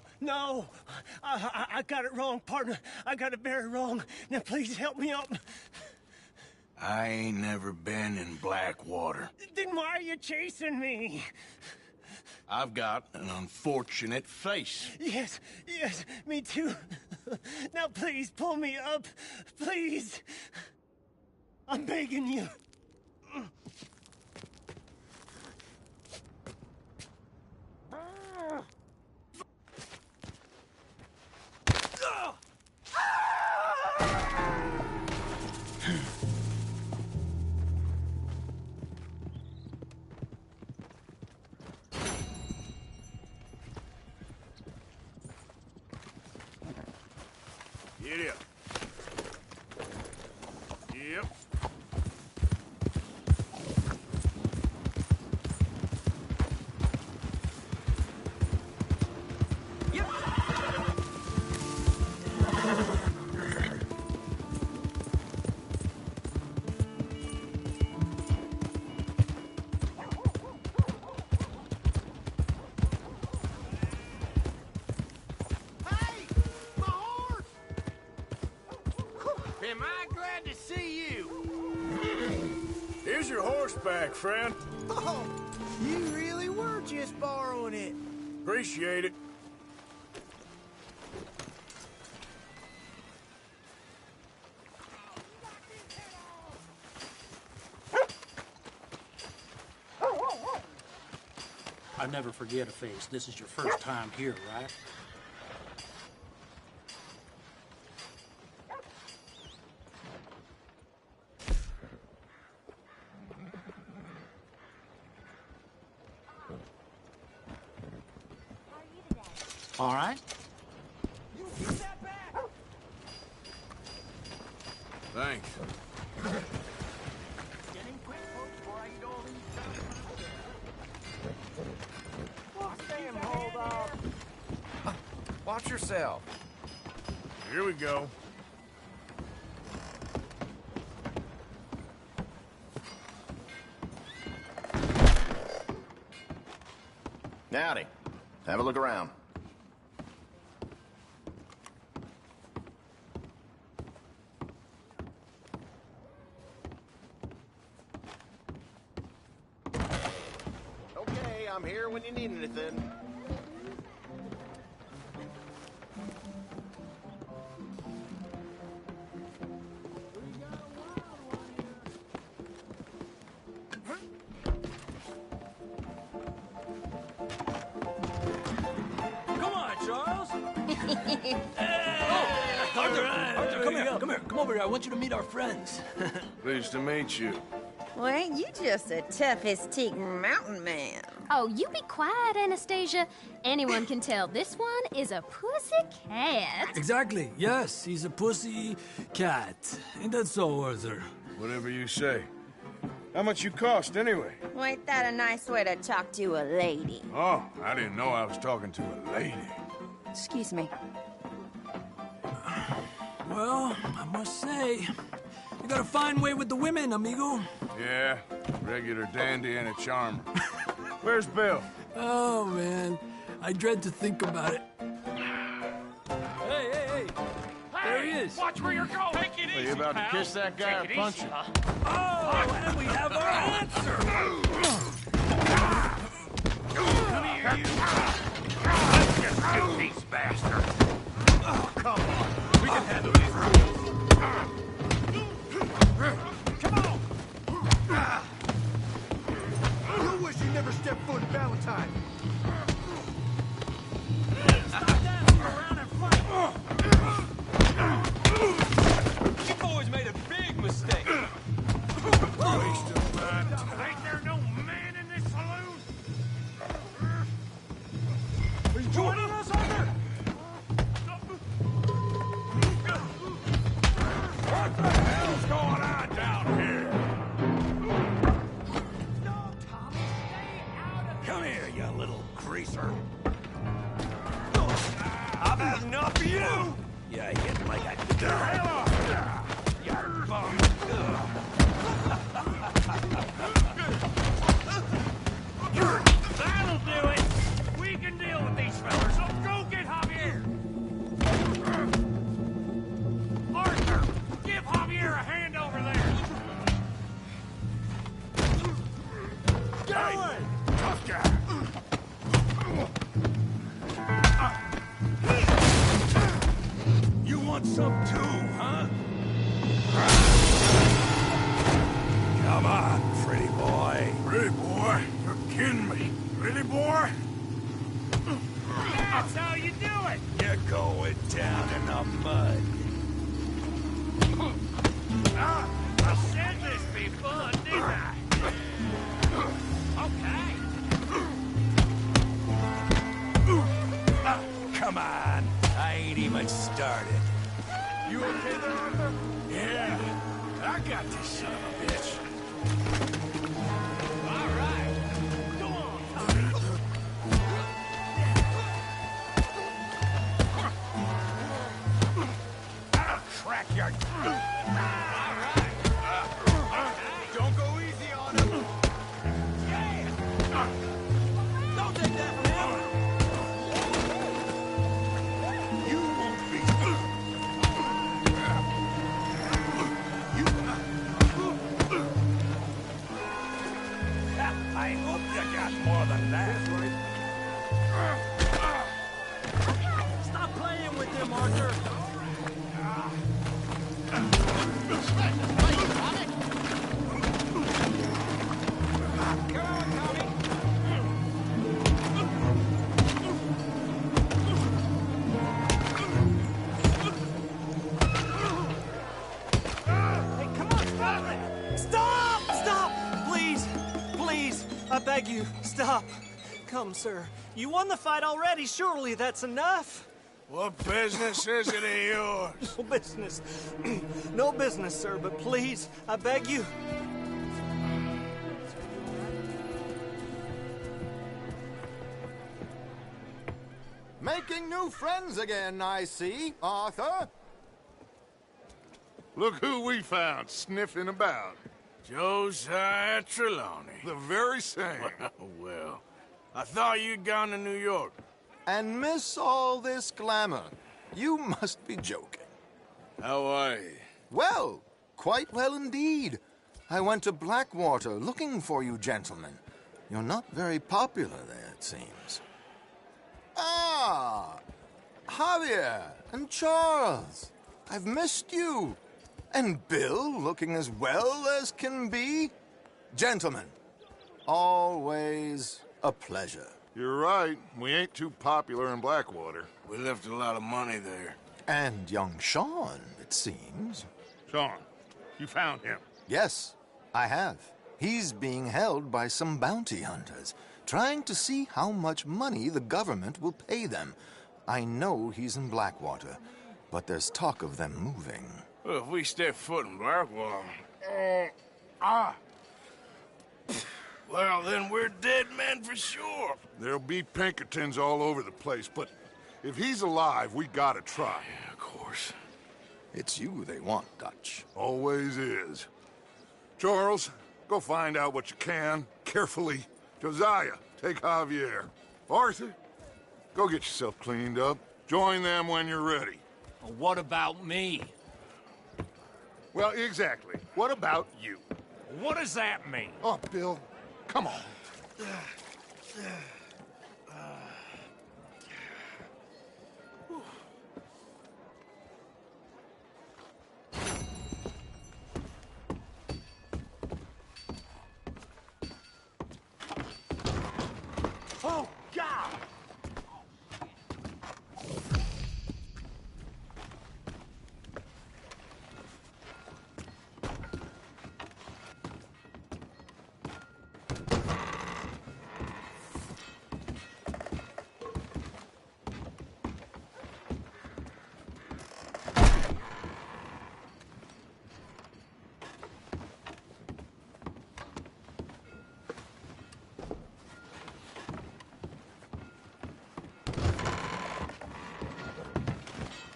I got it wrong, partner. I got it very wrong. Now, please help me out. I ain't never been in Blackwater. Then why are you chasing me? I've got an unfortunate face. Yes, me too. Now, please, pull me up. Please. I'm begging you. Giddy up. Yep. Am I glad to see you? Here's your horse back, friend. Oh, you really were just borrowing it. Appreciate it. I never forget a face. This is your first time here, right? All right. Thanks. Watch yourself. Here we go. Howdy. Have a look around. Okay, I'm here when you need anything. Come on, Charles. Arthur, come here. Come over here. I want you to meet our friends. Pleased to meet you. Well, ain't you just a tough as teak mountain man? Oh, you be quiet, Anastasia. Anyone can tell this one is a pussy cat. Exactly. Yes, he's a pussy cat. Ain't that so, Arthur? Whatever you say. How much you cost, anyway? Well, ain't that a nice way to talk to a lady? Oh, I didn't know I was talking to a lady. Excuse me. Well, I must say, you got a fine way with the women, amigo. Yeah, regular dandy and a charmer. Where's Bill? Oh, man. I dread to think about it. Hey! There he is. Watch where you're going. Take it Are you about to kiss that guy or punch him? Oh, and we have our answer. Come here, you. Let's just shoot these bastards. Oh, come on. We can handle these rules. Come on. You wish you never stepped foot in Valentine. Stop dancing around and fight. You boys made a big mistake. Waste of my time. Ain't there no man in this saloon? Are you joining us, Arthur? What the hell's going on down here? No, Tommy, stay out of Come here, you little greaser. I've had enough of you. You hit like a... Get the hell off! You bum. That'll do it! We can deal with these fellas, so go get Javier! Arthur, give Javier a hand over there! Get away! Tough guy! You want some too, huh? Come on, pretty boy. Pretty boy? You're kidding me. Really, boy? That's how you do it! You're going down in the mud. I said this before, didn't I? Okay. Come on. I ain't even started. I hope you got more than that. Stop playing with him, Arthur. I beg you, stop. Come, sir. You won the fight already. Surely that's enough. What business is it of yours? No business. No business, sir, but please, I beg you. Making new friends again, I see, Arthur. Look who we found sniffing about. Josiah Trelawney. The very same. Well, I thought you'd gone to New York. And miss all this glamour. You must be joking. How are you? Well, quite well indeed. I went to Blackwater looking for you gentlemen. You're not very popular there, it seems. Ah, Javier and Charles. I've missed you. And Bill, looking as well as can be. Gentlemen, always a pleasure. You're right. We ain't too popular in Blackwater. We left a lot of money there. And young Sean, it seems. Sean, you found him? Yes, I have. He's being held by some bounty hunters, trying to see how much money the government will pay them. I know he's in Blackwater, but there's talk of them moving. Well, if we step foot in Blackwater... Well, then we're dead men for sure. There'll be Pinkertons all over the place, but if he's alive, we gotta try. Yeah, of course. It's you they want, Dutch. Always is. Charles, go find out what you can, carefully. Josiah, take Javier. Arthur, go get yourself cleaned up. Join them when you're ready. Well, what about me? Well, exactly. What about you? What does that mean? Oh, Bill, come on. Oh, God!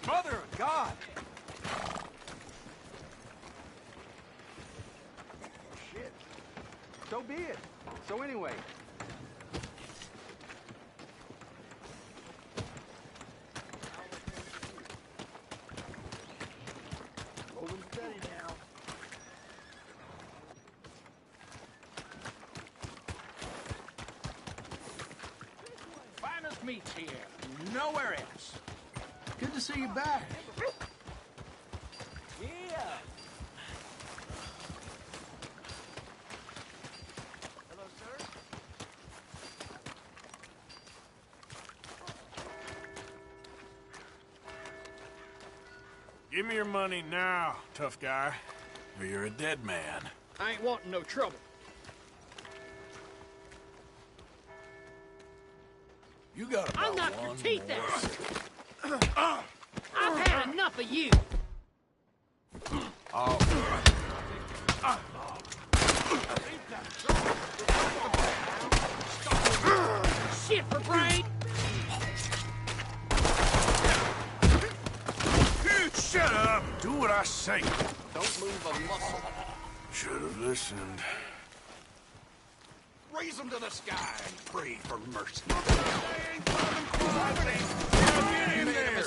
Mother of God! Shit. So be it. So anyway. Holding steady now. Finest meats here. Nowhere else. Good to see you back. Yeah. Hello, sir. Give me your money now, tough guy, or you're a dead man. I ain't wanting no trouble. You got about I'll knock your one teeth more. out. I've had enough of you. Oh. Shit for brain. Shut up! Do what I say. Don't move a muscle. Should have listened. Raise them to the sky and pray for mercy. In there!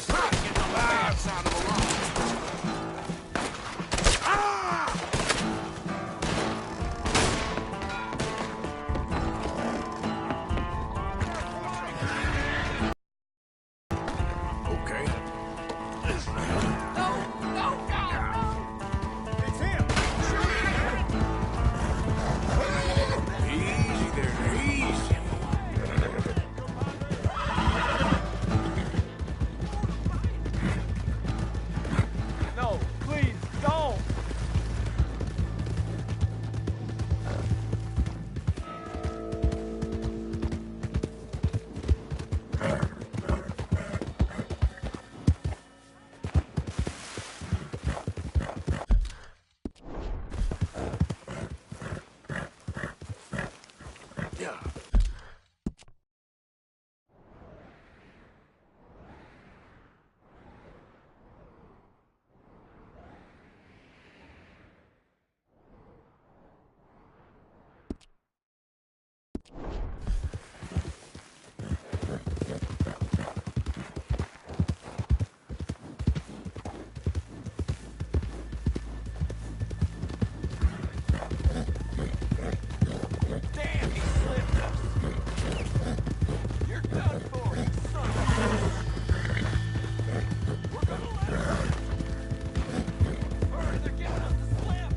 Damn, he slipped us! You're done for, you son of a bitch! We're gonna let him... Hurry, they're giving us the slip!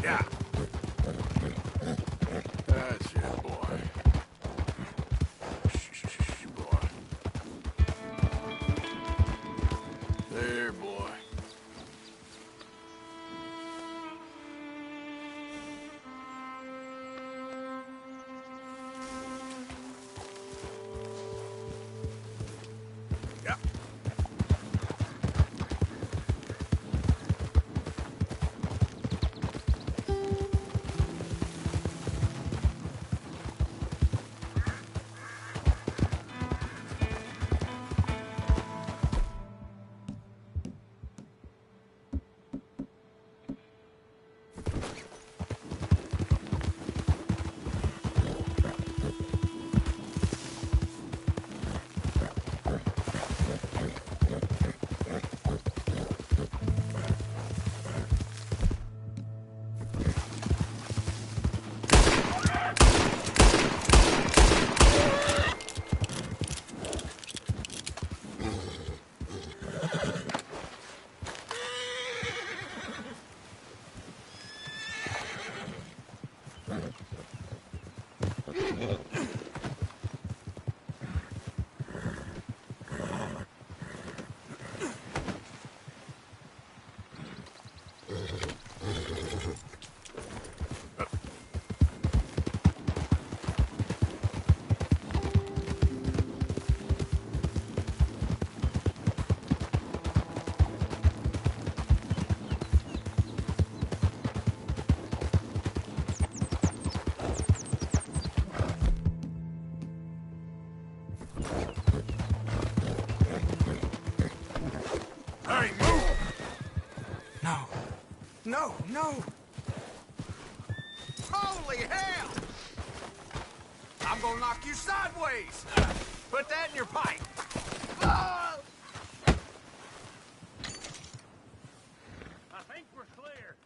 Yeah. That's it, boy. Shh, boy. There, boy. Yeah. Hey, move! No, no! Holy hell! I'm gonna knock you sideways! Put that in your pipe! Ah! I think we're clear.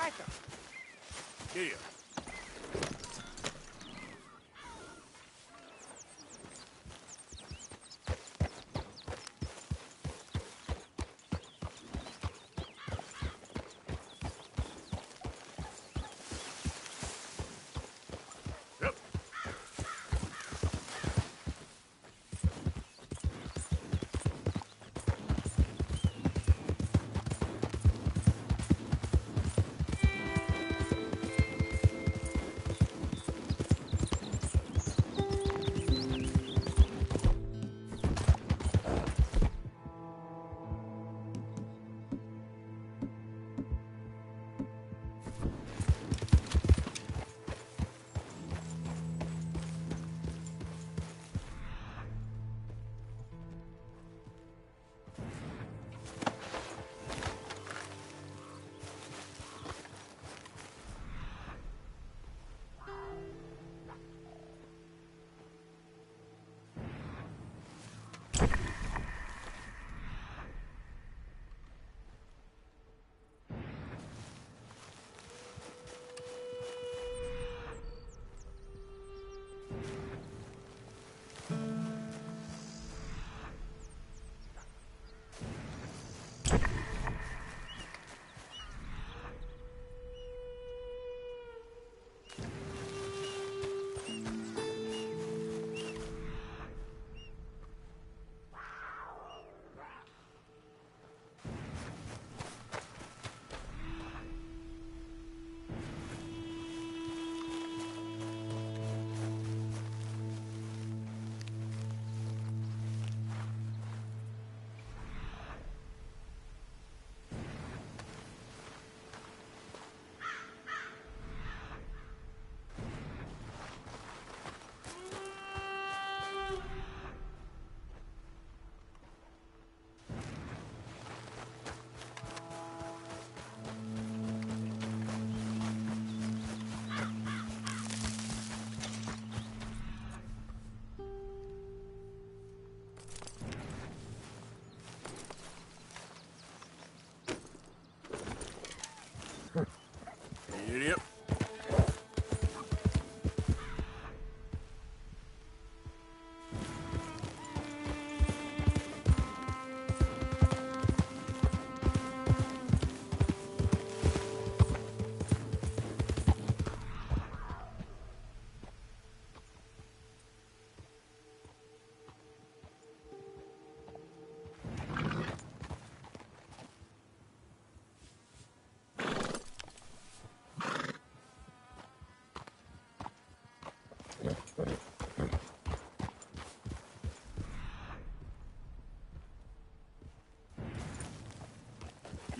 Micah. Here. Yep.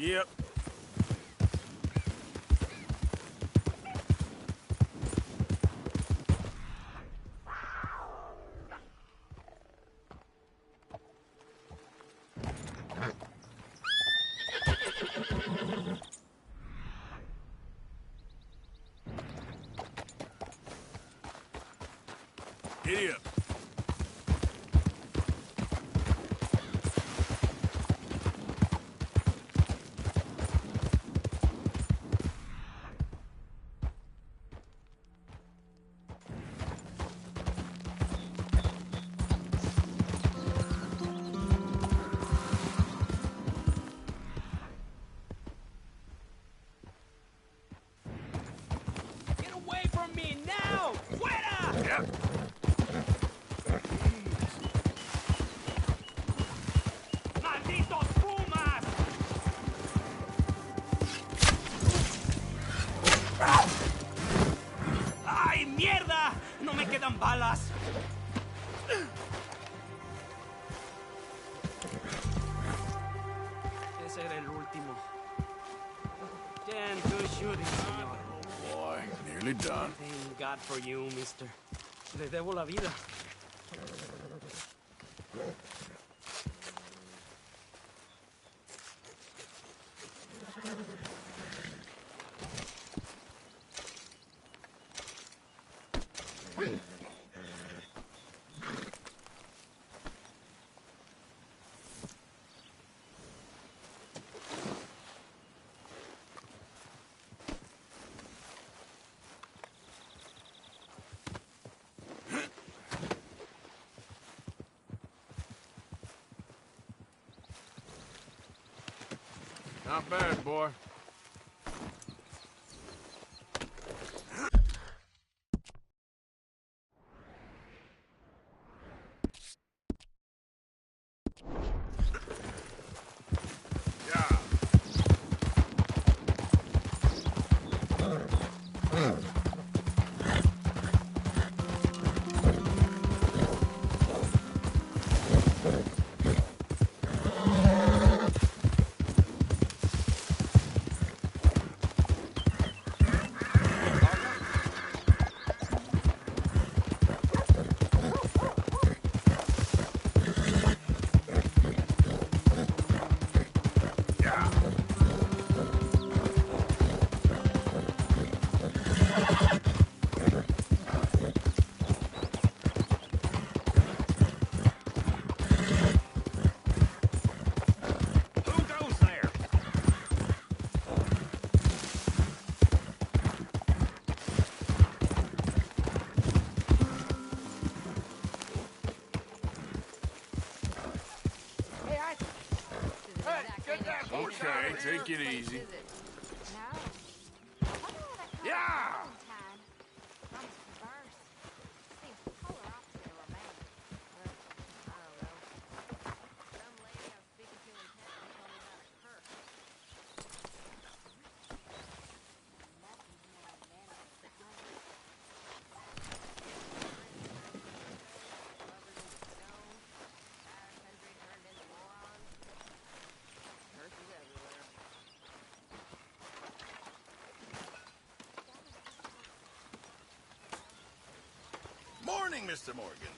Yep. Giddy up. Get away from me now! Fuera! Yep. ¡Malditos pumas! ¡Ay, mierda! ¡No me quedan balas! Ese era el último. Damn good shooting, señor. Boy, nearly done. Thank God for you, mister. Le debo la vida. Not bad, boy. Okay, take it easy. Yeah! Morning, Mr. Morgan.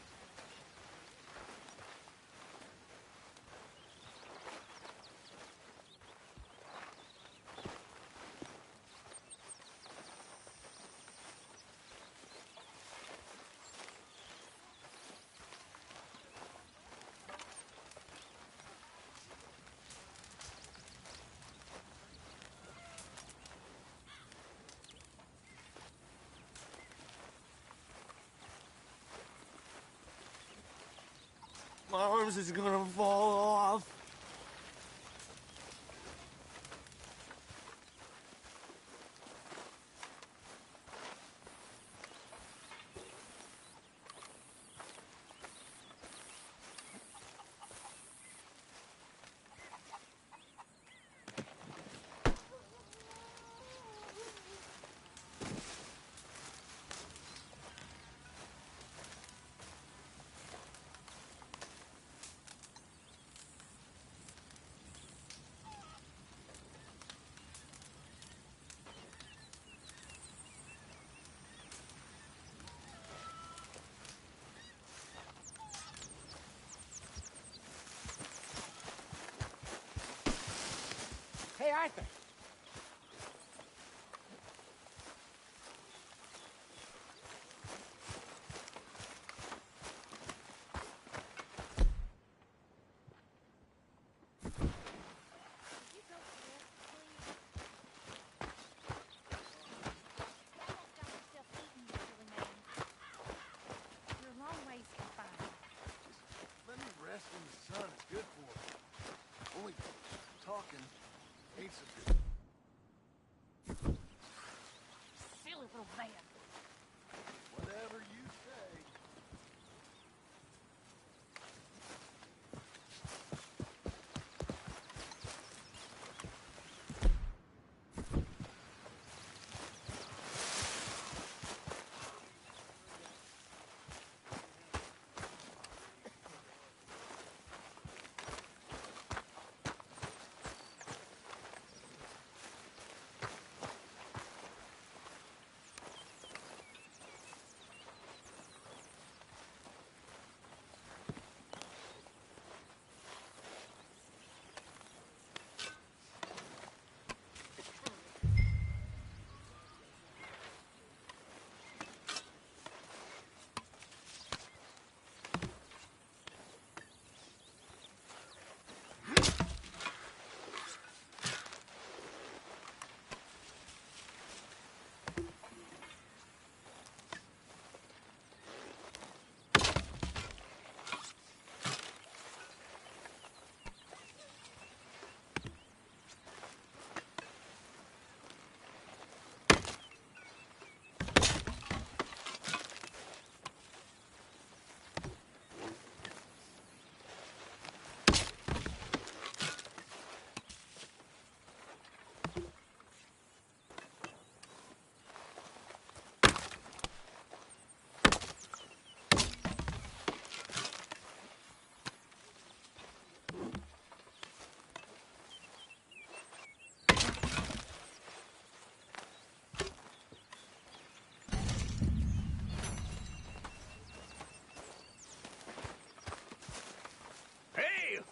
My arms is gonna fall off. Hey, Arthur. Let me rest in the sun. It's good for me. Only talking ain't so good.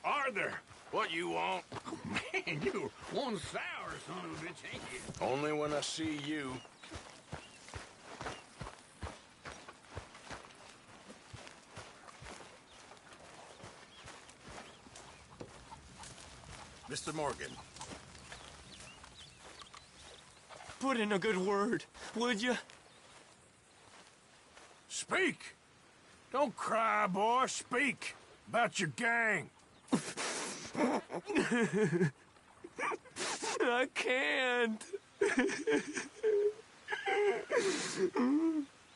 Arthur, what you want? Oh, man, you're one sour son of a bitch, ain't you? Only when I see you. Mr. Morgan. Put in a good word, would you? Speak! Don't cry, boy. Speak about your gang. I can't.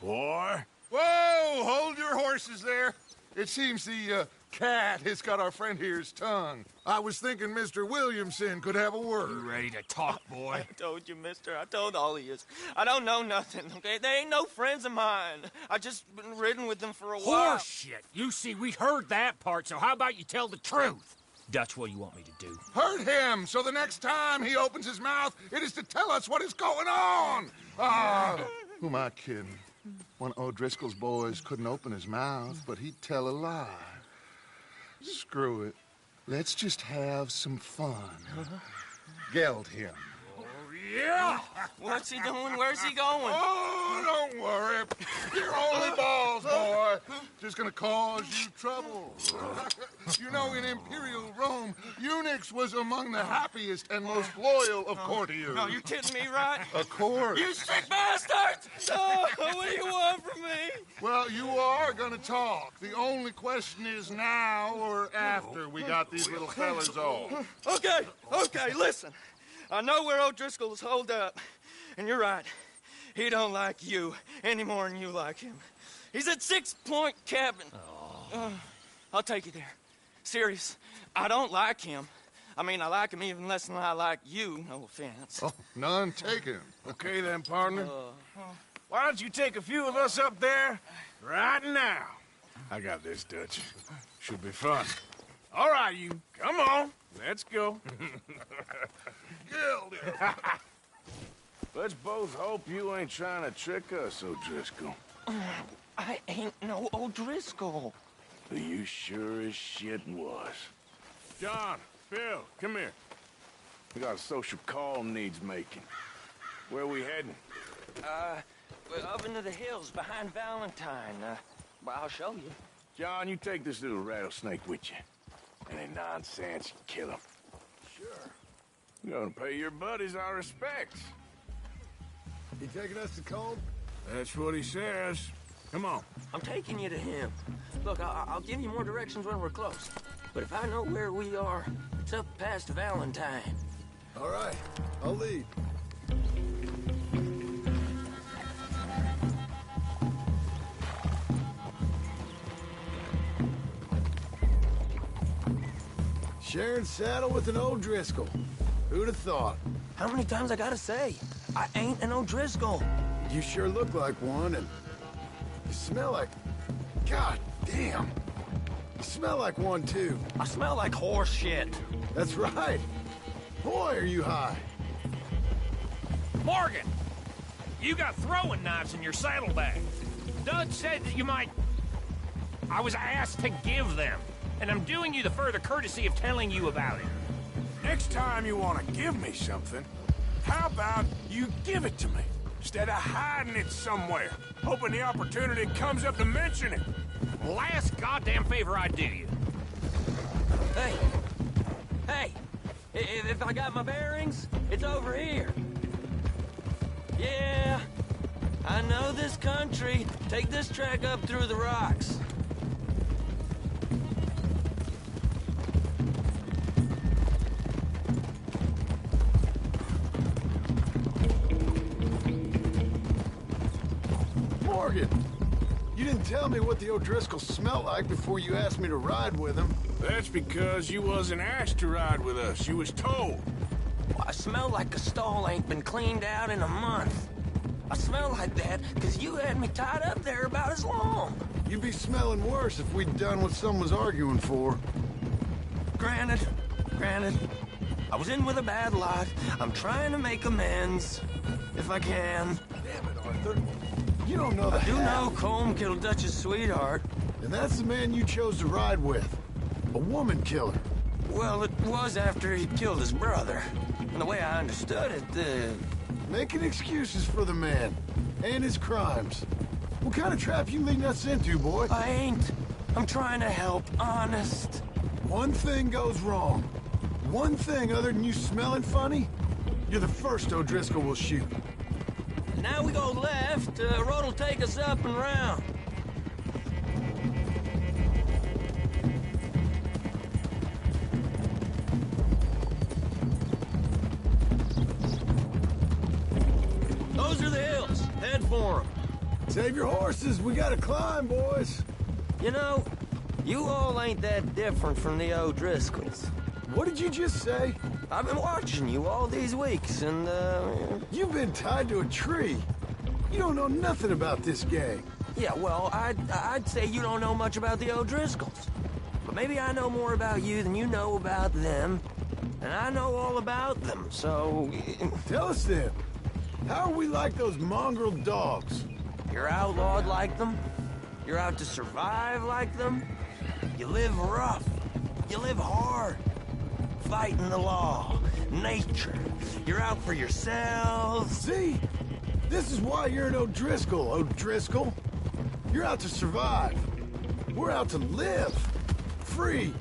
Boy. Whoa! Hold your horses there. It seems the cat has got our friend here's tongue. I was thinking Mr. Williamson could have a word. You ready to talk, boy? I told you, mister. I told all of you. I don't know nothing, okay? They ain't no friends of mine. I just been ridden with them for a while. Horseshit. You see, we heard that part, so how about you tell the truth? Dutch, what do you want me to do? Hurt him, so the next time he opens his mouth, it is to tell us what is going on. Ah, who am I kidding? One of O'Driscoll's boys couldn't open his mouth, but he'd tell a lie. Screw it. Let's just have some fun. Geld him. Yeah! What's he doing? Where's he going? Oh, don't worry. You're only balls, boy. Just gonna cause you trouble. You know, in Imperial Rome, eunuchs was among the happiest and most loyal of courtiers. No, you kidding me, right? Of course. You sick bastards! Oh, what do you want from me? Well, you are gonna talk. The only question is now or after we got these little fellas off. Okay, listen. I know where O'Driscoll's holed up, and you're right. He don't like you any more than you like him. He's at 6 Point Cabin. I'll take you there. Serious, I don't like him. I mean, I like him even less than I like you, no offense. Oh, none taken. Okay then, partner. Why don't you take a few of us up there right now? I got this, Dutch. Should be fun. All right, you. Come on. Let's go. Let's both hope you ain't trying to trick us, O'Driscoll. I ain't no O'Driscoll. You sure as shit was. John, Bill, come here. We got a social call needs making. Where we heading? We're up into the hills behind Valentine. Well, I'll show you. John, you take this little rattlesnake with you. Any nonsense, you kill him. Sure. You're gonna pay your buddies our respects. He taking us to Colm? That's what he says. Come on. I'm taking you to him. Look, I'll give you more directions when we're close. But if I know where we are, it's up past Valentine. All right, I'll lead. Sharing saddle with an O'Driscoll. Who'd have thought? How many times I gotta say? I ain't an O'Driscoll. You sure look like one, and you smell like... God damn. You smell like one, too. I smell like horse shit. That's right. Boy, are you high. Morgan! You got throwing knives in your saddlebag. Dutch said that you might... I was asked to give them, and I'm doing you the further courtesy of telling you about it. Next time you want to give me something, how about you give it to me, instead of hiding it somewhere, hoping the opportunity comes up to mention it? Last goddamn favor I do you. Hey, if I got my bearings, it's over here. Yeah, I know this country. Take this track up through the rocks. Morgan, you didn't tell me what the O'Driscoll smelled like before you asked me to ride with him. That's because you wasn't asked to ride with us. You was told. I smell like a stall ain't been cleaned out in a month. I smell like that because you had me tied up there about as long. You'd be smelling worse if we'd done what someone was arguing for. Granted. I was in with a bad lot. I'm trying to make amends, if I can. Damn it, Arthur. You don't know the I do know Colm killed Dutch's sweetheart. And that's the man you chose to ride with. A woman killer. Well, it was after he killed his brother. And the way I understood it, Making excuses for the man and his crimes. What kind of trap you leading us into, boy? I ain't. I'm trying to help, honest. One thing goes wrong. One thing other than you smelling funny, you're the first O'Driscoll will shoot. Now we go left, road will take us up and round. Those are the hills. Head for them. Save your horses. We gotta climb, boys. You know, you all ain't that different from the O'Driscolls. What did you just say? I've been watching you all these weeks, and, You've been tied to a tree. You don't know nothing about this gang. Yeah, well, I'd say you don't know much about the O'Driscolls. But maybe I know more about you than you know about them. And I know all about them, so... Tell us then. How are we like those mongrel dogs? You're outlawed like them. You're out to survive like them. You live rough. You live hard. Fighting the law, nature. You're out for yourselves. See? This is why you're an O'Driscoll, O'Driscoll. You're out to survive. We're out to live. Free.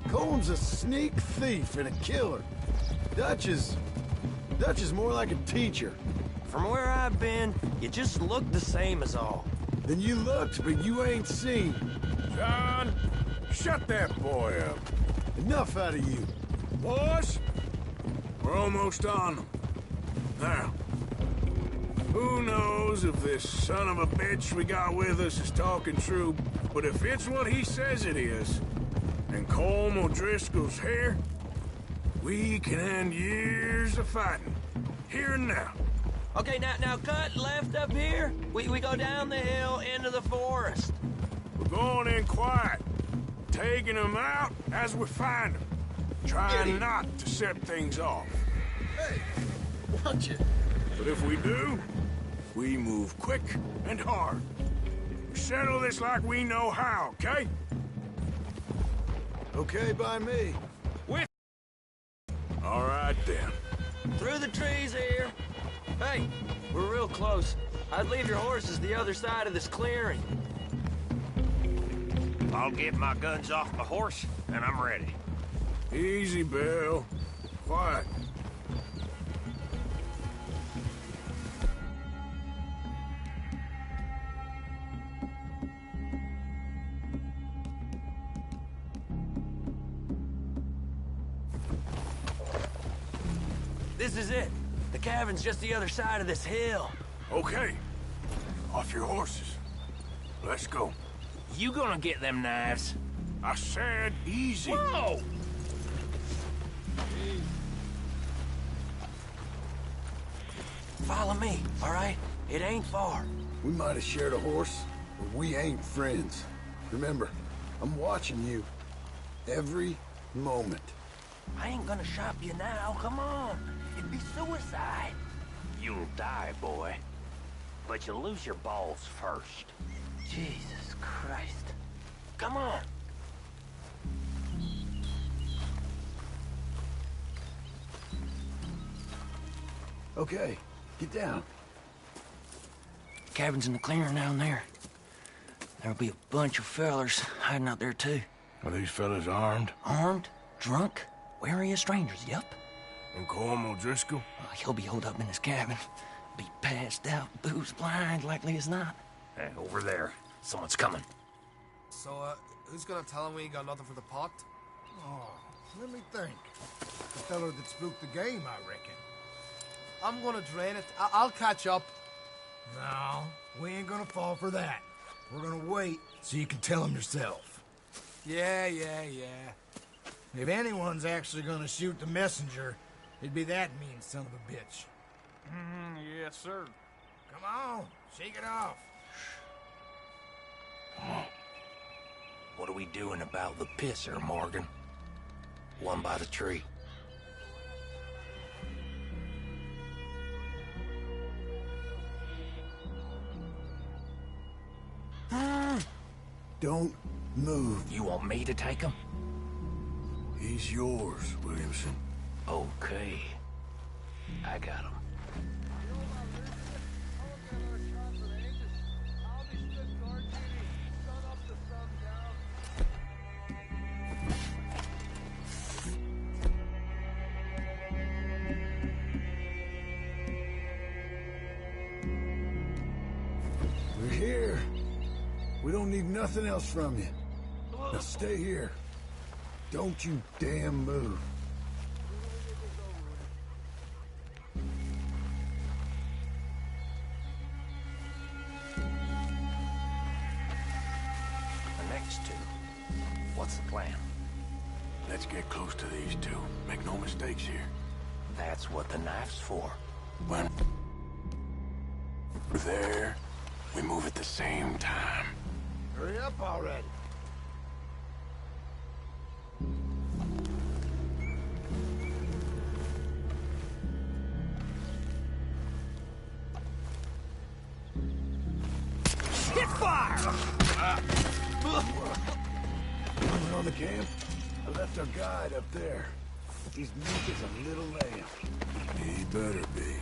Cole's a sneak thief and a killer. Dutch is more like a teacher. From where I've been, you just look the same as all. Then you looked, but you ain't seen. John, shut that boy up. Enough out of you. Boys, we're almost on them. Now, who knows if this son of a bitch we got with us is talking true, but if it's what he says it is, and Colm O'Driscoll's here, we can end years of fighting, here and now. Okay, now cut left up here. We go down the hill into the forest. We're going in quiet, taking them out as we find them, trying not to set things off. Hey, watch it. But if we do, we move quick and hard. We settle this like we know how, okay? Okay by me. All right, then. Through the trees here. Hey, we're real close. I'd leave your horses the other side of this clearing. I'll get my guns off my horse, and I'm ready. Easy, Bill. Quiet. This is it. The cabin's just the other side of this hill. Okay. Off your horses. Let's go. You gonna get them knives? I said easy. Whoa! Follow me, all right? It ain't far. We might have shared a horse, but we ain't friends. Remember, I'm watching you. Every moment. I ain't gonna shop you now, come on. It'd be suicide. You'll die, boy. But you'll lose your balls first. Jesus Christ. Come on. Okay, get down. Cabin's in the clearing down there. There'll be a bunch of fellers hiding out there, too. Are these fellas armed? Armed? Drunk? Wary of strangers, yup. And Colm O'Driscoll? He'll be holed up in his cabin. Be passed out, booze blind, likely as not. Hey, over there. Someone's coming. So, who's gonna tell him we ain't got nothing for the pot? Oh, let me think. The fella that spooked the game, I reckon. I'm gonna drain it. I'll catch up. No, we ain't gonna fall for that. We're gonna wait so you can tell him yourself. Yeah. If anyone's actually gonna shoot the messenger, it'd be that mean son of a bitch. Yes, sir. Come on, shake it off. What are we doing about the pisser, Morgan? One by the tree. Don't move. You want me to take him? He's yours, Williamson. Okay. I got him. We're here. We don't need nothing else from you. Now stay here. Don't you damn move. The next two. What's the plan? Let's get close to these two. Make no mistakes here. That's what the knife's for. When we're there, we move at the same time. Hurry up already. Hit fire! Coming on the camp? I left our guide up there. He's meek as a little lamb. He better be.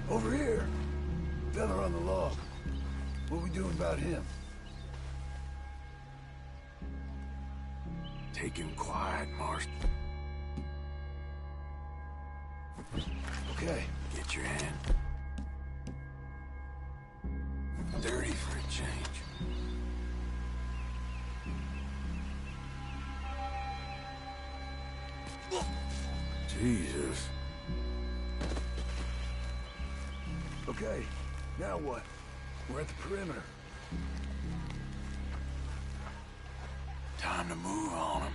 Over here. Fella on the log. What we doing about him? Take him quiet, Marston. Okay. Get your hand. Dirty for a change. Jesus. Okay, now what? We're at the perimeter. Time to move on him.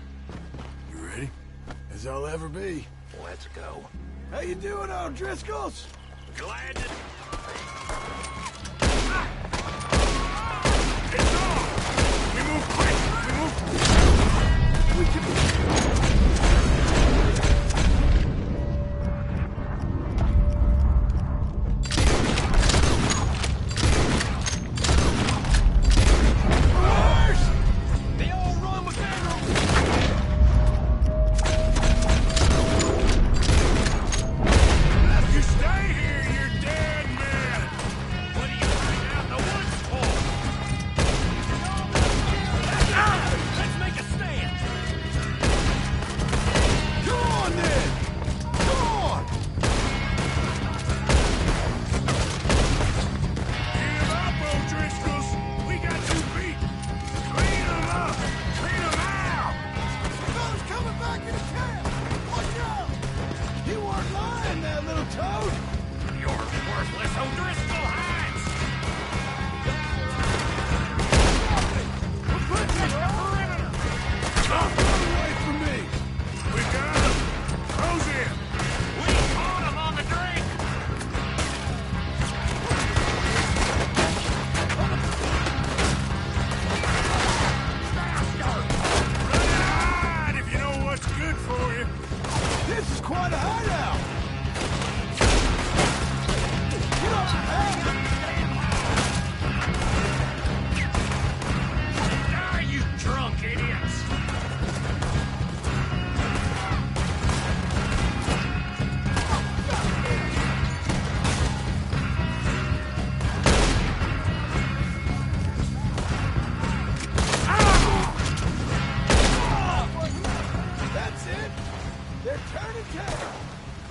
You ready? As I'll ever be. Let's go. How you doing, O'Driscolls? Glad to... It's on! We move quick! We can...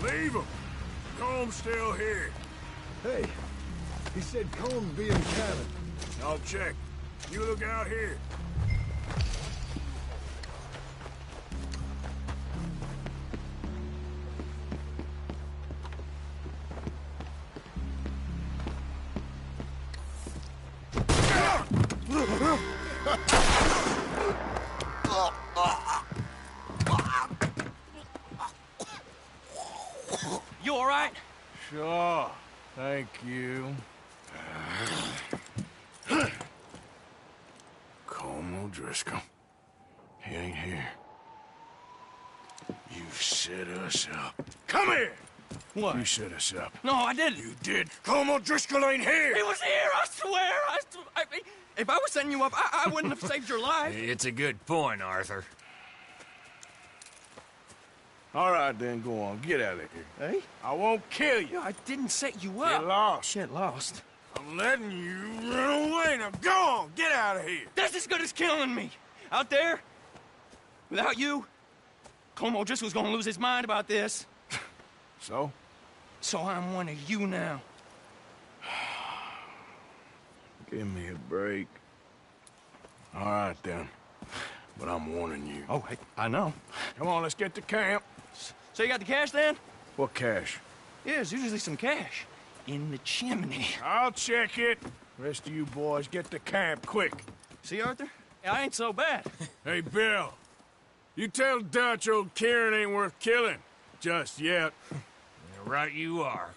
Leave him. Combs still here. Hey, he said Combs be in the cabin. I'll check. You look out here. You all right? Sure. Thank you. O'Driscoll. He ain't here. You set us up. Come here! What? You set us up. No, I didn't. You did. Colm O'Driscoll ain't here! He was here, I swear! If I was setting you up, I wouldn't have saved your life. It's a good point, Arthur. All right, then, go on. Get out of here. Hey? I won't kill you. I didn't set you up. Get lost. Get lost. I'm letting you run away. Now go on. Get out of here. That's as good as killing me. Out there, without you, Colm O'Driscoll's gonna lose his mind about this. So? So I'm one of you now. Give me a break. All right, then. But I'm warning you. Oh, hey, I know. Come on, let's get to camp. So you got the cash, then? What cash? Yeah, there's usually some cash. In the chimney. I'll check it. Rest of you boys, get to camp, quick. See, Arthur? I ain't so bad. Hey, Bill. You tell Dutch old Kieran ain't worth killing. Just yet. Right you are.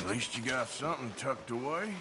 At least you got something tucked away.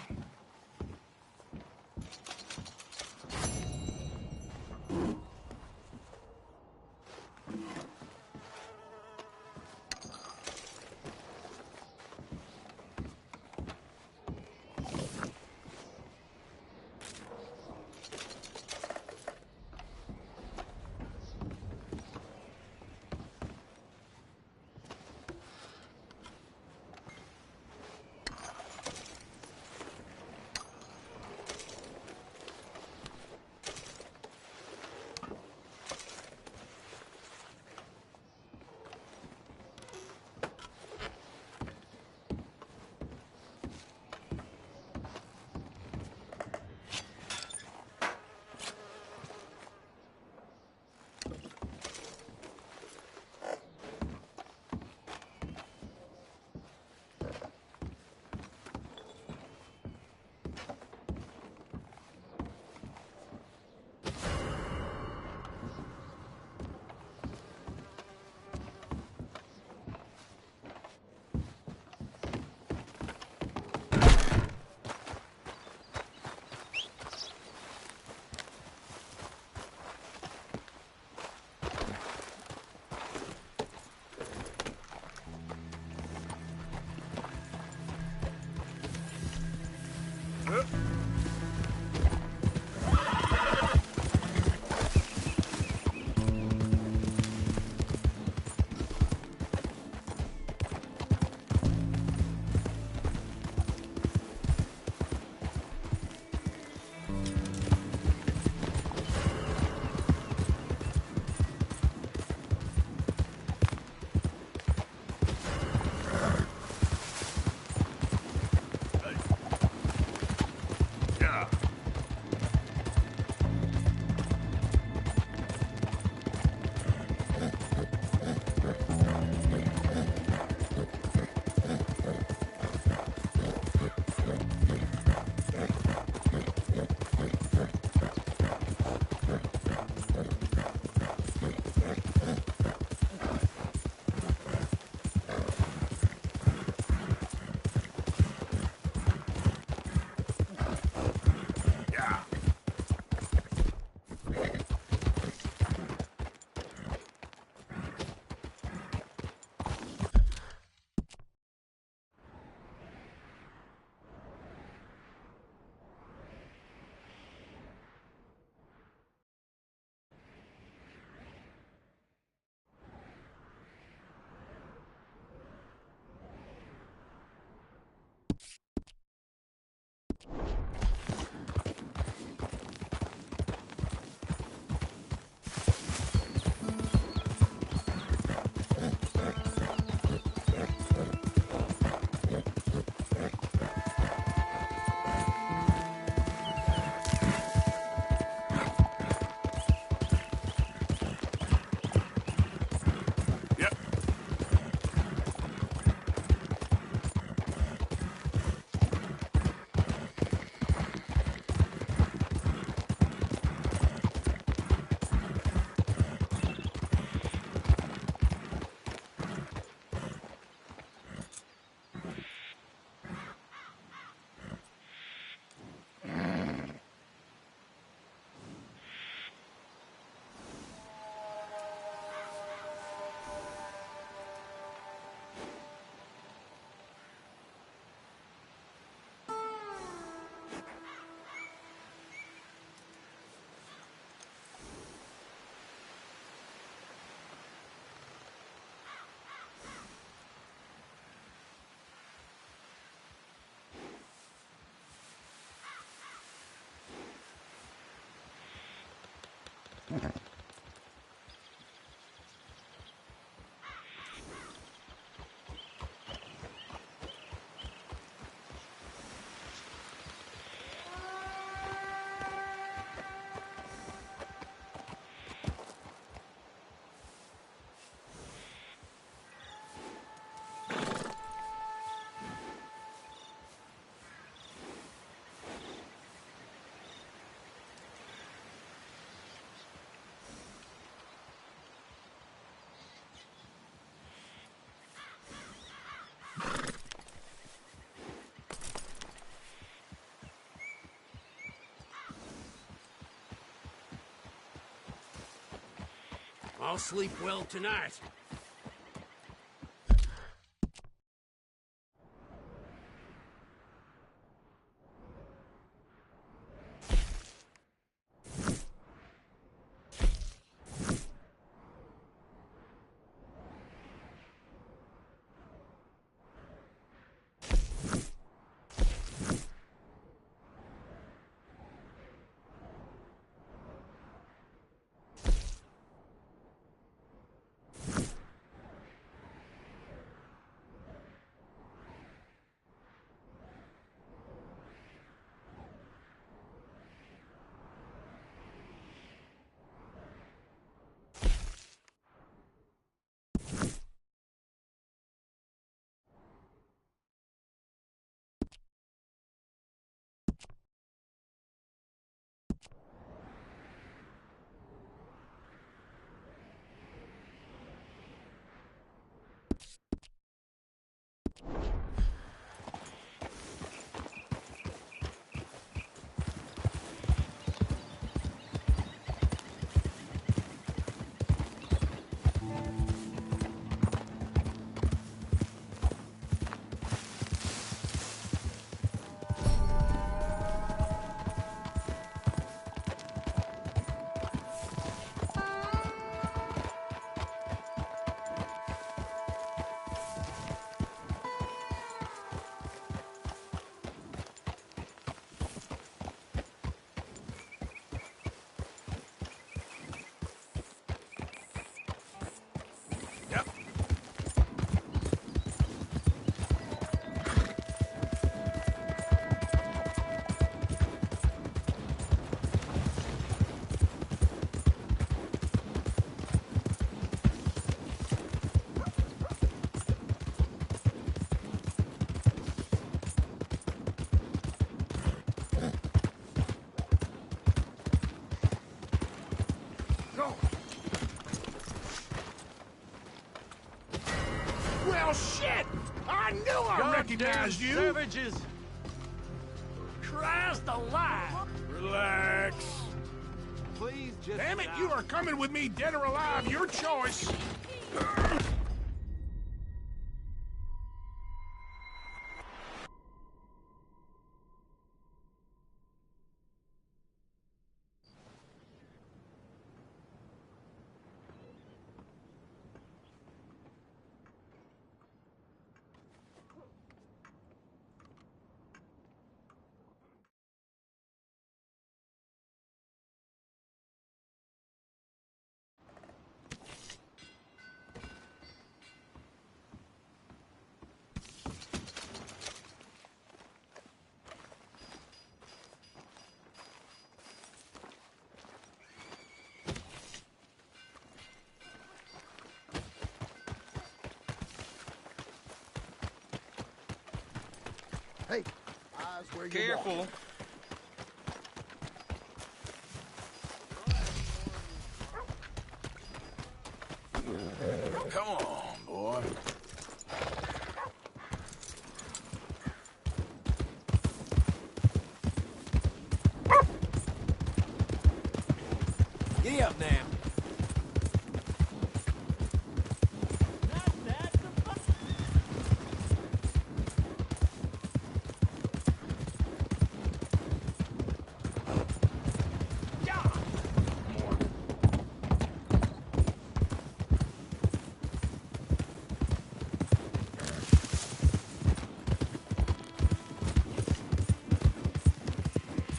I'll sleep well tonight. Well, shit! I knew I recognized you! Savages! Christ alive! Relax. Please just... Damn it, you are coming with me, dead or alive, your choice! Hey, eyes where you Careful. walk. Come on, boy. Giddy up now.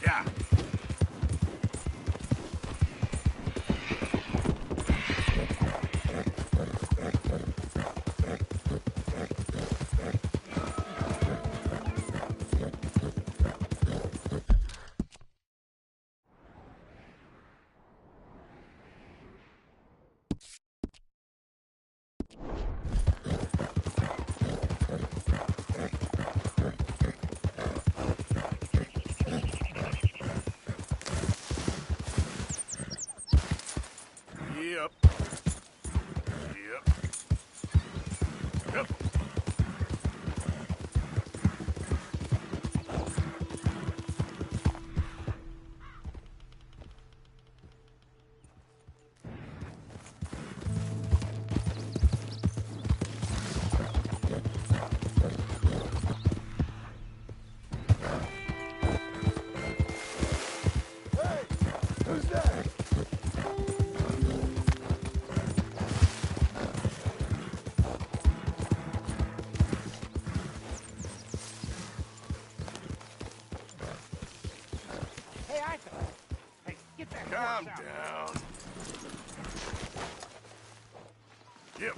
Yeah. Calm down. Yep.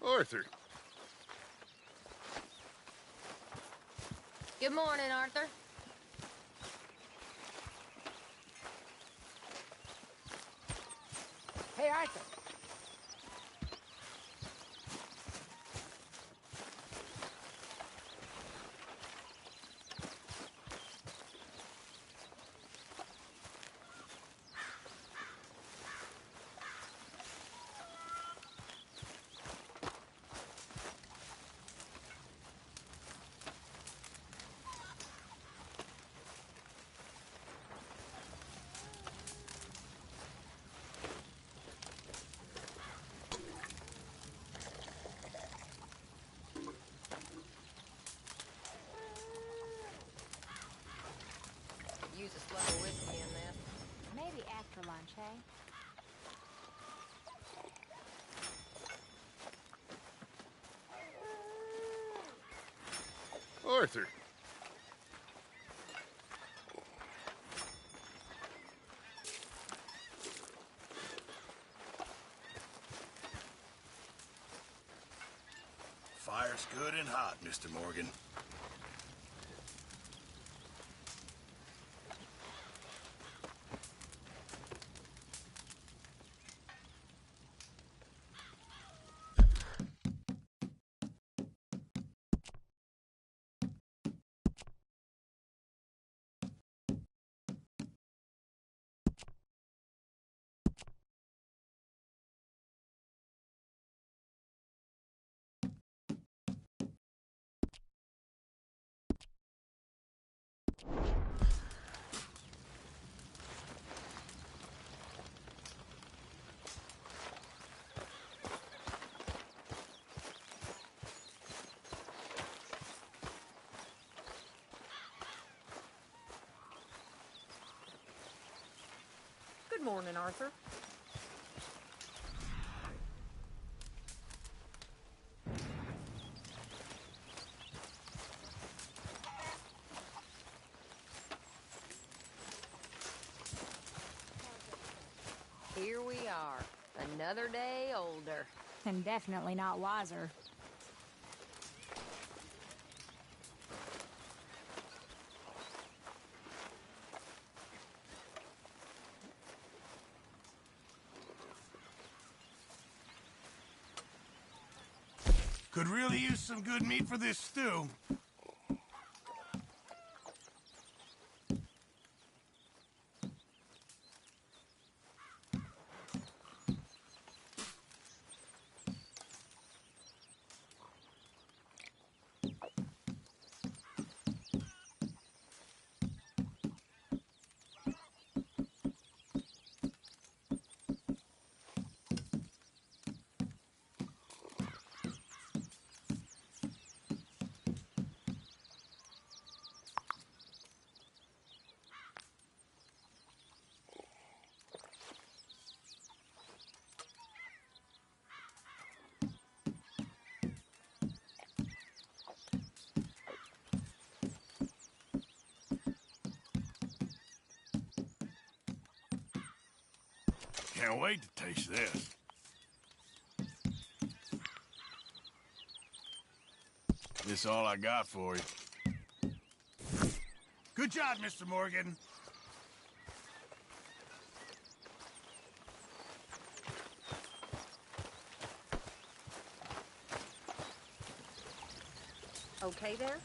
Arthur. Good morning, Arthur. Hey, Arthur. Use a slug of whiskey in this. Maybe after lunch, hey? Arthur. Fire's good and hot, Mr. Morgan. Good morning, Arthur. Here we are, another day older. And definitely not wiser. Could really use some good meat for this stew. Can't wait to taste this. This all I got for you. Good job, Mr. Morgan. Okay there?